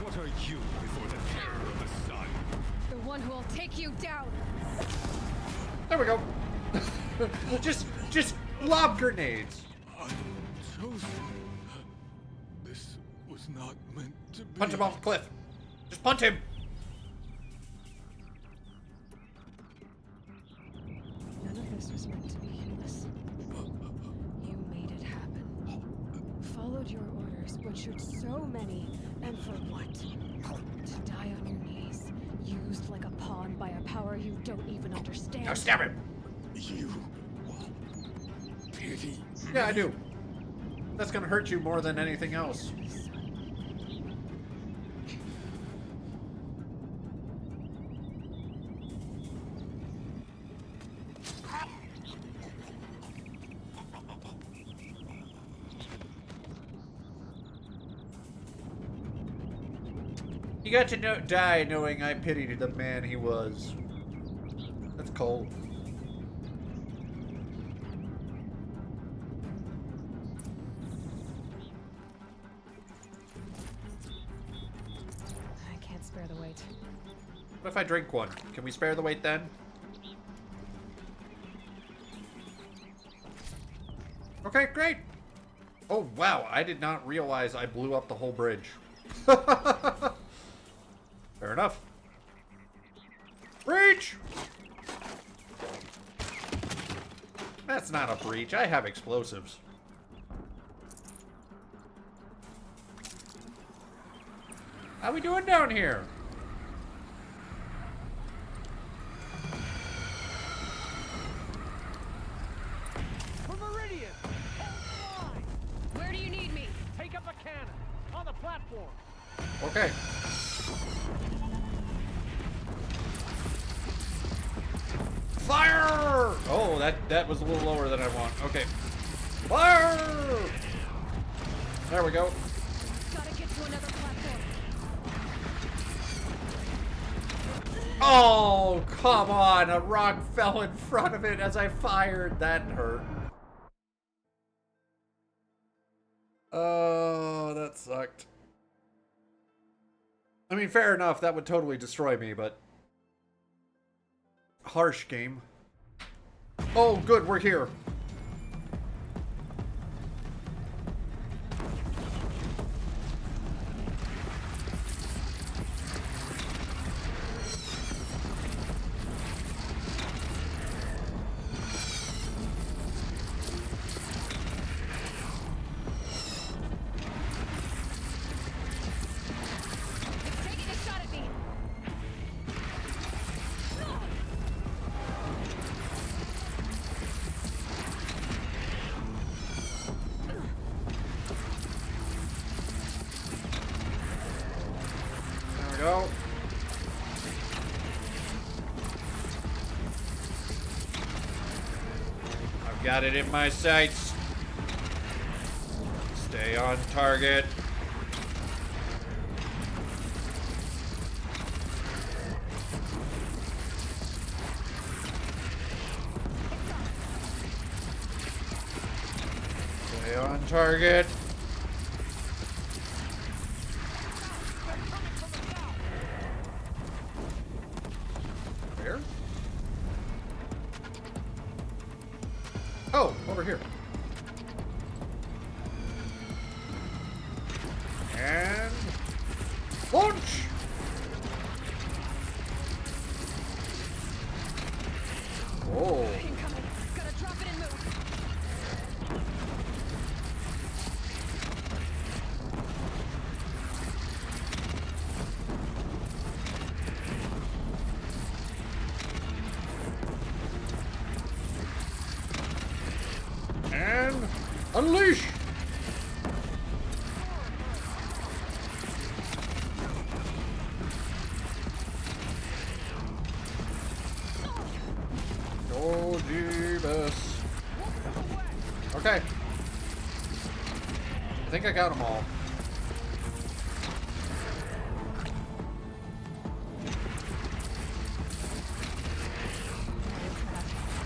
What are you before the terror of the sun? The one who will take you down. There we go. just lob grenades. Chosen. This was not meant to be. Punch him off the cliff. Just punch him. None of this was meant to be heedless. You made it happen. Followed your orders, butchered so many, and for what? To die on your knees, used like a pawn by a power you don't even understand. Now stab him. You pity. Yeah, I do. That's gonna hurt you more than anything else. He got to die knowing I pitied the man he was. That's cold. I can't spare the weight. What if I drink one? Can we spare the weight then? Okay, great. Oh, wow. I did not realize I blew up the whole bridge. Fair enough. Breach! That's not a breach. I have explosives. How we doing down here? For Meridian! Hold the line! Where do you need me? Take up a cannon! On the platform! Okay. Fire! Oh, that was a little lower than I want. Okay. Fire! There we go. Gotta get to another platform. Oh, come on. A rock fell in front of it as I fired. That hurt. Oh, that sucked. I mean, fair enough. That would totally destroy me, but... harsh game. Oh, good, we're here. Taking a shot at me. There we go. I've got it in my sights. Stay on target. Stay on target. Where? Oh, over here. And launch! Oh. Incoming. Gotta drop it and move. And unleash! Oh, Jeebus. Okay. I think I got them all.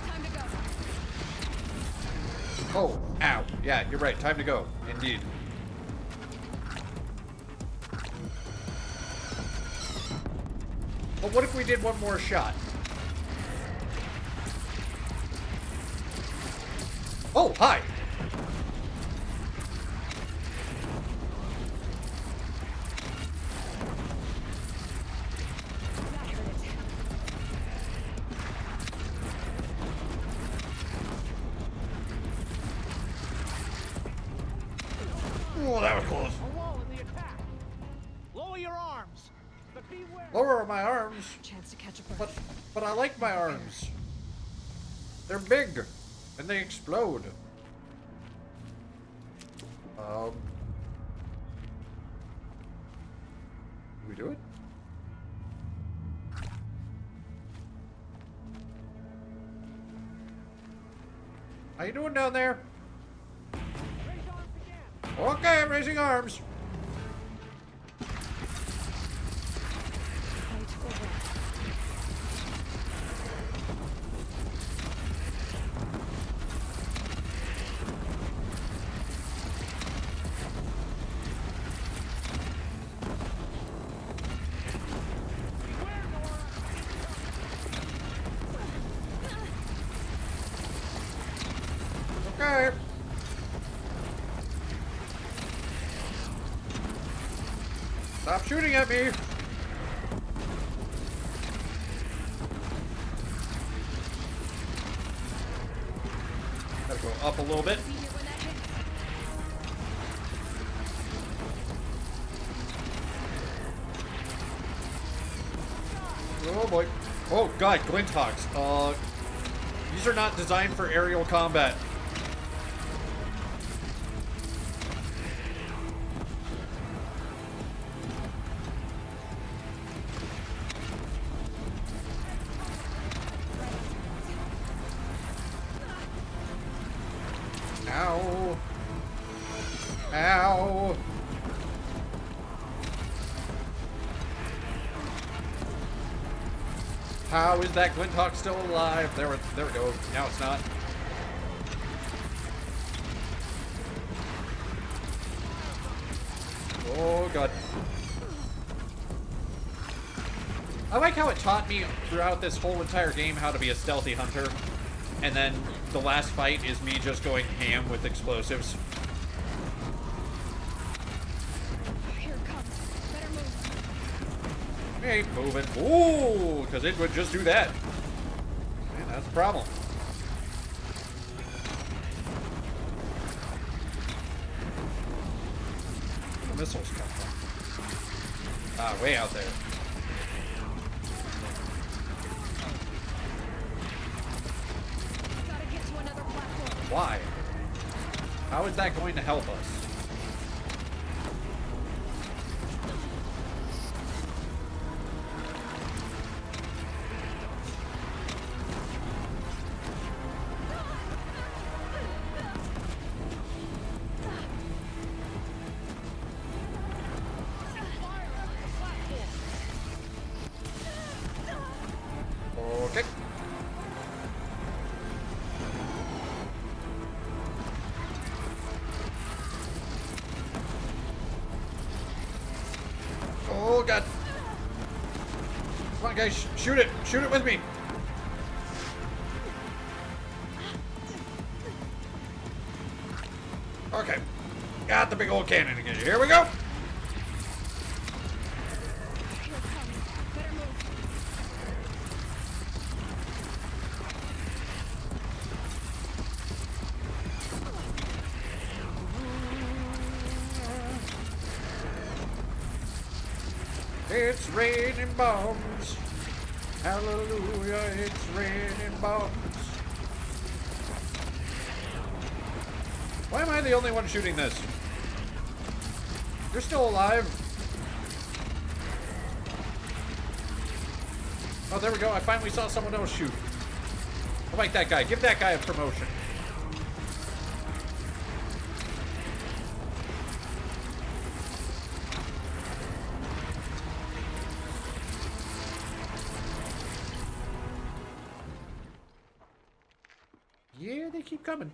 Time to go. Oh, ow. Yeah, you're right. Time to go. Indeed. But what if we did one more shot? Oh, hi. Oh, that was close. A wall in the attack. Lower your arms. But beware. Lower my arms. Chance to catch a breath. But I like my arms. They're big. And they explode. Do we do it? How you doing down there? Okay, I'm raising arms. Okay. Stop shooting at me. Gotta go up a little bit. Oh boy. Oh god, Glinthawks. These are not designed for aerial combat. Ow. Ow. How is that Glinthawk still alive? There we go. Now it's not. Oh god. I like how it taught me throughout this whole entire game how to be a stealthy hunter. and then the last fight is me just going ham with explosives. Here it comes. Better move. Ain't moving. Ooh, because it would just do that. Man, that's the problem. Where the missiles come from? Ah, way out there. Gotta get to another platform. Why? How is that going to help us? Okay. Oh god. Come on guys, shoot it. Shoot it with me. Okay. Got the big old cannon again. Here we go. Here it comes. Better move. It's raining bombs. Hallelujah, it's raining bombs. Why am I the only one shooting this? You're still alive. Oh, there we go. I finally saw someone else shoot. I like that guy. Give that guy a promotion. Yeah, they keep coming.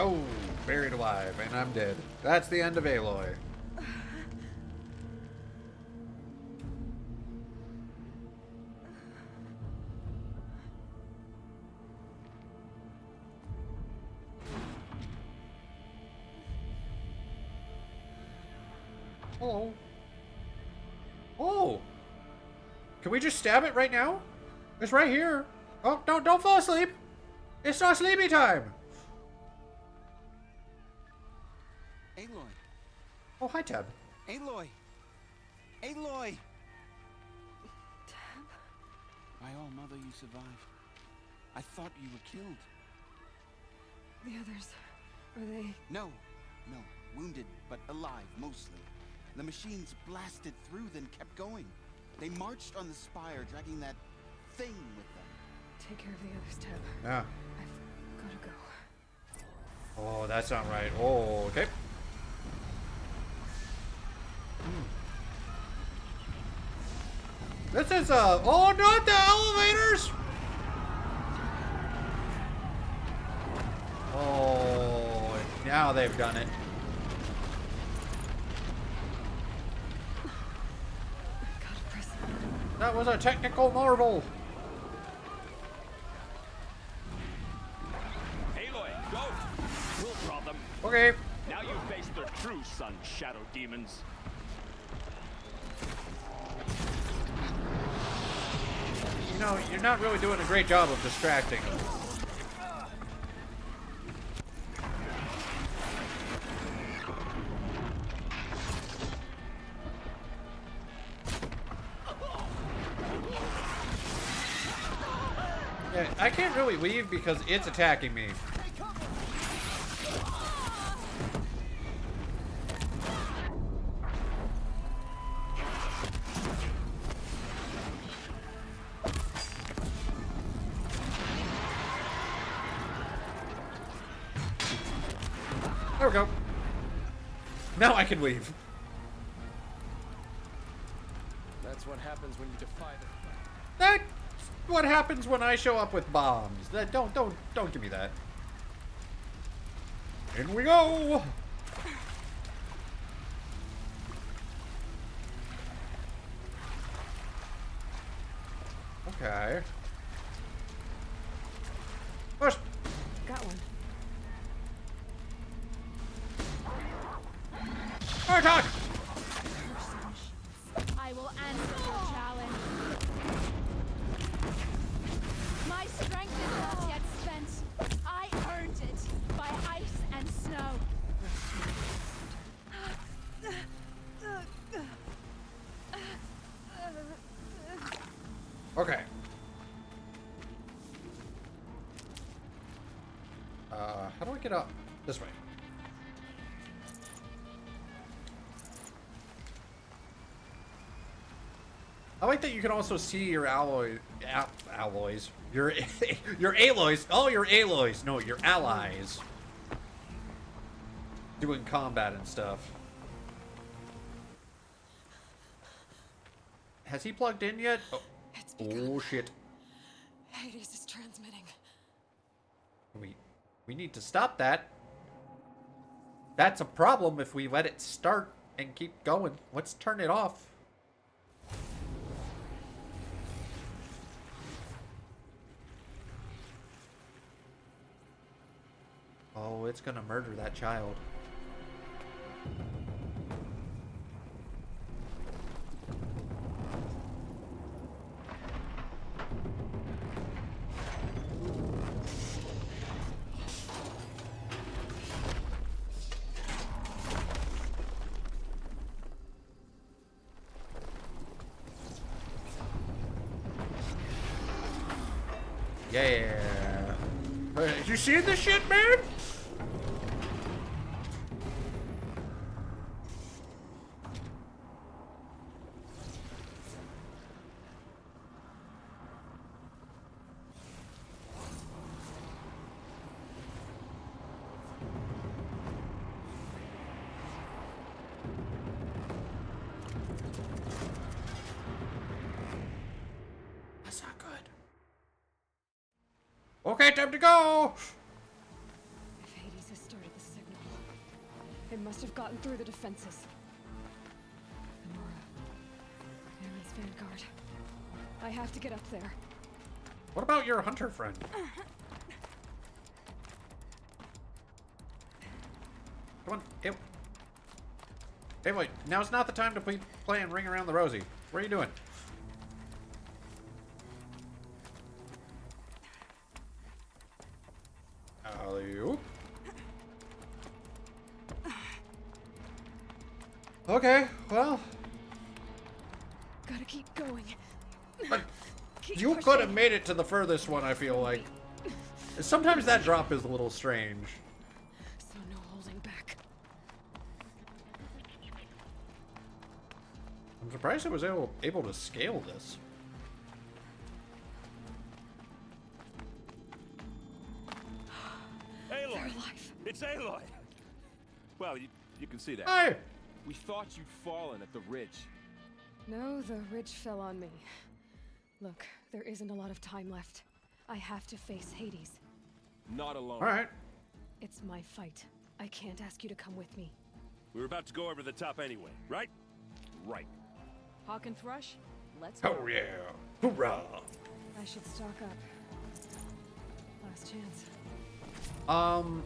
Oh, buried alive, and I'm dead. That's the end of Aloy. Oh. Oh. Can we just stab it right now? It's right here. Oh, don't fall asleep. It's not sleepy time. Aloy. Oh, hi, Tab. Aloy. Aloy. Tab? My own mother, you survived. I thought you were killed. The others, are they? No. Wounded, but alive, mostly. The machines blasted through, then kept going. They marched on the spire, dragging that thing with them. Take care of the others, Tab. Yeah. I've gotta go. Oh, that's not right. Oh, okay. This is oh, not the elevators! Oh, now they've done it. That was a technical marvel. Aloy, go! We'll draw them. Okay. Now you face their true son, shadow demons. You know, you're not really doing a great job of distracting them. Yeah, I can't really leave because it's attacking me. There we go. Now I can leave. That's what happens when you defy the... That's what happens when I show up with bombs. That don't give me that. In we go! Okay. Push! Got one. Attack! I will answer your challenge. My strength is not yet spent. I earned it by ice and snow. Okay. How do I get up? This way. I like that you can also see your alloys. Your your alloys. Oh, your alloys. No, your allies. Doing combat and stuff. Has he plugged in yet? Oh, oh shit. Hades is transmitting. We need to stop that. That's a problem if we let it start and keep going. Let's turn it off. Oh, it's gonna murder that child. Yeah. You seeing this shit, man? That's not good. Okay, time to go! If Hades has started the signal, it must have gotten through the defenses. Nora, Aaron's vanguard. I have to get up there. What about your hunter friend? Come on, hey, wait, now's not the time to be playing Ring Around the Rosie. What are you doing? Alley-oop. Okay, well. Gotta keep going. But Keep you pushing. could have made it to the furthest one, I feel like. Sometimes that drop is a little strange. So no holding back. I'm surprised I was able to scale this. Aloy! It's Aloy! Well, you can see that. Hi! We thought you'd fallen at the ridge. No, the ridge fell on me. Look, there isn't a lot of time left. I have to face Hades. Not alone. Alright. It's my fight. I can't ask you to come with me. We were about to go over the top anyway, right? Right. Hawk and Thrush, let's go. Oh yeah. Hoorah! I should stock up. Last chance. I'm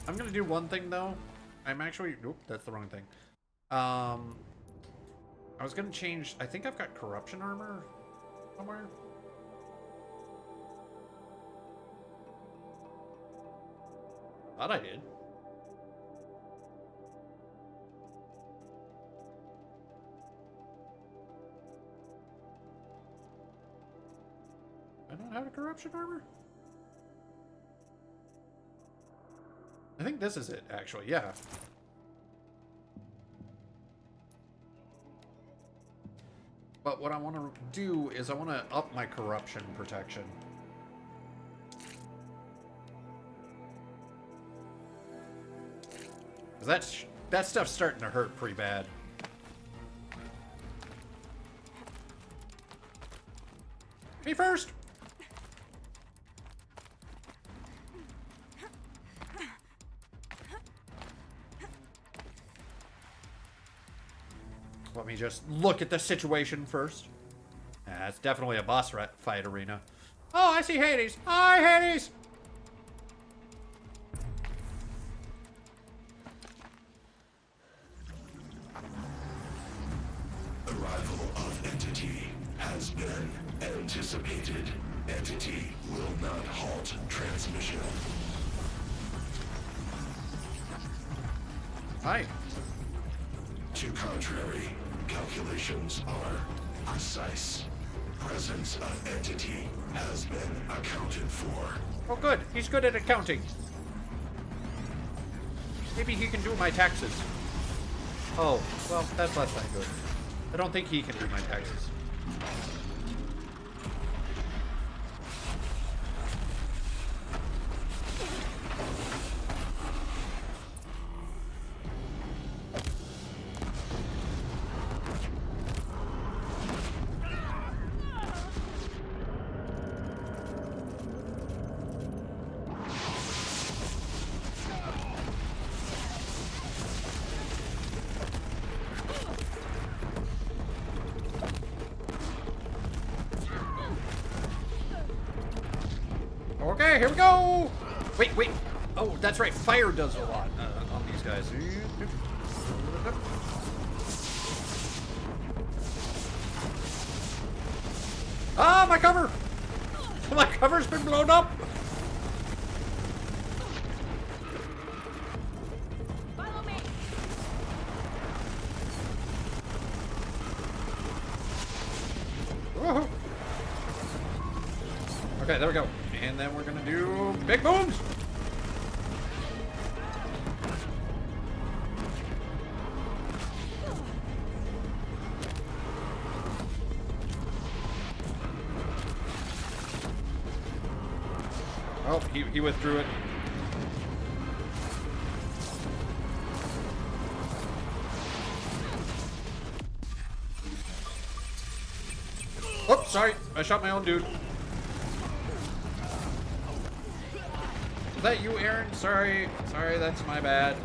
gonna do one thing though. I'm actually nope, that's the wrong thing. I was gonna change. I think I've got corruption armor somewhere. Thought I did. I don't have a corruption armor. I think this is it, actually. Yeah. But what I want to do is I want to up my corruption protection. Because that stuff's starting to hurt pretty bad. Me first! me just look at the situation first. It's definitely a boss fight arena. Oh, I see Hades. Hi, Hades! Arrival of entity has been anticipated. Entity will not halt transmission. Hi. To contrary, calculations are precise. Presence of entity has been accounted for. Oh, good. He's good at accounting. Maybe he can do my taxes. Oh, well, that's less than good. I don't think he can do my taxes. Okay, here we go! Wait, wait. Oh, that's right. Fire does a lot on these guys. Ah, my cover! My cover's been blown up! Follow me. Woohoo! Okay, there we go. And then we're gonna do big booms! Oh, he withdrew it. Oh, sorry. I shot my own dude. Is that you, Aaron? Sorry. Sorry, that's my bad.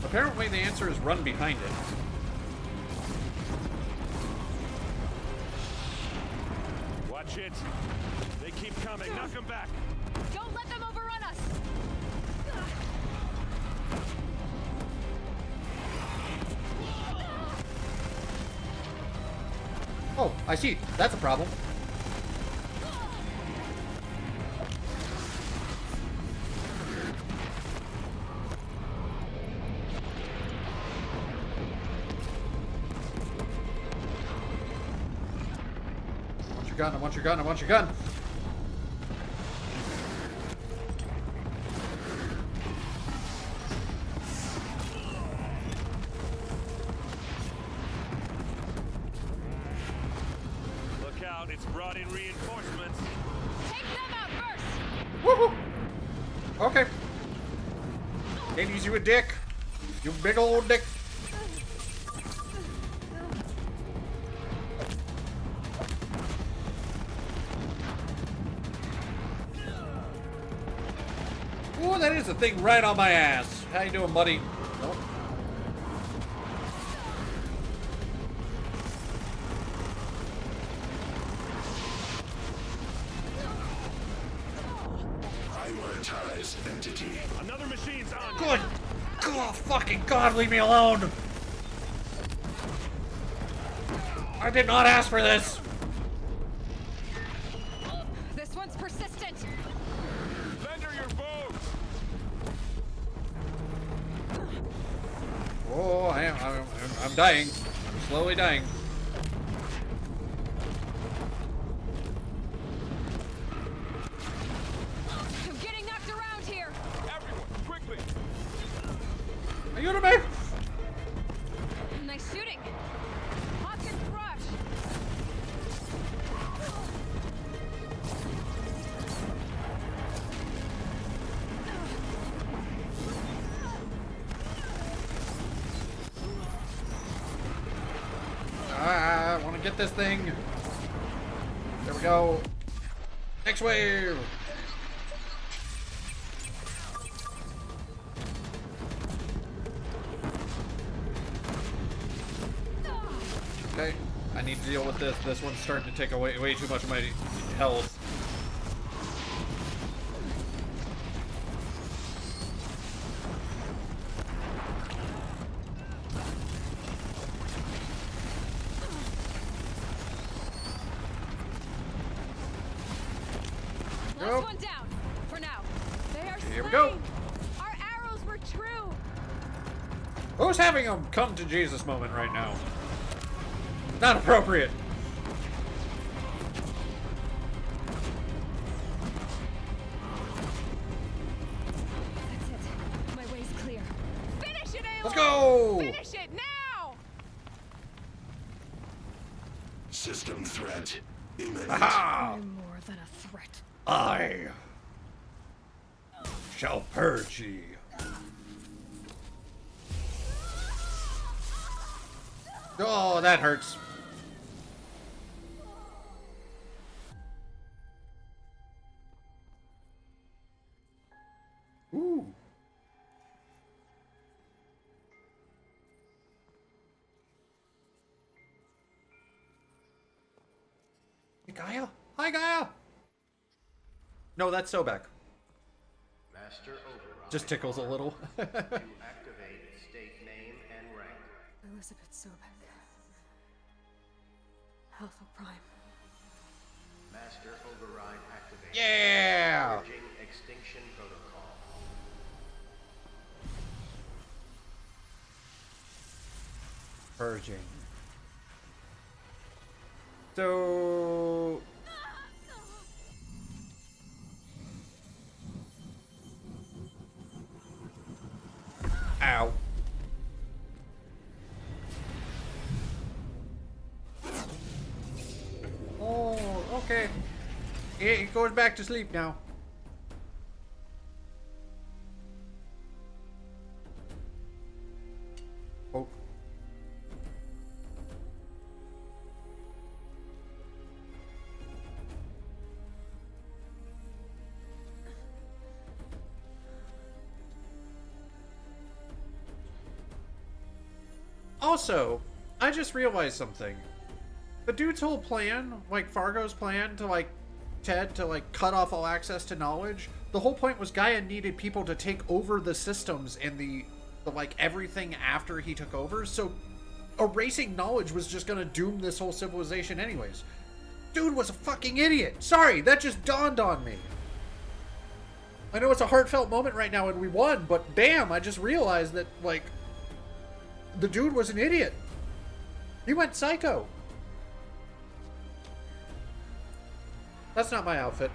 Apparently the answer is run behind it. Watch it. They keep coming. Knock them back. Don't let them overrun us. Oh, I see. That's a problem. I want your gun, I want your gun. Look out, it's brought in reinforcements. Take them out first. Woohoo! Okay. Hades, you a dick. You big old dick. Ooh, that is a thing right on my ass. How you doing, buddy? Nope. Prioritize entity. Another machine's on. Good. Oh, fucking God, leave me alone. I did not ask for this. This one's persistent. Bender your boat. Oh, I'm dying. I'm slowly dying. I'm getting knocked around here. Everyone, quickly. Are you to me? Nice shooting. Hawkins rush. Get this thing. There we go. Next wave. Okay, I need to deal with this. This one's starting to take away way too much of my health. Last one down. For now. They are Here we go. slain. Our arrows were true. Who's having a come to Jesus moment right now? Not appropriate. That's it. My way's clear. Finish it, Aloy! Let's go! Finish it now! System threat imminent. Aha! I'm more than a threat. I shall purge ye. Oh, that hurts. Ooh. Hey, Gaia. Hi, Gaia. No, that's Sobek. Master Override. Just tickles a little. To activate state name and rank. Elizabeth Sobek. Alpha Prime. Master Override activated. Yeah! Purging extinction protocol. Purging. So... Ow. Oh, okay. It goes back to sleep now. Oh. Also, I just realized something. The dude's whole plan, like Fargo's plan to like Ted to like cut off all access to knowledge, the whole point was Gaia needed people to take over the systems and the like everything after he took over, so erasing knowledge was just gonna doom this whole civilization anyways. Dude was a fucking idiot. Sorry, that just dawned on me. I know it's a heartfelt moment right now and we won, but damn, I just realized that like the dude was an idiot. He went psycho. That's not my outfit.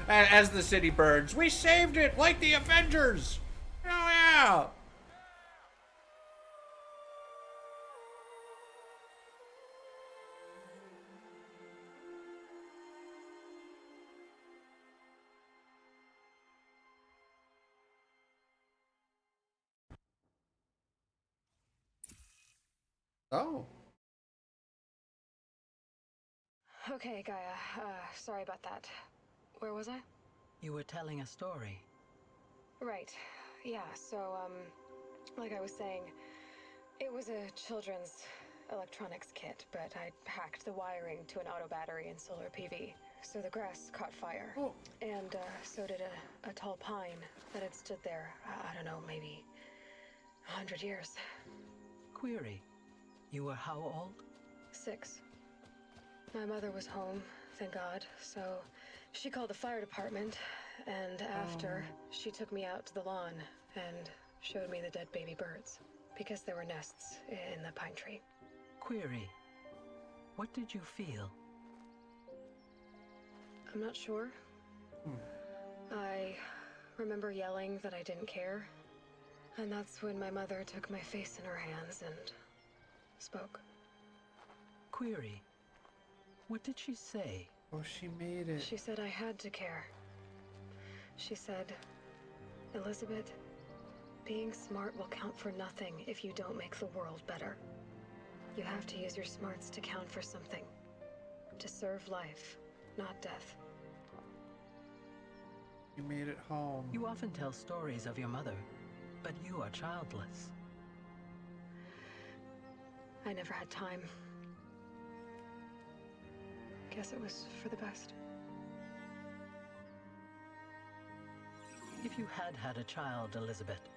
As the city burns, we saved it like the Avengers. Oh yeah. Oh. Okay, Gaia. Sorry about that. Where was I? You were telling a story. Right. Yeah, so, like I was saying, it was a children's electronics kit, but I hacked the wiring to an auto battery and solar PV. So the grass caught fire. Oh. And, so did a tall pine that had stood there, I don't know, maybe 100 years. Query. You were how old? 6. My mother was home, thank God, so she called the fire department, and after, she took me out to the lawn and showed me the dead baby birds, because there were nests in the pine tree. Query. What did you feel? I'm not sure. I remember yelling that I didn't care. And that's when my mother took my face in her hands and spoke. Query. What did she say? Oh, she made it. She said I had to care. She said, Elizabeth, being smart will count for nothing if you don't make the world better. You have to use your smarts to count for something. To serve life, not death. You made it home. You often tell stories of your mother, but you are childless. I never had time. Guess it was for the best. If you had had a child, Elizabeth,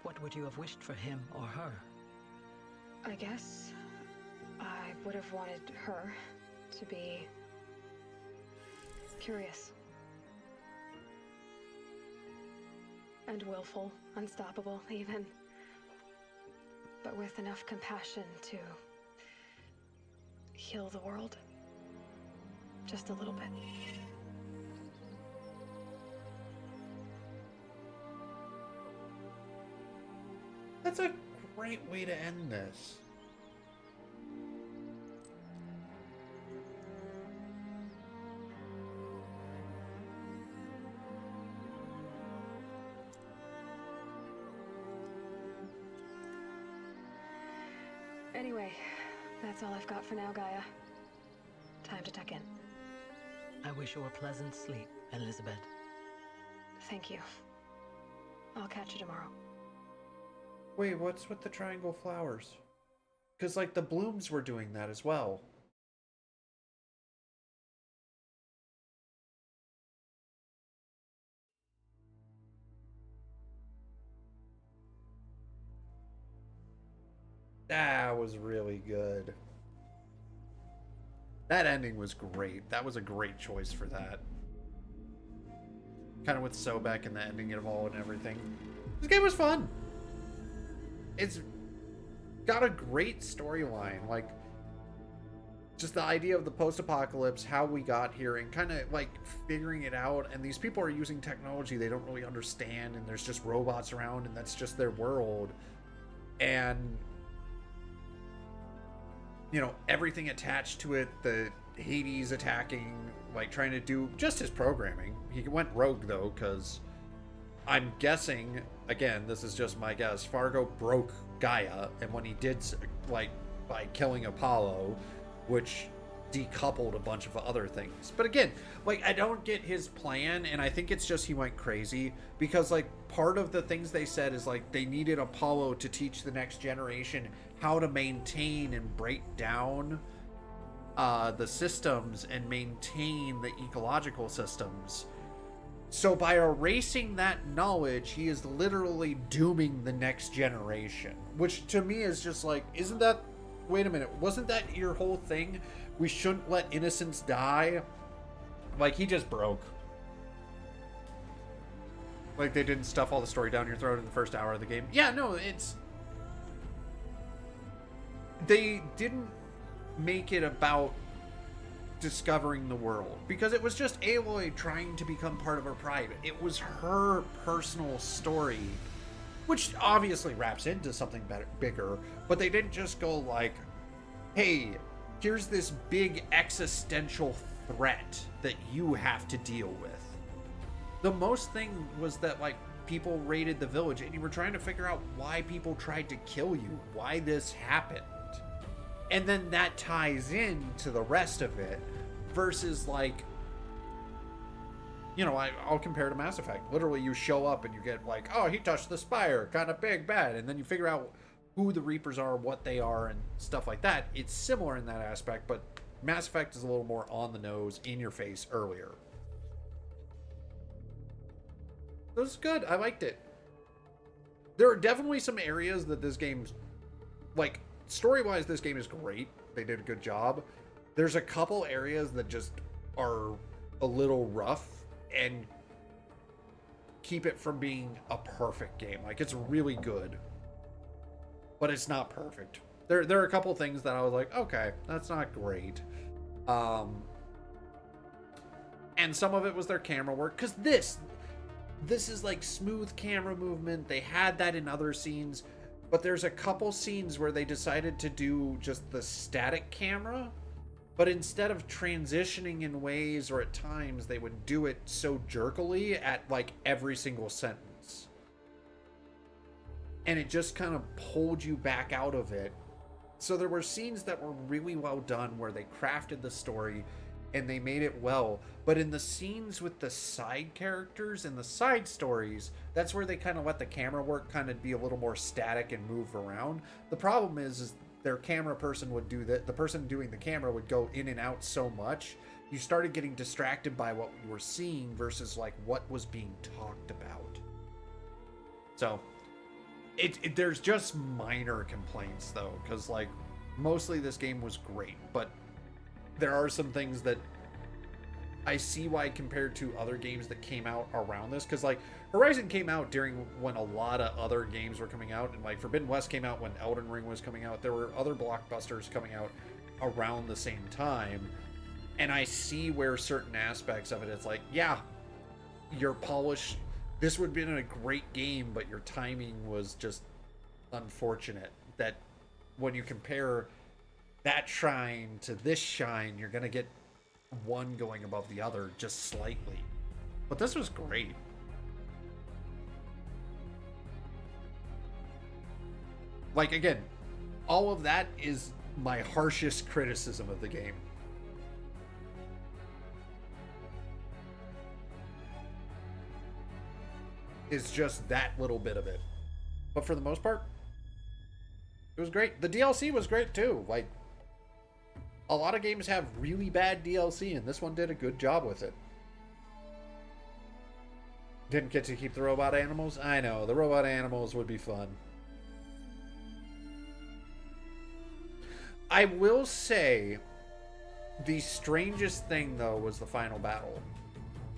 what would you have wished for him or her? I guess I would have wanted her to be curious. And willful, unstoppable even. But with enough compassion to heal the world. Just a little bit. That's a great way to end this. Anyway, that's all I've got for now, Gaia. Time to tuck in. I wish you a pleasant sleep, Elizabeth. Thank you. I'll catch you tomorrow. Wait, what's with the triangle flowers? Because, like, the blooms were doing that as well. That was really good. That ending was great. That was a great choice for that. Kind of with Sobek and the ending of all and everything. This game was fun. It's got a great storyline. Like, just the idea of the post-apocalypse, how we got here, and kind of like figuring it out. And these people are using technology they don't really understand, and there's just robots around, and that's just their world. And you know, everything attached to it, the Hades attacking, like trying to do just his programming. He went rogue though, because I'm guessing, again, this is just my guess, Fargo broke Gaia, and when he did, like, by killing Apollo, which decoupled a bunch of other things. But again, like, I don't get his plan, and I think it's just he went crazy, because, like, part of the things they said is, like, they needed Apollo to teach the next generation how to maintain and break down the systems and maintain the ecological systems. So by erasing that knowledge, he is literally dooming the next generation, which to me is just like, isn't that, wait a minute, wasn't that your whole thing? We shouldn't let innocents die. Like, he just broke. Like, they didn't stuff all the story down your throat in the first hour of the game. Yeah, no, it's, they didn't make it about discovering the world, because it was just Aloy trying to become part of her pride. It was her personal story, which obviously wraps into something better, bigger, but they didn't just go like, hey, here's this big existential threat that you have to deal with. The most thing was that, like, people raided the village, and you were trying to figure out why people tried to kill you, why this happened. And then that ties in to the rest of it, versus, like, you know, I'll compare to Mass Effect. Literally, you show up and you get like, oh, he touched the spire, kind of big, bad. And then you figure out who the Reapers are, what they are, and stuff like that. It's similar in that aspect, but Mass Effect is a little more on the nose, in your face earlier. It was good. I liked it. There are definitely some areas that this game's, like, story-wise, this game is great. They did a good job. There's a couple areas that just are a little rough and keep it from being a perfect game. Like, it's really good, but it's not perfect. There are a couple things that I was like, okay, that's not great. And some of it was their camera work, because this is like smooth camera movement. They had that in other scenes, but there's a couple scenes where they decided to do just the static camera, but instead of transitioning in ways, or at times they would do it so jerkily at like every single sentence. And it just kind of pulled you back out of it. So there were scenes that were really well done where they crafted the story and they made it well. But in the scenes with the side characters and the side stories, that's where they kind of let the camera work kind of be a little more static and move around. The problem is their camera person would do that. The person doing the camera would go in and out so much. You started getting distracted by what you were seeing versus like what was being talked about. So there's just minor complaints though, because like mostly this game was great, but there are some things that I see why compared to other games that came out around this, because like Horizon came out during when a lot of other games were coming out, and like Forbidden West came out when Elden Ring was coming out. There were other blockbusters coming out around the same time, and I see where certain aspects of it, it's like, yeah, you're polished. This would have been a great game, but your timing was just unfortunate. That when you compare that shine to this shine, you're going to get one going above the other just slightly. But this was great. Like, again, all of that is my harshest criticism of the game. Is just that little bit of it. But for the most part, it was great. The DLC was great too. Like, a lot of games have really bad DLC, and this one did a good job with it. Didn't get to keep the robot animals? I know, the robot animals would be fun. I will say, the strangest thing though was the final battle.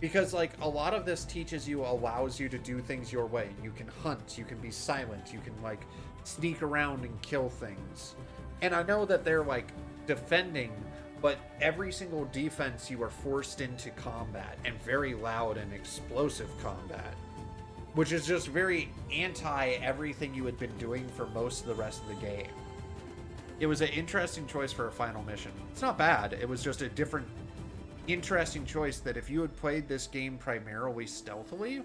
Because, like, a lot of this allows you to do things your way. You can hunt, you can be silent, you can, like, sneak around and kill things. And I know that they're, like, defending, but every single defense you are forced into combat, and very loud and explosive combat. Which is just very anti-everything you had been doing for most of the rest of the game. It was an interesting choice for a final mission. It's not bad, it was just a different interesting choice that if you had played this game primarily stealthily,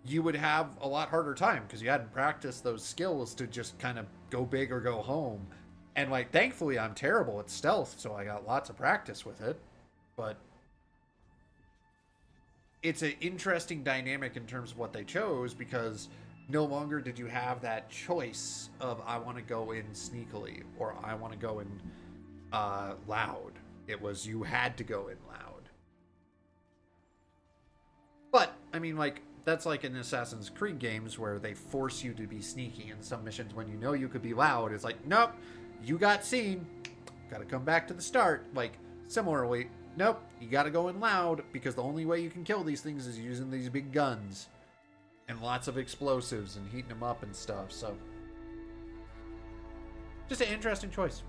you would have a lot harder time because you hadn't practiced those skills to just kind of go big or go home. And like, thankfully I'm terrible at stealth, so I got lots of practice with it. But it's an interesting dynamic in terms of what they chose, because no longer did you have that choice of I want to go in sneakily or I want to go in loud. It was, you had to go in loud. But, I mean, like, that's like in Assassin's Creed games where they force you to be sneaky in some missions when you know you could be loud. It's like, nope, you got seen. Gotta come back to the start. Like, similarly, nope, you gotta go in loud because the only way you can kill these things is using these big guns. And lots of explosives and heating them up and stuff, so. Just an interesting choice.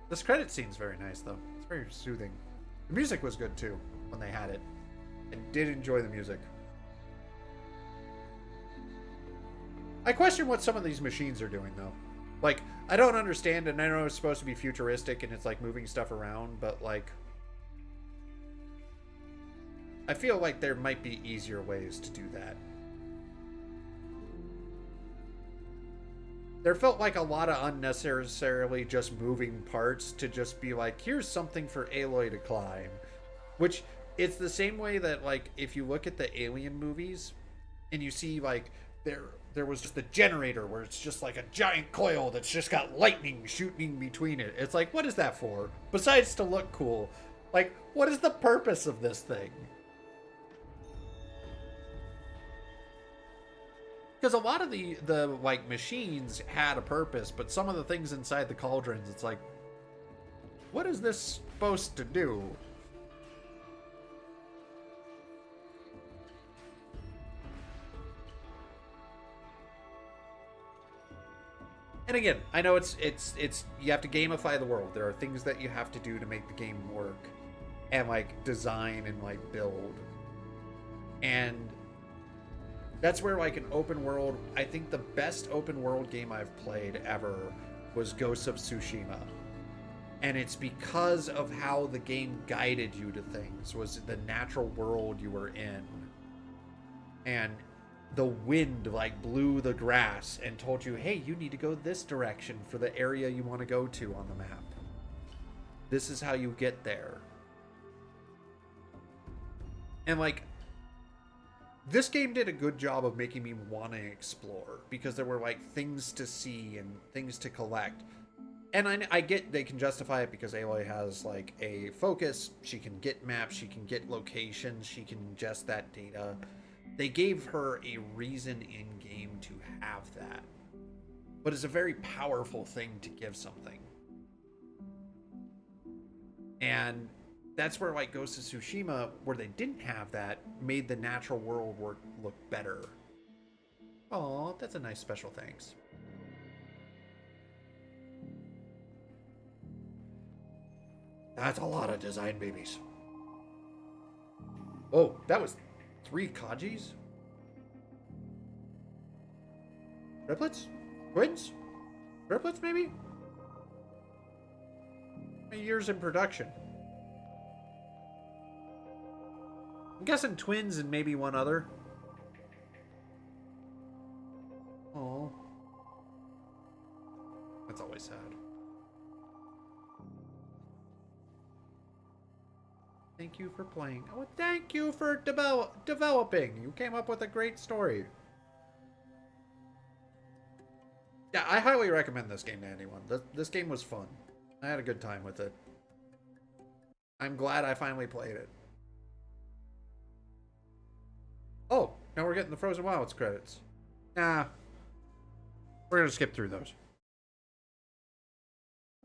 This credit scene's very nice, though. It's very soothing. The music was good, too, when they had it. I did enjoy the music. I question what some of these machines are doing, though. Like, I don't understand, and I know it's supposed to be futuristic, and it's, like, moving stuff around, but, like, I feel like there might be easier ways to do that. There felt like a lot of unnecessarily just moving parts to just be like, here's something for Aloy to climb. Which, it's the same way that, like, if you look at the Alien movies, and you see, like, there was just the generator where it's just like a giant coil that's just got lightning shooting between it. It's like, what is that for? Besides to look cool. Like, what is the purpose of this thing? Because a lot of the like machines had a purpose, but some of the things inside the cauldrons, it's like, what is this supposed to do? And again, I know it's you have to gamify the world. There are things that you have to do to make the game work, and like design and like build. And that's where like an open world, I think the best open world game I've played ever was Ghost of Tsushima. And it's because of how the game guided you to things, was the natural world you were in. And the wind like blew the grass and told you, hey, you need to go this direction for the area you want to go to on the map. This is how you get there. And like, this game did a good job of making me want to explore, because there were like things to see and things to collect. And I get they can justify it because Aloy has like a focus. She can get maps, she can get locations, she can ingest that data. They gave her a reason in game to have that. But it's a very powerful thing to give something. And that's where like Ghost of Tsushima, where they didn't have that, made the natural world look better. Oh, that's a nice special thanks. That's a lot of design babies. Oh, that was 3 Kajis? Triplets? Twins? Triplets, maybe? How many years in production? I'm guessing twins and maybe one other. Oh, that's always sad. Thank you for playing. Oh, thank you for developing. You came up with a great story. Yeah, I highly recommend this game to anyone. This game was fun. I had a good time with it. I'm glad I finally played it. Oh, now we're getting the Frozen Wilds credits. Nah. We're going to skip through those.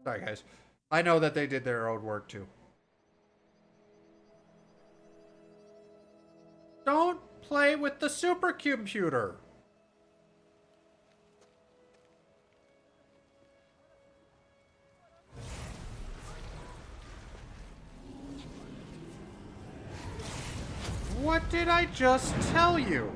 Sorry, guys. I know that they did their own work, too. Don't play with the supercomputer. What did I just tell you?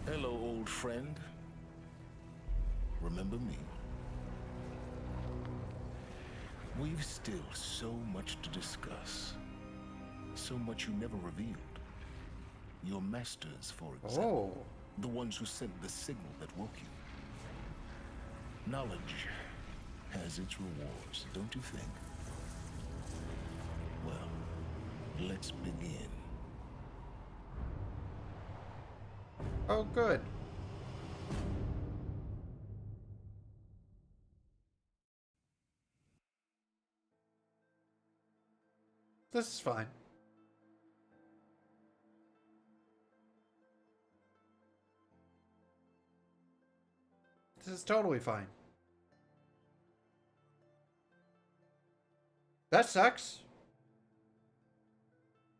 Hello, old friend. Remember me? We've still so much to discuss. So much you never revealed. Your masters, for example. Oh. The ones who sent the signal that woke you. Knowledge has its rewards, don't you think? Well, let's begin. Oh, good. This is fine. This is totally fine. That sucks.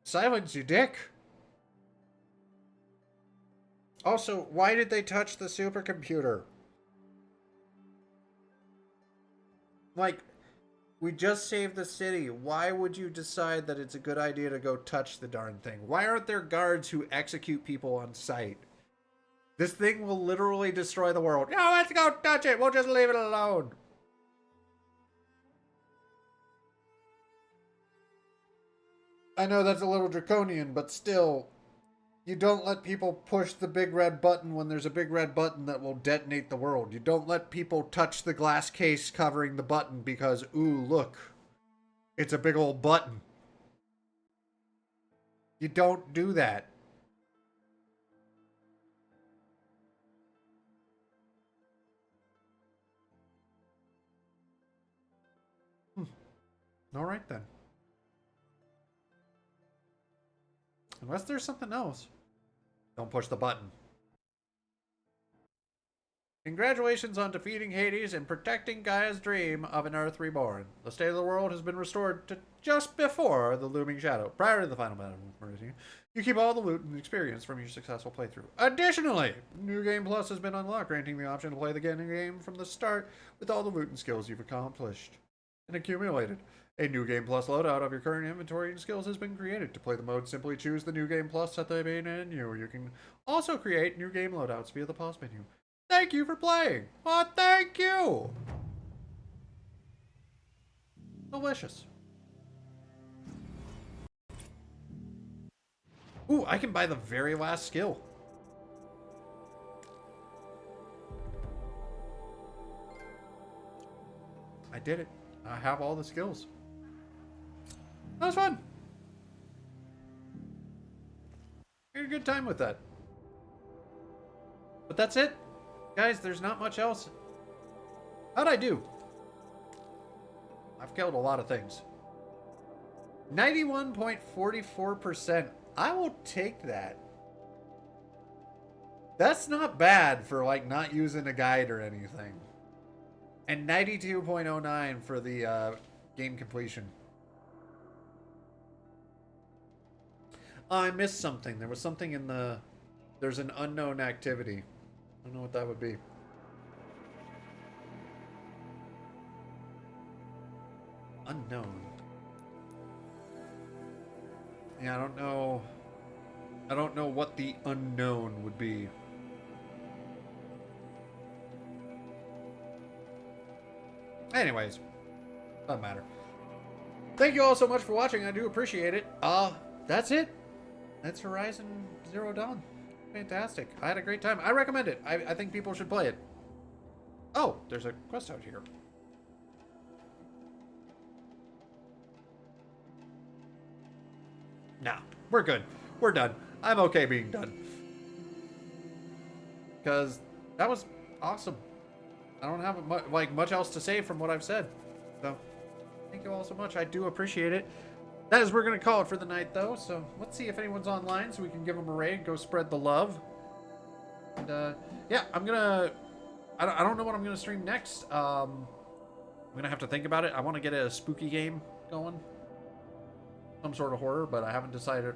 Silence, you dick. Also, why did they touch the supercomputer? Like, we just saved the city. Why would you decide that it's a good idea to go touch the darn thing? Why aren't there guards who execute people on sight? This thing will literally destroy the world. No, let's go touch it. We'll just leave it alone. I know that's a little draconian, but still, you don't let people push the big red button when there's a big red button that will detonate the world. You don't let people touch the glass case covering the button because, ooh, look, it's a big old button. You don't do that. All right, then. Unless there's something else. Don't push the button. Congratulations on defeating Hades and protecting Gaia's dream of an Earth reborn. The state of the world has been restored to just before the looming shadow, prior to the final battle. You keep all the loot and experience from your successful playthrough. Additionally, New Game Plus has been unlocked, granting the option to play the game from the start with all the loot and skills you've accomplished and accumulated. A New Game Plus loadout of your current inventory and skills has been created. To play the mode, simply choose the New Game Plus at the main menu. You can also create new game loadouts via the pause menu. Thank you for playing. Oh, thank you. Delicious. Ooh, I can buy the very last skill. I did it. I have all the skills. That was fun. I had a good time with that. But that's it. Guys, there's not much else. How'd I do? I've killed a lot of things. 91.44%. I will take that. That's not bad for like not using a guide or anything. And 92.09 for the game completion. Oh, I missed something. There was something in the... There's an unknown activity. I don't know what that would be. Unknown. Yeah, I don't know. I don't know what the unknown would be. Anyways, doesn't matter. Thank you all so much for watching. I do appreciate it. That's it. That's Horizon Zero Dawn. Fantastic. I had a great time. I recommend it. I think people should play it. Oh, there's a quest out here. Nah, we're good. We're done. I'm okay being done. Because that was awesome. I don't have much else to say from what I've said. So, thank you all so much. I do appreciate it. That is, we're going to call it for the night, though. So, let's see if anyone's online so we can give them a raid. Go spread the love. And, yeah, I'm going to... I don't know what I'm going to stream next. I'm going to have to think about it. I want to get a spooky game going. Some sort of horror, but I haven't decided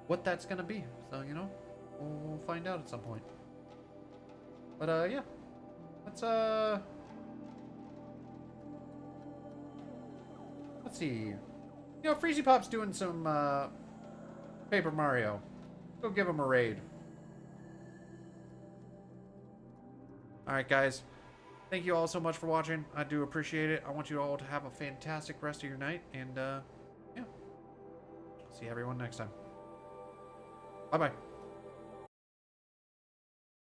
what that's going to be. So, you know, we'll find out at some point. But, yeah. Let's see. You know, Freezy Pop's doing some Paper Mario. Go give him a raid. Alright, guys. Thank you all so much for watching. I do appreciate it. I want you all to have a fantastic rest of your night. And, yeah. See everyone next time. Bye-bye.